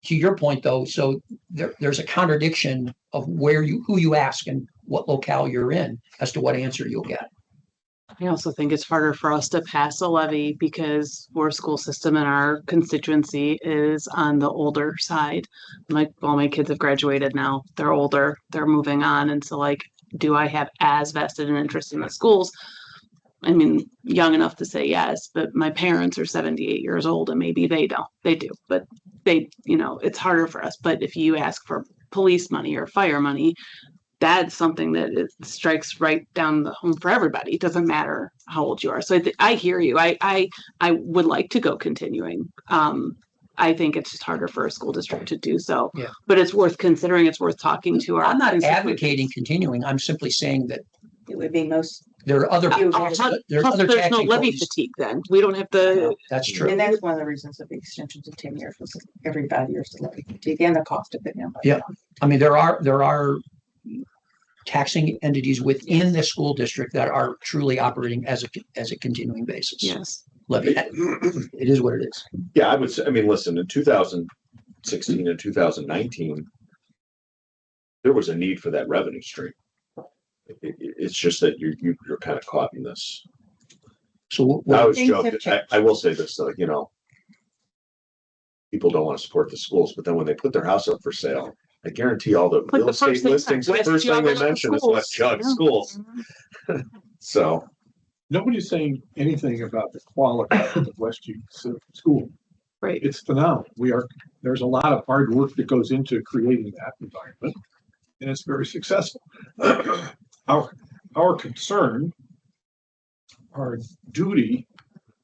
To your point, though, so there's a contradiction of who you ask and what locale you're in as to what answer you'll get. I also think it's harder for us to pass a levy because our school system and our constituency is on the older side. Like all my kids have graduated now, they're older, they're moving on. And so like, do I have as vested an interest in the schools? I mean, young enough to say yes, but my parents are 78 years old and maybe they do, but it's harder for us. But if you ask for police money or fire money, that's something that it strikes right down the home for everybody. It doesn't matter how old you are. So I hear you. I would like to go continuing. I think it's just harder for a school district to do so. Yeah. But it's worth considering. It's worth talking to our. I'm not advocating continuing. I'm simply saying that It would be most, there are other. Plus, there's no levy fatigue. Then we don't have to. That's true. and that's one of the reasons of the extension to 10 years was every 5 years to levy fatigue and the cost of it. Yeah. I mean, there are taxing entities within the school district that are truly operating as a continuing basis. Yes. Levy. It is what it is. Yeah, I would say, I mean, listen, in 2016 and 2019, there was a need for that revenue stream. It's just that you're kind of caught in this. So I was joking. I will say this though, people don't want to support the schools, but then when they put their house up for sale, I guarantee all the real estate listings, the first thing they mention is West Geauga schools. So Nobody's saying anything about the quality of West Geauga school. Right. It's phenomenal. There's a lot of hard work that goes into creating that environment, and it's very successful. Our concern, our duty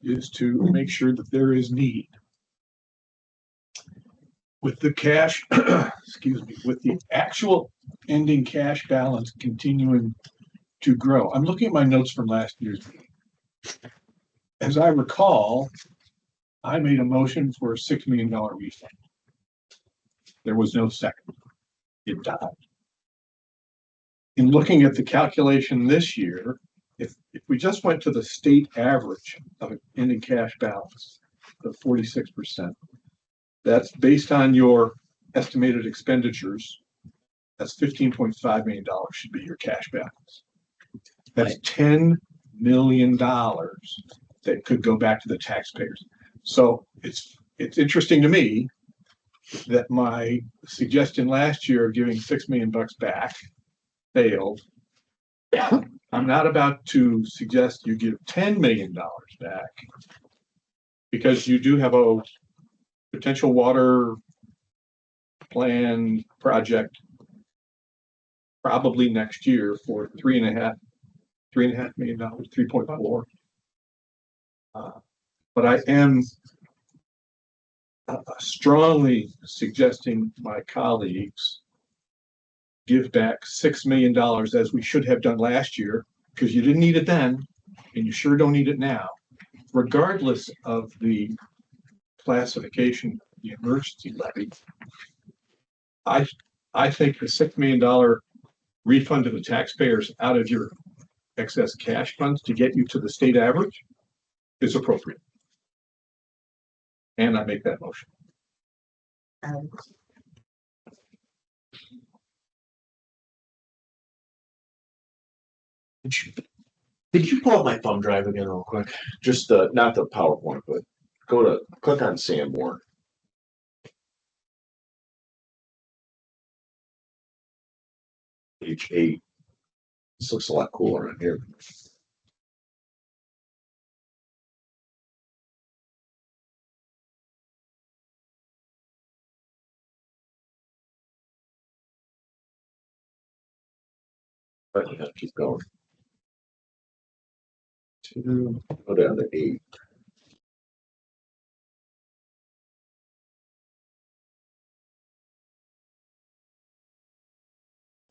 is to make sure that there is need. with the cash, excuse me, with the actual ending cash balance continuing to grow. I'm looking at my notes from last year's meeting. As I recall, I made a motion for a $6 million refund. There was no second. It died. In looking at the calculation this year, if we just went to the state average of an ending cash balance of 46%, that's based on your estimated expenditures. That's $15.5 million should be your cash balance. That's $10 million that could go back to the taxpayers. So it's interesting to me that my suggestion last year of giving $6 million back failed. I'm not about to suggest you give $10 million back because you do have a potential water plan project probably next year for $3.5 million, 3.4. But I am strongly suggesting my colleagues give back $6 million as we should have done last year, because you didn't need it then, and you sure don't need it now, regardless of the classification, the emergency levy. I think the $6 million refund to the taxpayers out of your excess cash funds to get you to the state average is appropriate. And I make that motion. Could you pull up my thumb drive again real quick? Just not the PowerPoint, but click on Sanborn. Page 8. This looks a lot cooler in here. But you have to keep going. 2, go down to 8.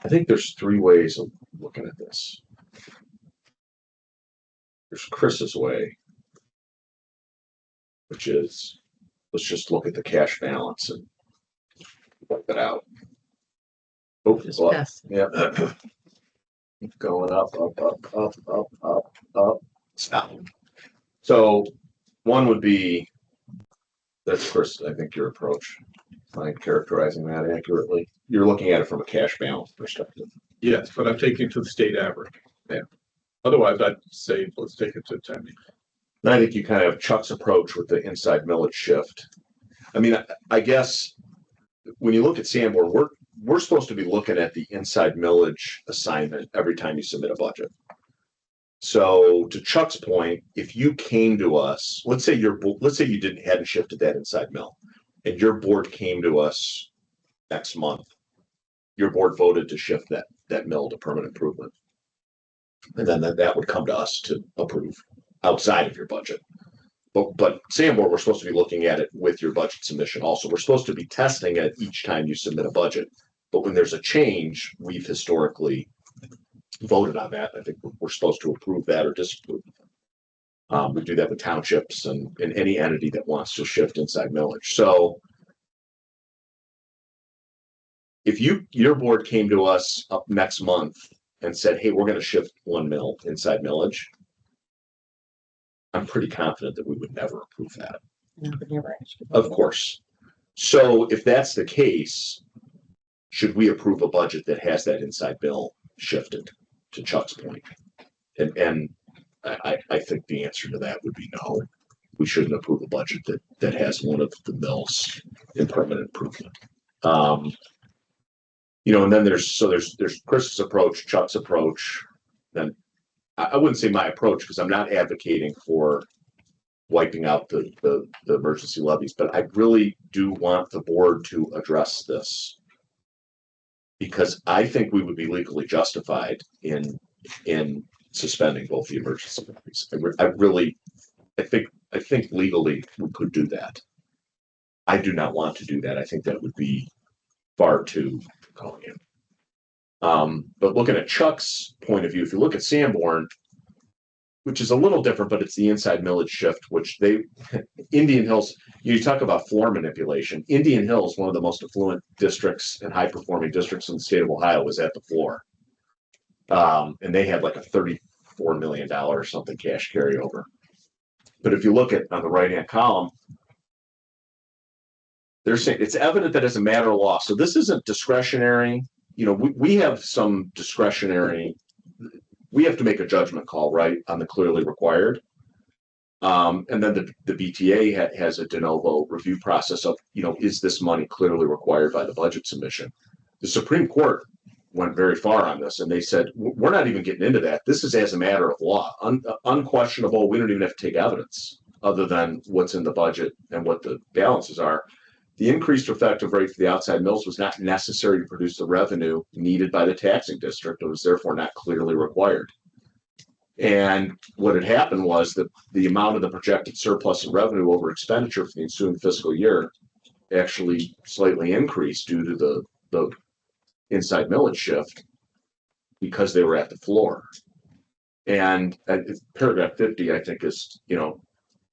I think there's 3 ways of looking at this. There's Chris's way, which is, let's just look at the cash balance and wipe it out. Oh, Just well, pass. yeah. Keep going up, up. Stop. So one would be, that's Chris, I think your approach. Am I characterizing that accurately? You're looking at it from a cash balance perspective. Yes, but I'm taking it to the state average. Yeah. Otherwise, I'd say, let's take it to 10. And I think you kind of have Chuck's approach with the inside millage shift. I mean, I guess when you look at Sanborn, we're supposed to be looking at the inside millage assignment every time you submit a budget. So to Chuck's point, if you came to us, let's say you hadn't shifted that inside mill, and your board came to us next month, your board voted to shift that mill to permanent improvement. And then that would come to us to approve outside of your budget. But Sanborn, we're supposed to be looking at it with your budget submission also. We're supposed to be testing it each time you submit a budget. But when there's a change, we've historically voted on that. I think we're supposed to approve that or disapprove. We do that with townships and any entity that wants to shift inside millage. So if your board came to us up next month and said, hey, we're going to shift 1 mill inside millage, I'm pretty confident that we would never approve that. Of course. So if that's the case, should we approve a budget that has that inside bill shifted, to Chuck's point? And I think the answer to that would be no. We shouldn't approve a budget that has one of the mills in permanent improvement. And then there's Chris's approach, Chuck's approach. Then I wouldn't say my approach, because I'm not advocating for wiping out the emergency levies, but I really do want the board to address this, because I think we would be legally justified in suspending both the emergency levies. I think legally we could do that. I do not want to do that. I think that would be far too draconian. But looking at Chuck's point of view, if you look at Sanborn, which is a little different, but it's the inside millage shift, which Indian Hills, you talk about floor manipulation. Indian Hills, one of the most affluent districts and high performing districts in the state of Ohio, was at the floor. And they had like a $34 million or something cash carryover. But if you look at on the right hand column, they're saying it's evident that as a matter of law. So this isn't discretionary. We have some discretionary. We have to make a judgment call, right, on the clearly required. And then the BTA has a de novo review process of, is this money clearly required by the budget submission? The Supreme Court went very far on this, and they said, we're not even getting into that. This is as a matter of law, unquestionable. We don't even have to take evidence other than what's in the budget and what the balances are. The increased effective rate for the outside mills was not necessary to produce the revenue needed by the taxing district. It was therefore not clearly required. And what had happened was that the amount of the projected surplus in revenue over expenditure for the ensuing fiscal year actually slightly increased due to the inside millage shift because they were at the floor. And paragraph 50, I think, is,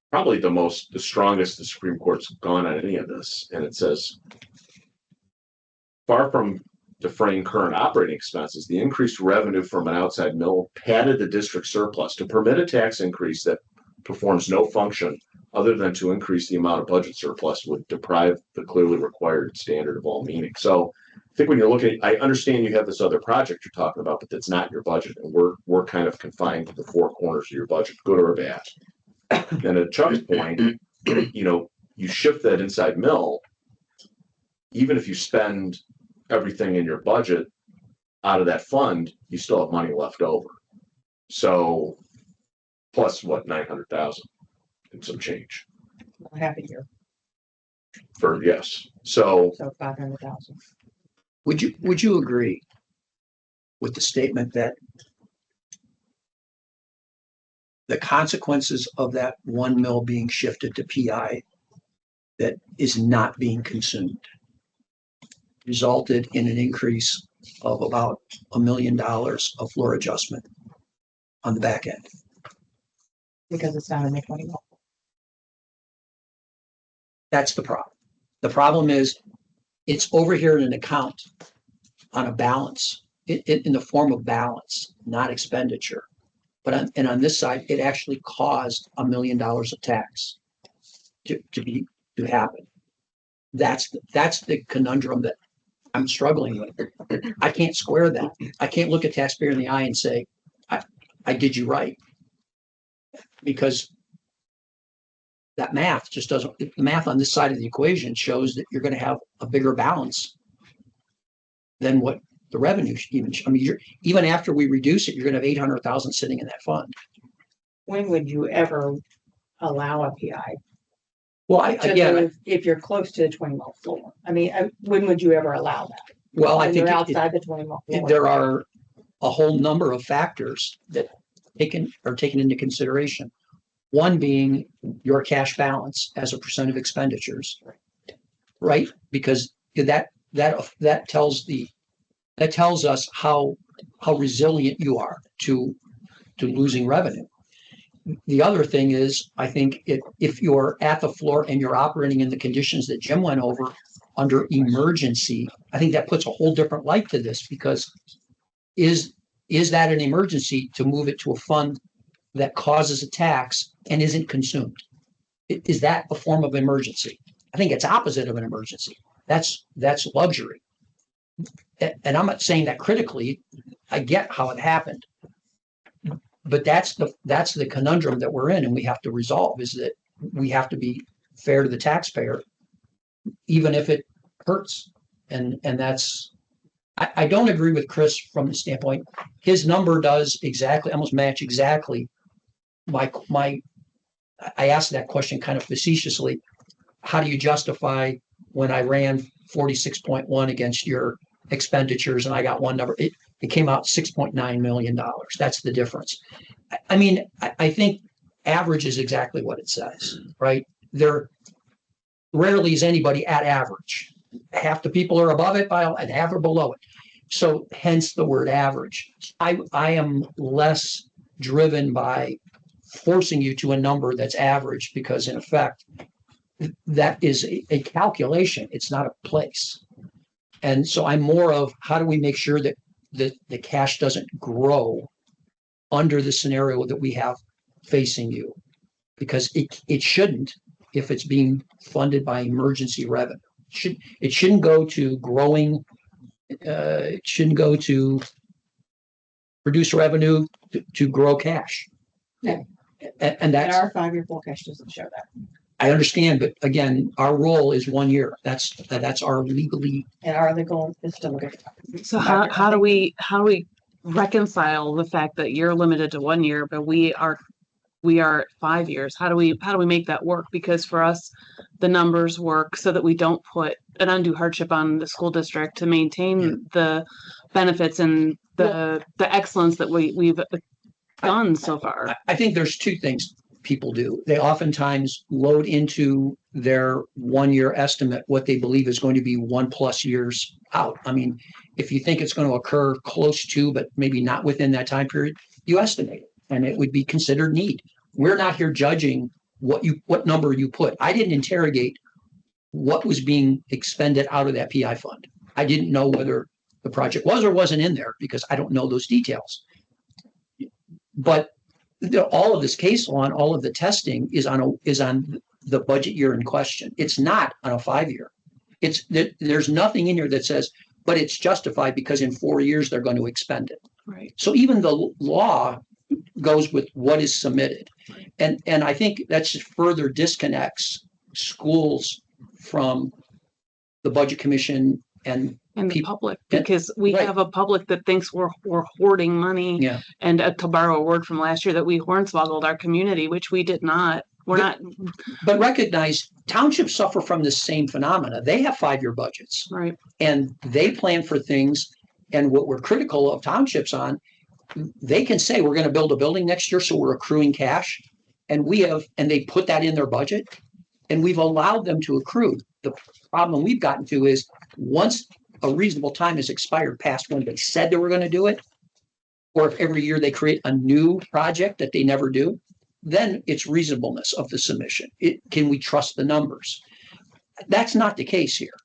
probably the strongest the Supreme Court's gone on any of this. And it says, far from defraying current operating expenses, the increased revenue from an outside mill padded the district surplus to permit a tax increase that performs no function other than to increase the amount of budget surplus would deprive the clearly required standard of all meaning. So I think when you're looking, I understand you have this other project you're talking about, but that's not your budget. And we're kind of confined to the four corners of your budget, good or bad. And at Chuck's point, you shift that inside mill, even if you spend everything in your budget out of that fund, you still have money left over. So plus what, 900,000 and some change Half a year, for, yes. So 500,000. Would you agree with the statement that the consequences of that one mill being shifted to PI that is not being consumed resulted in an increase of about $1 million of floor adjustment on the back end? Because it's not in the 20 mill. That's the problem. The problem is it's over here in an account on a balance, in the form of balance, not expenditure. But on this side, it actually caused $1 million of tax to happen. That's the conundrum that I'm struggling with. I can't square that. I can't look a taxpayer in the eye and say, I did you right. Because that math just doesn't, the math on this side of the equation shows that you're going to have a bigger balance than what the revenue even, even after we reduce it, you're going to have 800,000 sitting in that fund. When would you ever allow a PI? Well, again, if you're close to the 20 mil floor, when would you ever allow that? Well, I think you're outside the 20 mil floor. There are a whole number of factors that are taken into consideration. One being your cash balance as a percent of expenditures, right? Because that tells us how resilient you are to losing revenue. The other thing is, I think if you're at the floor and you're operating in the conditions that Jim went over under emergency, I think that puts a whole different light to this, because is that an emergency to move it to a fund that causes a tax and isn't consumed? Is that a form of emergency? I think it's opposite of an emergency. That's luxury. And I'm not saying that critically. I get how it happened. But that's the conundrum that we're in, and we have to resolve, is that we have to be fair to the taxpayer, even if it hurts. And that's, I don't agree with Chris from the standpoint, his number does almost match exactly I asked that question kind of facetiously. How do you justify when I ran 46.1 against your expenditures and I got one number? It came out $6.9 million. That's the difference. I think average is exactly what it says, right? rarely is anybody at average. Half the people are above it and half are below it. So hence the word average. I am less driven by forcing you to a number that's average because in effect, that is a calculation. It's not a place. And so I'm more of how do we make sure that the cash doesn't grow under the scenario that we have facing you? Because it shouldn't if it's being funded by emergency revenue. It shouldn't go to growing. It shouldn't go to produce revenue to grow cash. Yeah. And And that's, our 5-year forecast doesn't show that. I understand, but again, our role is 1 year. That's our legally. And our legal is to look at. So how do we reconcile the fact that you're limited to 1 year, but we are at 5 years? How do we make that work? Because for us, the numbers work so that we don't put an undue hardship on the school district to maintain the benefits and the excellence that we've done so far. I think there's two things people do. They oftentimes load into their 1 year estimate what they believe is going to be 1+ years out. I mean, if you think it's going to occur close to, but maybe not within that time period, you estimate it, and it would be considered need. We're not here judging what number you put. I didn't interrogate what was being expended out of that PI fund. I didn't know whether the project was or wasn't in there because I don't know those details. But all of this case law and all of the testing is on the budget year in question. It's not on a 5 year. There's nothing in here that says, but it's justified because in 4 years they're going to expend it. Right. So even the law goes with what is submitted. And I think that just further disconnects schools from the budget commission and the public, because we have a public that thinks we're hoarding money. Yeah. And to borrow a word from last year, that we hornswoggled our community, which we did not. But recognize townships suffer from the same phenomena. They have 5 year budgets. Right. And they plan for things. And what we're critical of townships on, they can say we're going to build a building next year, so we're accruing cash. And they put that in their budget, and we've allowed them to accrue. The problem we've gotten to is once a reasonable time has expired past when they said they were going to do it, or if every year they create a new project that they never do, then it's reasonableness of the submission. Can we trust the numbers? That's not the case here.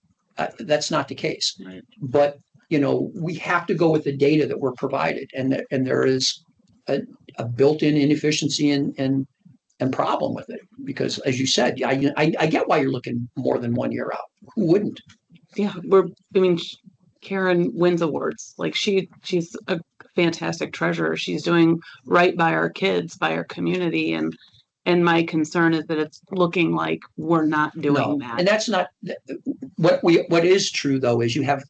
That's not the case. Right. But we have to go with the data that we're provided, and there is a built-in inefficiency and problem with it, because as you said, I get why you're looking more than 1 year out. Who wouldn't? Yeah, Karen wins awards. Like she's a fantastic treasurer. She's doing right by our kids, by our community, and my concern is that it's looking like we're not doing that. And that's not what is true though, is you have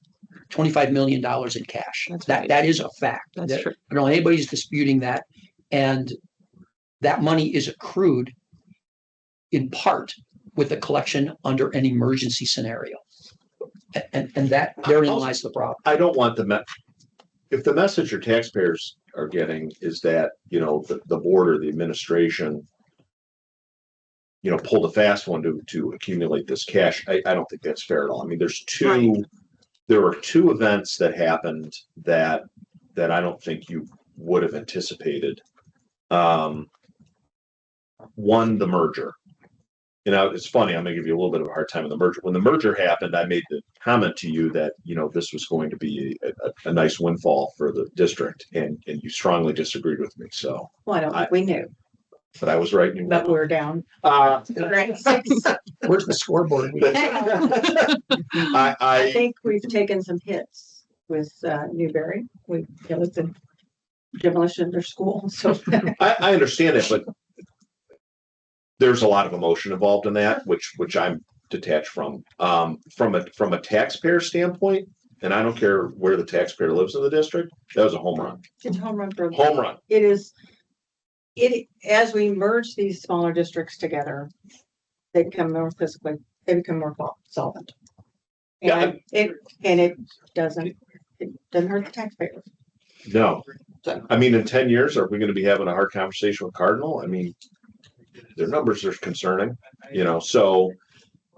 $25 million in cash. That is a fact. That's true. I don't know anybody's disputing that. And that money is accrued in part with the collection under an emergency scenario. And that therein lies the problem. I don't want if the message your taxpayers are getting is that, the board or the administration, pulled a fast one to accumulate this cash, I don't think that's fair at all. I mean, there were two events that happened that I don't think you would have anticipated. One, the merger. It's funny, I'm gonna give you a little bit of a hard time on the merger. When the merger happened, I made the comment to you that, this was going to be a nice windfall for the district, and you strongly disagreed with me, so. Well, I don't think we knew, But I was right. but we're down. Where's the scoreboard? I think we've taken some hits with Newberry. With the demolition of their school, so. I understand it, but there's a lot of emotion involved in that, which I'm detached from. From a taxpayer standpoint, and I don't care where the taxpayer lives in the district, that was a home run. It's a home run for Home run. It is. As we merge these smaller districts together, they become more solvent. And it doesn't hurt the taxpayers. No. I mean, in 10 years, are we going to be having a hard conversation with Cardinal? I mean, their numbers are concerning, so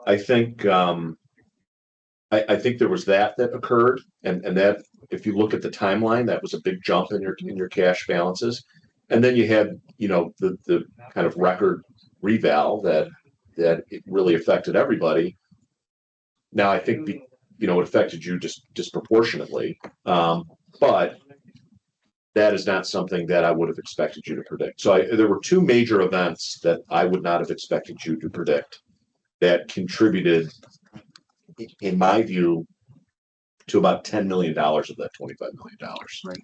I think, I think there was that occurred, and that, if you look at the timeline, that was a big jump in your cash balances. And then you had, the kind of record reval that it really affected everybody. Now, I think, it affected you disproportionately. But that is not something that I would have expected you to predict. So there were two major events that I would not have expected you to predict that contributed, in my view, to about $10 million of that $25 million. Right.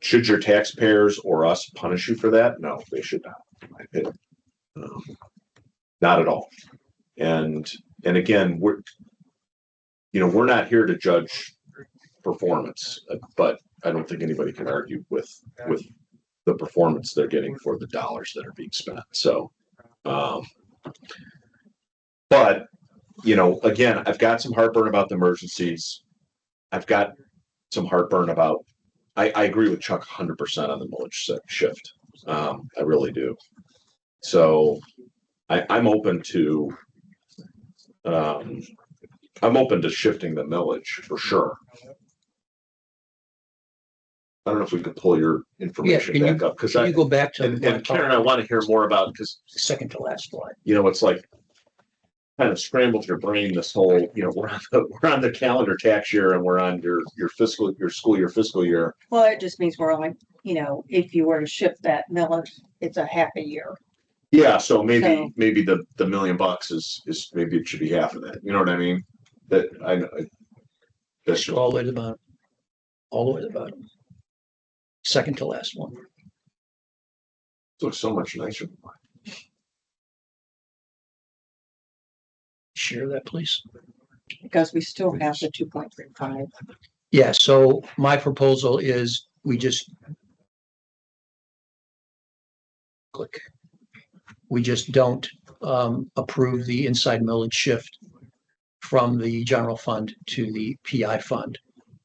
Should your taxpayers or us punish you for that? No, they should not. In my opinion. Not at all. And again, we're not here to judge performance, but I don't think anybody can argue with the performance they're getting for the dollars that are being spent. So, but again, I've got some heartburn about the emergencies. I've got some heartburn about, I agree with Chuck 100% on the millage shift. I really do. So I'm open to, shifting the millage for sure. I don't know if we could pull your information can back up, because Can you go back to? and Karen, I want to hear more about, because Second to last slide. it's like kind of scrambled your brain. This whole, we're on the calendar tax year, and we're on your school year fiscal year. Well, it just means we're only, if you were to shift that millage, it's a half a year. Yeah, so maybe So- maybe the $1 million is maybe it should be half of that. You know what I mean? That I that's All the way to the bottom. All the way to the bottom. Second to last one. looks so much nicer than mine. Share that, please. Because we still have the 2.35. Yeah, so my proposal is we just click. We just don't approve the inside millage shift from the general fund to the PI fund.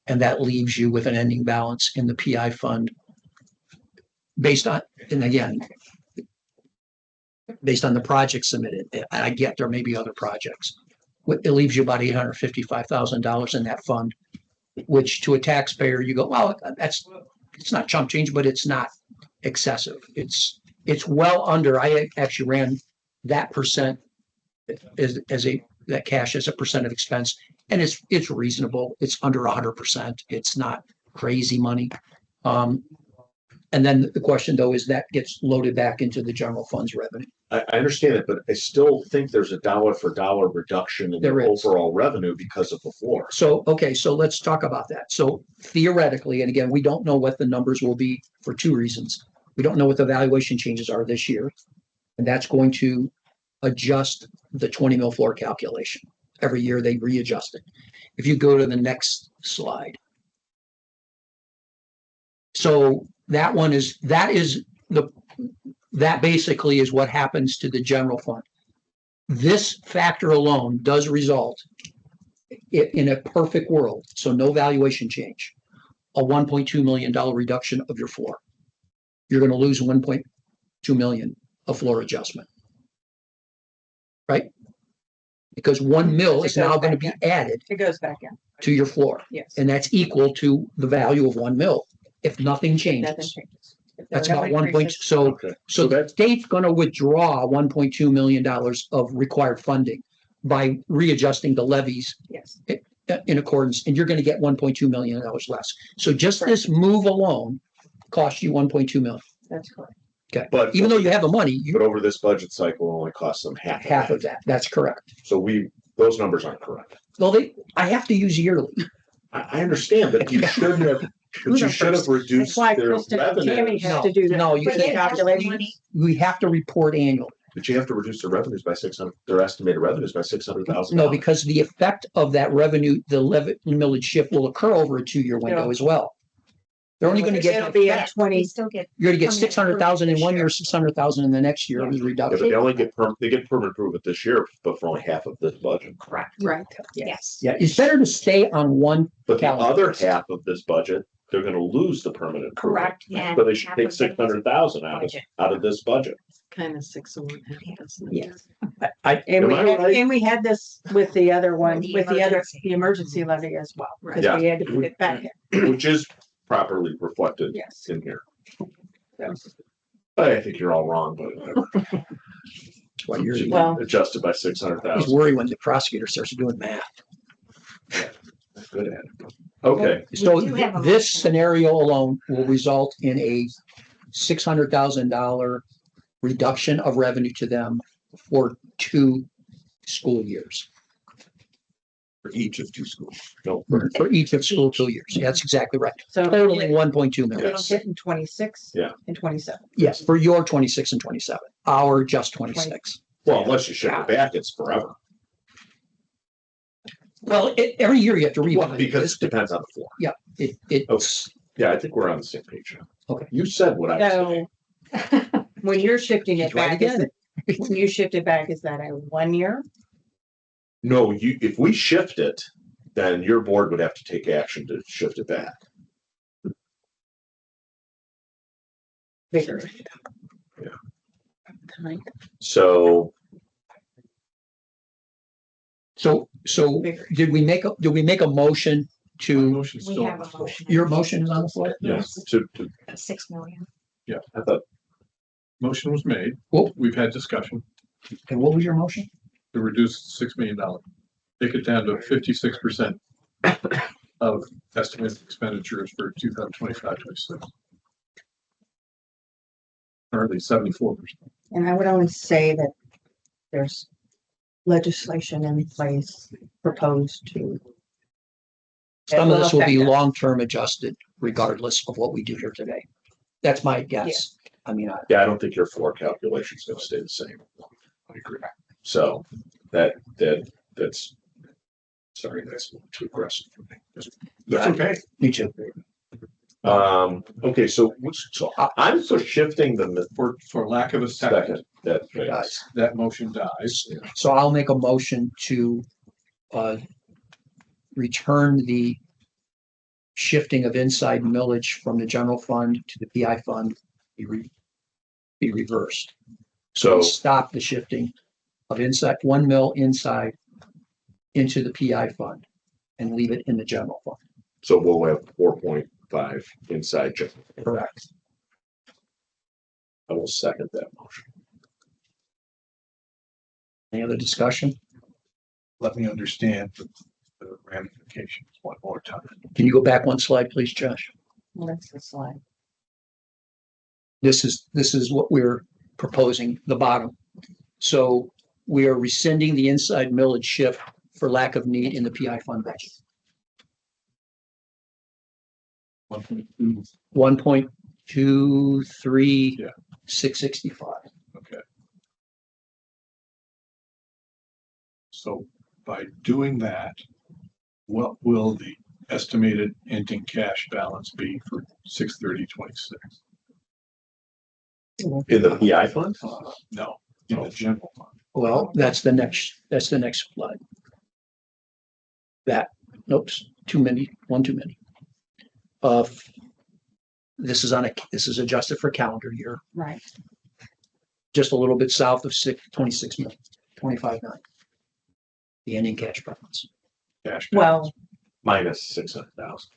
And that leaves you with an ending balance in the PI fund based on, and again, based on the project submitted. I get there may be other projects. It leaves you about $855,000 in that fund, which to a taxpayer, you go, well, it's not chump change, but it's not excessive. It's well under, I actually ran that percent that cash as a percent of expense, and it's reasonable. It's under 100%. It's not crazy money. And then the question though is that gets loaded back into the general fund's revenue. I understand it, but I still think there's a dollar for dollar reduction in the There is. overall revenue because of the floor. So, okay, so let's talk about that. So theoretically, and again, we don't know what the numbers will be for two reasons. We don't know what the valuation changes are this year, and that's going to adjust the 20 mil floor calculation. Every year they readjust it. If you go to the next slide. So that basically is what happens to the general fund. This factor alone does result in a perfect world, so no valuation change, a $1.2 million reduction of your floor. You're going to lose 1.2 million of floor adjustment. Right? Because 1 mil is now going to be added It goes back in. to your floor, Yes. and that's equal to the value of 1 mil if nothing Nothing changes. changes. If That's there are about no 1 point. increases- So Okay. So the that's state's going to withdraw $1.2 million of required funding by readjusting the levies Yes. in accordance, and you're going to get $1.2 million less. So just this move alone costs you $1.2 million. That's correct. Okay. But Even though you have the money, you but over this budget cycle, it only costs them half of that. That's correct. So those numbers aren't correct. Well, I have to use yearly. I understand, but you shouldn't have. But you should have reduced That's why their Kristen and Tammy revenue. have to do that. No, you for the can't. calculations. We have to report annually. But you have to reduce their revenues by 600. Their estimated revenues by $600,000. No, because the effect of that revenue, the millage shift will occur over a 2-year window Yeah. as well. They're only going to get, It'll be at They 20. still get. you're going to get permanent 600,000 in 1 year, improvement 600,000 in the next year of Yeah, but reduction. they only get permanent improvement this year, but for only half of this budget. Correct. Right. Yes. Yeah, it's better to stay on one But the calendar. other half of this budget they're gonna lose the permanent. improvement. Correct. And So they should half take of it is 600,000 budget. out of this budget. Kind of 6 of one, half a dozen of the Yes. other. And Am we I had, right? and we had this with the other one, The with the emergency. emergency levy as well, because Right. we had to put it back in. Which is properly reflected Yes. in here. I think you're all wrong, but whatever. Well, you're, Should be Well- adjusted by he's 600,000. worried when the prosecutor starts doing math. Good at it. Okay, So We do have a this motion. scenario alone will result in a $600,000 reduction of revenue to them for 2 school years, For each of 2 schools. no, for each of school 2 years. Yeah, that's exactly right. So Totaling 1.2 it'll million. hit in 26. Yeah. And 27. Yes, for your 26 and 27, our just 26. well, unless you ship it back, it's forever. Well, every year you have to Well, revisit because this. it depends on the floor. It's, Yeah, I think we're on the same page now. Okay. You said what I was So saying. when you're shifting it He's right back, is again. it, when you shift it back, is that a 1 year? No, if we shift it, then your board would have to take action to shift it back. Bigger. Tonight. So so Bigger. did we make a motion to, Motion's We still have on the a floor. motion. your motion is on the floor? yes, to 6 million. I thought Motion was made. Well- We've had discussion And what was your motion? to reduce $6 million. Take it down to 56% of estimated expenditures for 2025-26. Currently 74%. And I would only say that there's legislation in place proposed to. Some of this will be affect us. long-term adjusted regardless of what we do here today. That's my guess. I mean, yeah, I don't think your floor calculation is gonna stay the same. I agree. So that's sorry, that's a little too aggressive for me. That's okay. me too. Okay, so I'm for shifting the For lack of a second, second, that Guys. that motion dies. So I'll make a motion to return the shifting of inside millage from the general fund to the PI fund be reversed. So, Stop the shifting of inside, 1 mil inside into the PI fund and leave it in the general fund. so we'll have 4.5 inside general. Correct. I will second that motion. Any other discussion? Let me understand the ramifications one more time. Can you go back 1 slide, please, Josh? Well, that's the slide. This is what we're proposing, the bottom. So we are rescinding the inside millage shift for lack of need in the PI fund budget. 1.2. 1.23, Yeah. 665. Okay. So by doing that, what will the estimated ending cash balance be for 6/30/26? In the PI fund? No, in the general fund. Well, that's the next slide. That, nope, too many, one too many. This is adjusted for calendar year, Right. just a little bit south of 26 million, 25.9. The ending cash balance, Cash balance. Well, Minus 600,000.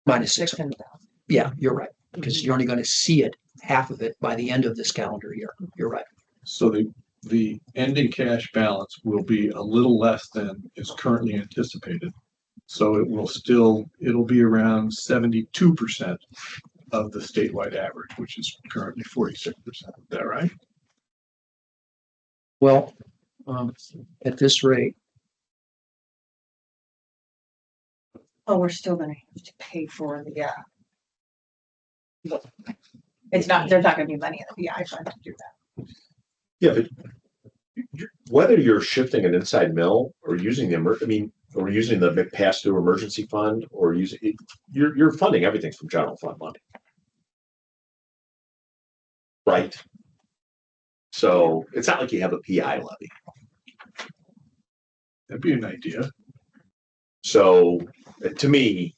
minus 600. 600,000. Yeah, you're right, because you're only going to see it, half of it, by the end of this calendar year. You're right. So the ending cash balance will be a little less than is currently anticipated. So it'll be around 72% of the statewide average, which is currently 46%. Is that right? Well, at this rate, Oh, we're still gonna have to pay for the, it's not, there's not gonna be money in the PI fund to do that. Yeah, but whether you're shifting an inside mill or using or using the pass-through emergency fund or using it, you're funding everything from general fund money. Right? So it's not like you have a PI levy. That'd be an idea. So to me,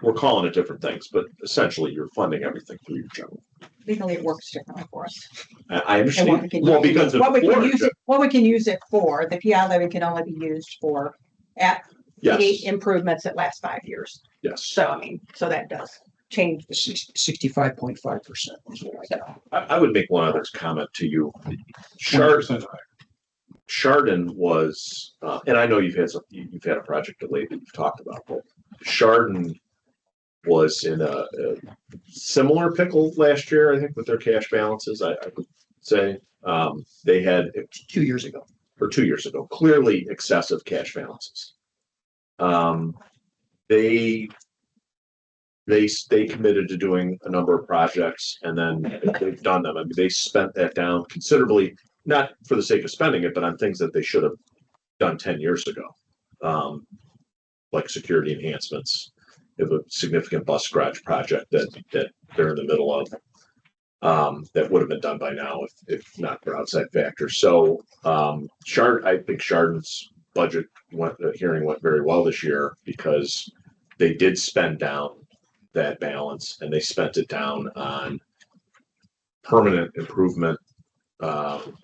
we're calling it different things, but essentially you're funding everything through your general. Legally, it works differently for us. I And what we understand. can Well, use it- because of what we can Florida, use it, what we can use it for, the PI levy can only be used for at yes, improvements that last 5 years. yes. So, I mean, so that does change. 65.5% is what I got. I would make one other comment to you. 20% Chardon was, and I know you've had a project delayed that you've talked about, but Chardon was in a similar pickle last year, I think, with their cash balances. I would say they had 2 years ago. or 2 years ago, clearly excessive cash balances. They committed to doing a number of projects, and then they've done them. I mean, they spent that down considerably, not for the sake of spending it, but on things that they should have done 10 years ago, like security enhancements. They have a significant bus garage project that they're in the middle of, that would have been done by now if not for outside factors. So I think Chardon's budget hearing went very well this year because they did spend down that balance, and they spent it down on permanent improvement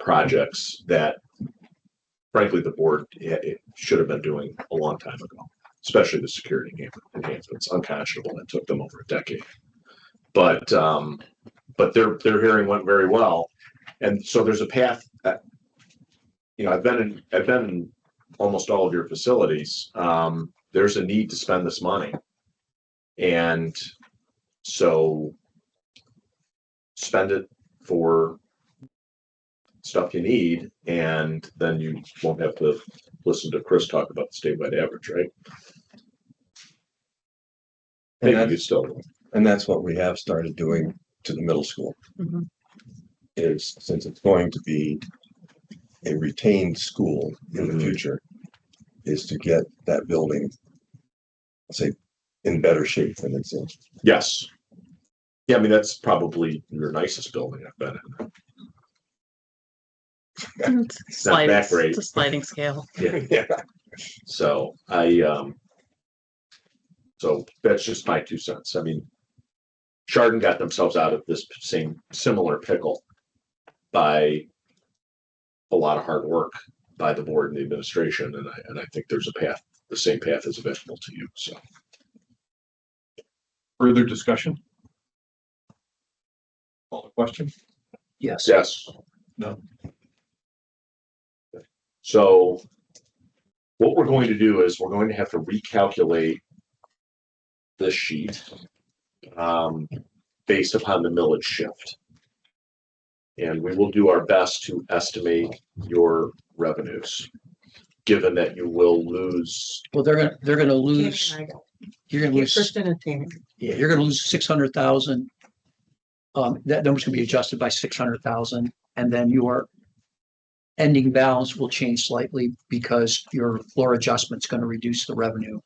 projects that frankly the board it should have been doing a long time ago, especially the security enhancements. Unconscionable it took them over a decade, but their hearing went very well, and so there's a path. I've been in almost all of your facilities. There's a need to spend this money, and so spend it for stuff you need, and then you won't have to listen to Chris talk about the statewide average, right? And Maybe you still. And that's what we have started doing to the middle school. Mhm. Is since it's going to be a retained school in the future, is to get that building, let's say, in better shape than it's in. Yes. Yeah, I mean, that's probably your nicest building I've been in. It's Not that great. It's a sliding scale. Yeah. So so that's just my 2 cents. I mean, Chardon got themselves out of this similar pickle by a lot of hard work by the board and the administration, and I think there's the same path is available to you. So further discussion? Call the question? Yes. yes. No. So what we're going to do is we're going to have to recalculate this sheet based upon the millage shift. And we will do our best to estimate your revenues, given that you will lose. Well, they're gonna Tammy lose, and I go. you're gonna Yeah, lose, Kristen and Tammy. yeah, you're gonna lose 600,000. That number's gonna be adjusted by 600,000, and then your ending balance will change slightly because your floor adjustment's gonna reduce the revenue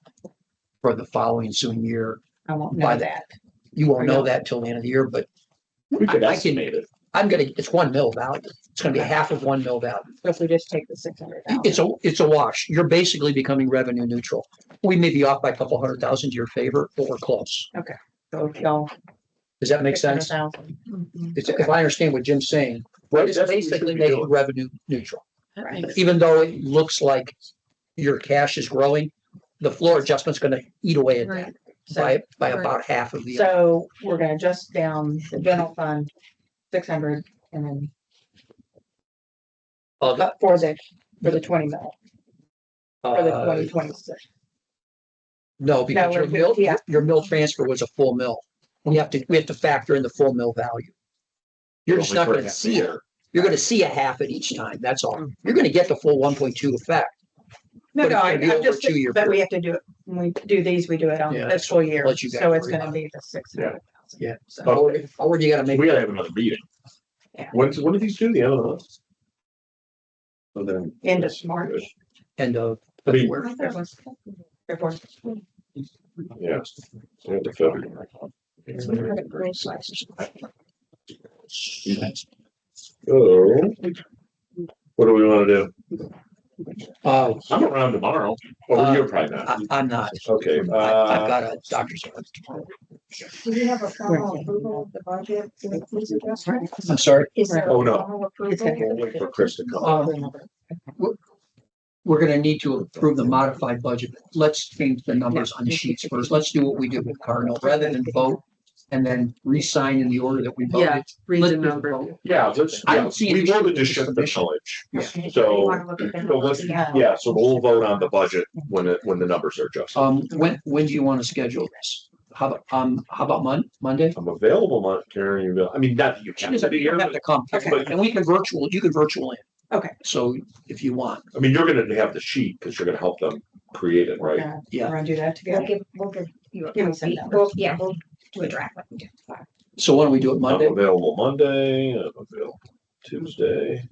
for the following ensuing year. I won't By know the- that. You won't know that till the end of the year, but We could I can- estimate it. it's 1 mil value. It's gonna be half of 1 mil value. So if we just take the 600,000. It's a wash. You're basically becoming revenue neutral. We may be off by a couple 100,000 to your favor, but we're close. So if y'all. Does that make sense? 600,000. If I understand what Jim's saying, Right, it's that's what we basically should be making doing. revenue neutral. That Right. makes- Even though it looks like your cash is growing, the floor adjustment's gonna eat away at that So, by right. about half of the. so we're gonna adjust down the general fund, 600, and then Uh, for the 20 mil, for the uh, 2026. No, because No, your mill transfer was a full mill. We have to factor in the full mill value. You're just not gonna see it. You're gonna see a half at each time, that's all. You're gonna get the full 1.2 effect. No, But no, it's I gonna be I'm over just, a 2-year but we period. have to do it, when we do these, we do it on Yeah, fiscal year, let you guys so it's worry gonna about be the 600,000. Yeah. So, Or you gotta make. We gotta have another meeting. Yeah. When do these do? The end of the month? So then, end of March. End of I mean- February. I thought it was February. Yeah. End of February. So, what do we wanna do? I'm around tomorrow. Well, you're probably not. I'm not. Okay, I've got a doctor's appointment tomorrow. Do we have a formal approval of the budget with these adjustments? I'm sorry. Is there a Oh, no. formal approval? we'll wait for Chris to come. We're gonna need to approve the modified budget. Let's change the numbers on the sheets first. Let's do what we did with Cardinal, rather than vote and then re-sign in the order that we Yeah, voted. read Let's the just number. vote. Yeah, let's, I don't see an we issue voted with to the shift the submission. millage. Yeah. You So, wanna look at the so let's, numbers? yeah, so we'll vote on the budget when the numbers are adjusted. When do you want to schedule this? How about Monday? I'm available, Karen, I mean, not that you She have to doesn't be you don't here, have to come, Okay. and we can you can virtual in. Okay. So if you want, I mean, you're gonna have the sheet because you're gonna help them create it, right? Yeah. We're gonna do that We'll together. give you a Give me copy. some We'll do a draft. like we did. so why don't we do it Monday? I'm available Monday, I'm available Tuesday.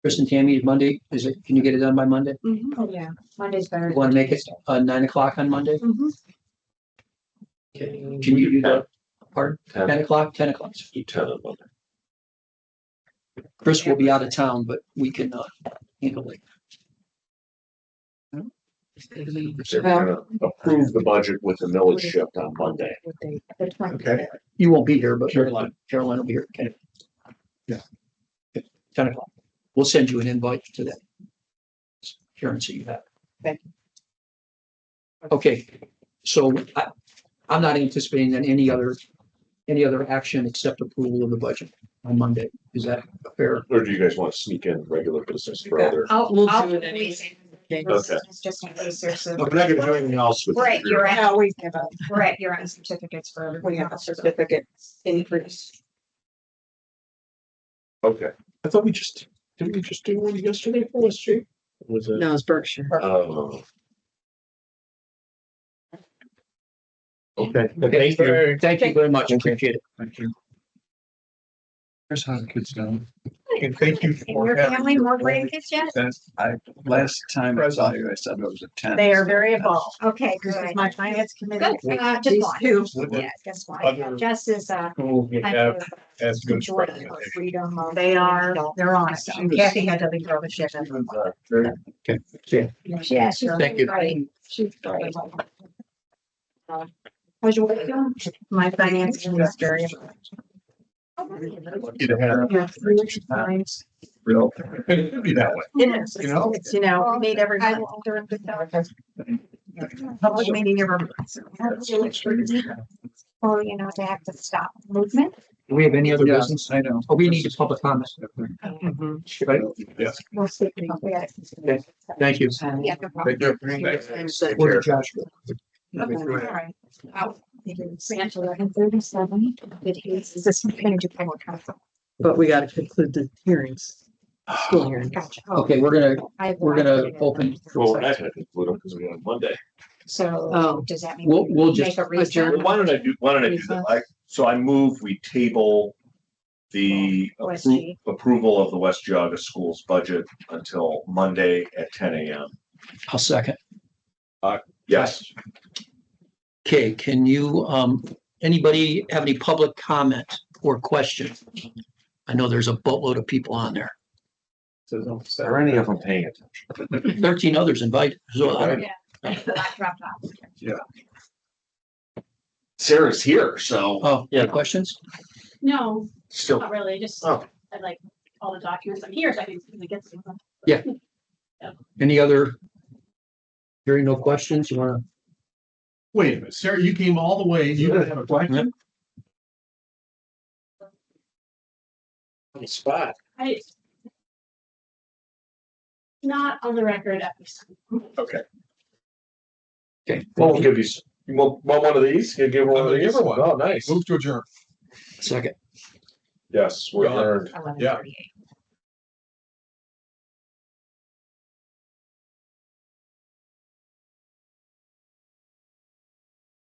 Chris and Tammy, Monday, can you get it done by Monday? Oh, yeah, Monday's better. You want to than make it Tuesday. 9:00 on Monday? Mhm. Okay, can you do that? Pardon? 10. 10:00? 10:00. Do 10 on Monday. Chris will be out of town, but we can handle it. So we're gonna approve the budget with the millage shift on Monday. The 20th. Okay. You won't be here, but Caroline will be here. Okay. Yeah. 10:00. We'll send you an invite to that. Karen, so you have. Thank Okay, so I'm not anticipating that any other action except approval of the budget on Monday. Is that fair? Or do you guys want to sneak in regular business for Okay. other? We'll I'll do it please- anyway. Okay. It's just in case there's a. We're not gonna do anything else with. Right, you're at, Yeah, we have a, we're at your own certificates for we everybody have a else. certificate increase. Okay, I thought didn't we just do one yesterday for West Street? Was it? No, it's Berkshire. Oh. Okay, Okay, thank you. thank you very much. Appreciate it. Thank you. Here's how the kids doing. And thank you And for your having family me. more grandkids yet? Last time I saw you, I said it was a 10. They are very involved. Okay, This is good. my finance committee. Good, just These one. two. Yeah, just one. Other- Jess is, Who we kind have of as good enjoying friends. her freedom. of- They're on it. She was- Kathy had to leave her the shit. She was, very- Yeah, she's Thank you. great. She's great. How's your work going? My finance committee is very. lucky to have Yeah, 3 times. real, it'd be that way. It is, You know? it's, we meet every I month. will do it good though. Public meeting every month. Or, you know, to have to stop movement. Do we have any other Yeah, business? I know. Oh, we need a public comment. Right? Yes. We'll see. Yeah. Thank you. Yeah, no problem. Where did Josh go? All right. It's 11:37. It is, this is going to do public comment. But we gotta conclude the hearings, school hearings. Gotcha. Okay, we're gonna open. Well, we're not gonna conclude them because we got Monday. So Oh. does that mean? We'll just Make a recess? Why don't I do that? So I move we table the OSG. approval of the West Geauga Schools budget until Monday at 10 a.m. I'll second. Yes. Okay, can you, anybody have any public comment or question? I know there's a boatload of people on there. Are any of them paying attention? 13 others invited. So I don't, I dropped off. Sarah's here, so. oh, yeah, questions? No, Still. not really, just Oh. I like all the documents. I'm here, so I can get to them. Any other? Hearing no questions, you wanna? Wait a minute, Sarah, you came all the way, you didn't have a question? On the spot. I not on the record at least. Okay. Okay, Well, we'll give you, you want one of these? You give one I'm of gonna these? give her one. Oh, nice. Move to adjourn. second. Yes, we're Gone. adjourned. 11:38.